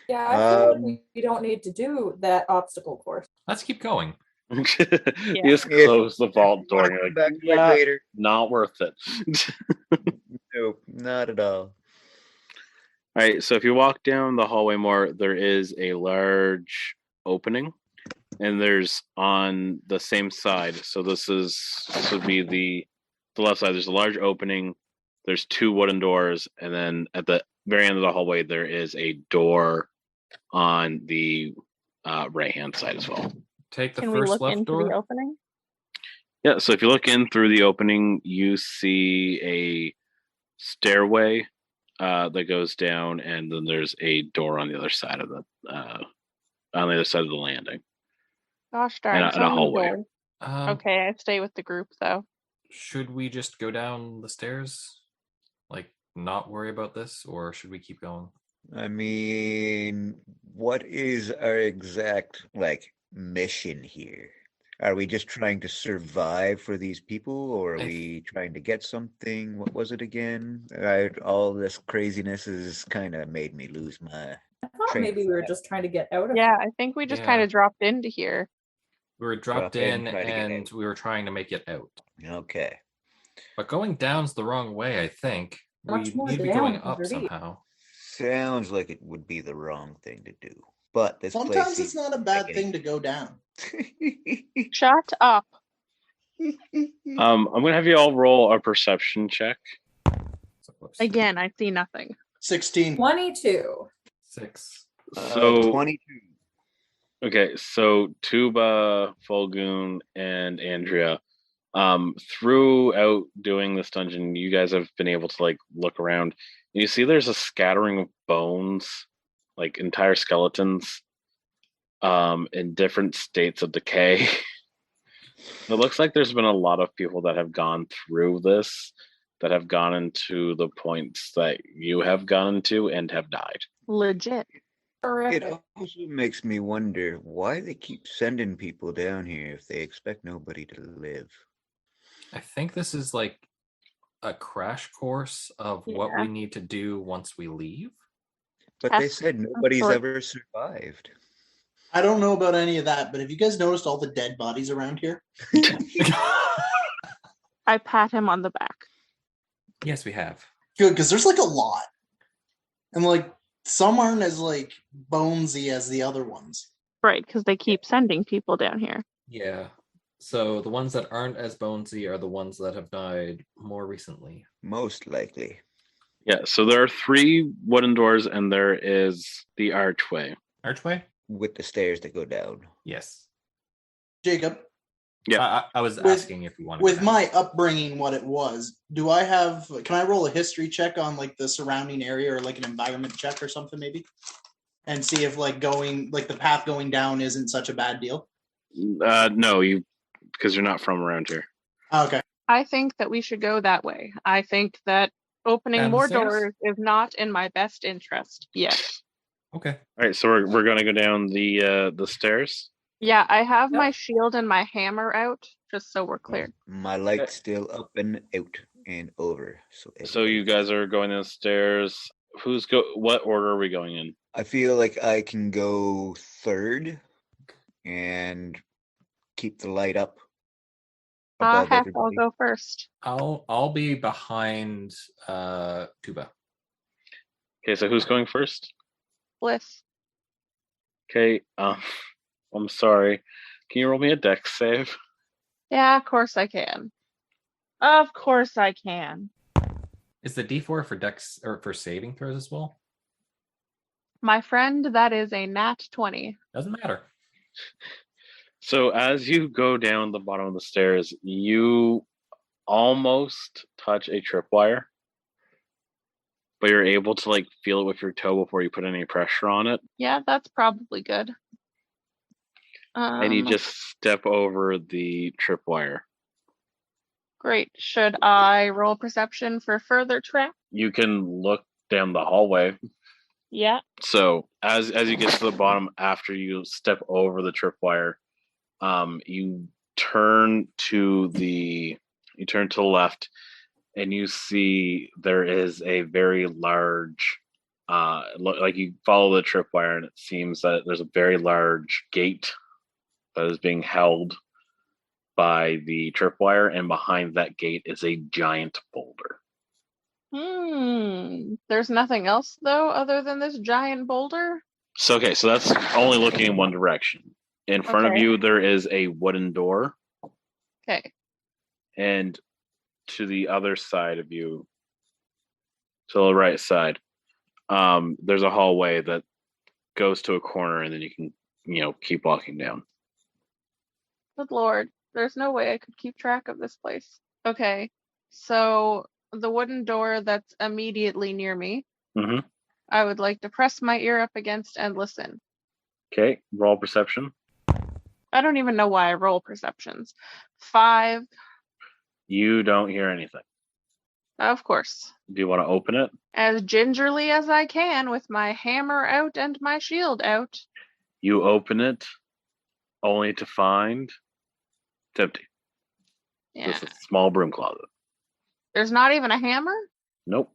[SPEAKER 8] Yeah, I feel like we don't need to do that obstacle course.
[SPEAKER 5] Let's keep going.
[SPEAKER 2] You just close the vault door and you're like,
[SPEAKER 7] Back to it
[SPEAKER 2] yeah,
[SPEAKER 7] later.
[SPEAKER 2] not worth it.
[SPEAKER 7] Nope, not at all.
[SPEAKER 2] All right, so if you walk down the hallway more, there is a large opening, and there's on the same side. So this would be the left side. There's a large opening. There's 2 wooden doors, and then at the very end of the hallway, there is a door on the right hand side as well.
[SPEAKER 5] Take the
[SPEAKER 9] can we
[SPEAKER 5] first
[SPEAKER 9] look
[SPEAKER 5] left
[SPEAKER 9] into
[SPEAKER 5] door.
[SPEAKER 9] the opening?
[SPEAKER 2] Yeah, so if you look in through the opening, you see a stairway that goes down, and then there's a door on the other side of the landing.
[SPEAKER 9] Gosh darn.
[SPEAKER 2] And
[SPEAKER 9] so
[SPEAKER 2] a
[SPEAKER 9] many
[SPEAKER 2] hallway.
[SPEAKER 9] doors.
[SPEAKER 5] Um,
[SPEAKER 9] Okay, I stay with the group though.
[SPEAKER 5] Should we just go down the stairs? Like, not worry about this, or should we keep going?
[SPEAKER 7] I mean, what is our exact mission here? Are we just trying to survive for these people, or are we trying to get something? What was it again? All this craziness has kind of made me lose my.
[SPEAKER 8] I thought maybe we were just trying to get out of
[SPEAKER 9] Yeah,
[SPEAKER 8] it.
[SPEAKER 9] I think we just
[SPEAKER 5] Yeah.
[SPEAKER 9] kind of dropped into here.
[SPEAKER 5] We were dropped
[SPEAKER 7] Drop in,
[SPEAKER 5] in
[SPEAKER 7] try to get
[SPEAKER 5] and
[SPEAKER 7] out.
[SPEAKER 5] we were trying to make it out.
[SPEAKER 7] Okay.
[SPEAKER 5] But going down's the wrong way, I think.
[SPEAKER 8] Much
[SPEAKER 5] We
[SPEAKER 8] more
[SPEAKER 5] need to be
[SPEAKER 8] down
[SPEAKER 5] going
[SPEAKER 8] than
[SPEAKER 5] up
[SPEAKER 8] underneath.
[SPEAKER 5] somehow.
[SPEAKER 7] Sounds like it would be the wrong thing to do. But this
[SPEAKER 6] Sometimes
[SPEAKER 7] place
[SPEAKER 6] it's not a bad thing to go down.
[SPEAKER 9] Shut up.
[SPEAKER 2] I'm gonna have you all roll a perception check.
[SPEAKER 5] So, whoops.
[SPEAKER 9] Again, I see nothing.
[SPEAKER 6] 16.
[SPEAKER 8] 22.
[SPEAKER 5] 6.
[SPEAKER 2] So
[SPEAKER 7] 22.
[SPEAKER 2] okay, so Tuba, Fulgoon, and Andrea, throughout doing this dungeon, you guys have been able to look around. You see there's a scattering of bones, entire skeletons, in different states of decay. It looks like there's been a lot of people that have gone through this, that have gone into the points that you have gone into and have died.
[SPEAKER 9] Legit.
[SPEAKER 7] It
[SPEAKER 8] Horrific.
[SPEAKER 7] also makes me wonder why they keep sending people down here if they expect nobody to live.
[SPEAKER 5] I think this is like a crash course of what
[SPEAKER 9] Yeah.
[SPEAKER 5] we need to do once we leave.
[SPEAKER 7] But they
[SPEAKER 9] Yes,
[SPEAKER 7] said nobody's
[SPEAKER 9] sort.
[SPEAKER 7] ever survived.
[SPEAKER 6] I don't know about any of that, but have you guys noticed all the dead bodies around here?
[SPEAKER 9] I pat him on the back.
[SPEAKER 5] Yes, we have.
[SPEAKER 6] Good, because there's a lot. And some aren't as bonesy as the other ones.
[SPEAKER 9] Right, because they keep sending people down here.
[SPEAKER 5] Yeah. So the ones that aren't as bonesy are the ones that have died more recently.
[SPEAKER 7] Most likely.
[SPEAKER 2] Yeah, so there are 3 wooden doors, and there is the archway.
[SPEAKER 5] Archway?
[SPEAKER 7] With the stairs that go down.
[SPEAKER 5] Yes.
[SPEAKER 6] Jacob,
[SPEAKER 2] Yeah.
[SPEAKER 5] I was
[SPEAKER 6] With-
[SPEAKER 5] asking if you wanted
[SPEAKER 6] with
[SPEAKER 5] to
[SPEAKER 6] my upbringing, what it was, can I roll a history check on the surrounding area or an environment check or something maybe? and see if the path going down isn't such a bad deal?
[SPEAKER 2] No, because you're not from around here.
[SPEAKER 6] Okay.
[SPEAKER 9] I think that we should go that way. I think that opening
[SPEAKER 5] Down the
[SPEAKER 9] more
[SPEAKER 5] stairs?
[SPEAKER 9] doors is not in my best interest. Yes.
[SPEAKER 5] Okay.
[SPEAKER 2] All right, so we're going to go down the stairs.
[SPEAKER 9] Yeah, I have
[SPEAKER 8] Yep.
[SPEAKER 9] my shield and my hammer out, just so we're clear.
[SPEAKER 7] My light's still up and out and over.
[SPEAKER 2] So you guys are going down the stairs. What order are we going in?
[SPEAKER 7] I feel like I can go third and keep the light up above
[SPEAKER 9] Heck, I'll
[SPEAKER 7] everybody.
[SPEAKER 9] go first.
[SPEAKER 5] I'll be behind Tuba.
[SPEAKER 2] Okay, so who's going first?
[SPEAKER 9] Bliss.
[SPEAKER 2] Okay, I'm sorry. Can you roll me a dex save?
[SPEAKER 9] Yeah, of course I can. Of course I can.
[SPEAKER 5] Is the D4 for dex or for saving throws as well?
[SPEAKER 9] My friend, that is a nat 20.
[SPEAKER 5] Doesn't matter.
[SPEAKER 2] So as you go down the bottom of the stairs, you almost touch a tripwire, but you're able to feel it with your toe before you put any pressure on it.
[SPEAKER 9] Yeah, that's probably good.
[SPEAKER 2] And you just step over the tripwire.
[SPEAKER 9] Great. Should I roll perception for further trap?
[SPEAKER 2] You can look down the hallway.
[SPEAKER 9] Yeah.
[SPEAKER 2] So as you get to the bottom, after you step over the tripwire, you turn to the left, and you see there is a very large, you follow the tripwire, and it seems that there's a very large gate that is being held by the tripwire, and behind that gate is a giant boulder.
[SPEAKER 9] There's nothing else though other than this giant boulder?
[SPEAKER 2] So that's only looking in one direction. In front of
[SPEAKER 9] Okay.
[SPEAKER 2] you there is a wooden door,
[SPEAKER 9] Okay.
[SPEAKER 2] and to the other side of you, to the right side, there's a hallway that goes to a corner, and then you can keep walking down.
[SPEAKER 9] Good lord. There's no way I could keep track of this place. Okay. So the wooden door that's immediately near me,
[SPEAKER 2] Mm-hmm.
[SPEAKER 9] I would like to press my ear up against and listen.
[SPEAKER 2] Okay, roll perception.
[SPEAKER 9] I don't even know why I roll perceptions. 5.
[SPEAKER 2] You don't hear anything.
[SPEAKER 9] Of course.
[SPEAKER 2] Do you want to open it?
[SPEAKER 9] As gingerly as I can with my hammer out and my shield out.
[SPEAKER 2] You open it, only to find it's empty.
[SPEAKER 9] Yeah.
[SPEAKER 2] Just a small broom closet.
[SPEAKER 9] There's not even a hammer?
[SPEAKER 2] Nope.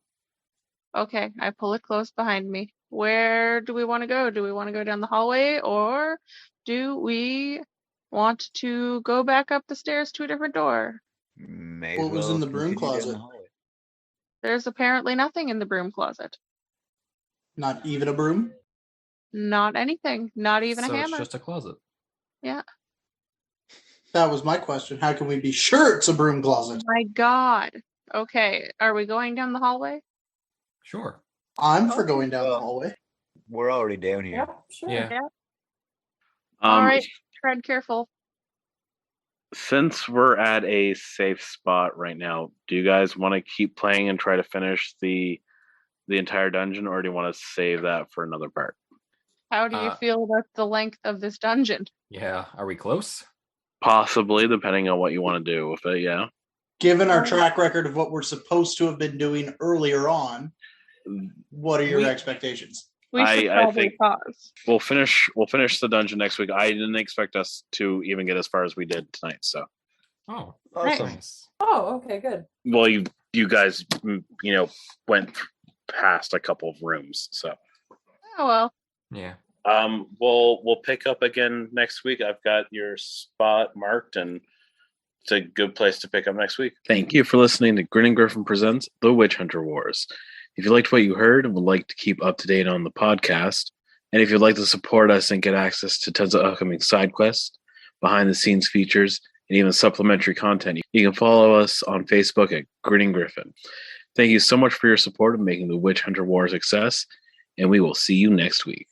[SPEAKER 9] Okay, I pull it closed behind me. Where do we want to go? Do we want to go down the hallway, or do we want to go back up the stairs to a different door?
[SPEAKER 7] May
[SPEAKER 6] What
[SPEAKER 7] as
[SPEAKER 6] was
[SPEAKER 7] well
[SPEAKER 6] in the broom
[SPEAKER 7] continue down
[SPEAKER 6] closet?
[SPEAKER 7] the hallway.
[SPEAKER 9] There's apparently nothing in the broom closet.
[SPEAKER 6] Not even a broom?
[SPEAKER 9] Not anything. Not even
[SPEAKER 5] So
[SPEAKER 9] a
[SPEAKER 5] it's
[SPEAKER 9] hammer.
[SPEAKER 5] just a closet.
[SPEAKER 9] Yeah.
[SPEAKER 6] That was my question. How can we be sure it's a broom closet?
[SPEAKER 9] My God. Okay, are we going down the hallway?
[SPEAKER 5] Sure.
[SPEAKER 6] I'm for going down the
[SPEAKER 7] Well,
[SPEAKER 6] hallway.
[SPEAKER 7] We're already down here.
[SPEAKER 8] Yeah, sure.
[SPEAKER 5] Yeah.
[SPEAKER 9] All right, tread careful.
[SPEAKER 2] Since we're at a safe spot right now, do you guys want to keep playing and try to finish the entire dungeon, or do you want to save that for another part?
[SPEAKER 9] How do you feel about the length of this dungeon?
[SPEAKER 5] Yeah. Are we close?
[SPEAKER 2] Possibly, depending on what you want to do with it, yeah.
[SPEAKER 6] Given our track record of what we're supposed to have been doing earlier on, what are your expectations?
[SPEAKER 9] We should
[SPEAKER 2] I
[SPEAKER 9] probably
[SPEAKER 2] think
[SPEAKER 9] pause.
[SPEAKER 2] we'll finish the dungeon next week. I didn't expect us to even get as far as we did tonight, so.
[SPEAKER 5] Oh,
[SPEAKER 7] Awesome.
[SPEAKER 5] nice.
[SPEAKER 8] Oh, okay, good.
[SPEAKER 2] Well, you guys, went past a couple of rooms, so.
[SPEAKER 9] Oh well.
[SPEAKER 5] Yeah.
[SPEAKER 2] We'll pick up again next week. I've got your spot marked, and it's a good place to pick up next week. Thank you for listening to Grin and Griffin Presents The Witch Hunter Wars. If you liked what you heard and would like to keep up to date on the podcast, and if you'd like to support us and get access to tons of upcoming side quests, behind the scenes features, and even supplementary content, you can follow us on Facebook at Grinning Griffin. Thank you so much for your support of making the Witch Hunter War a success, and we will see you next week.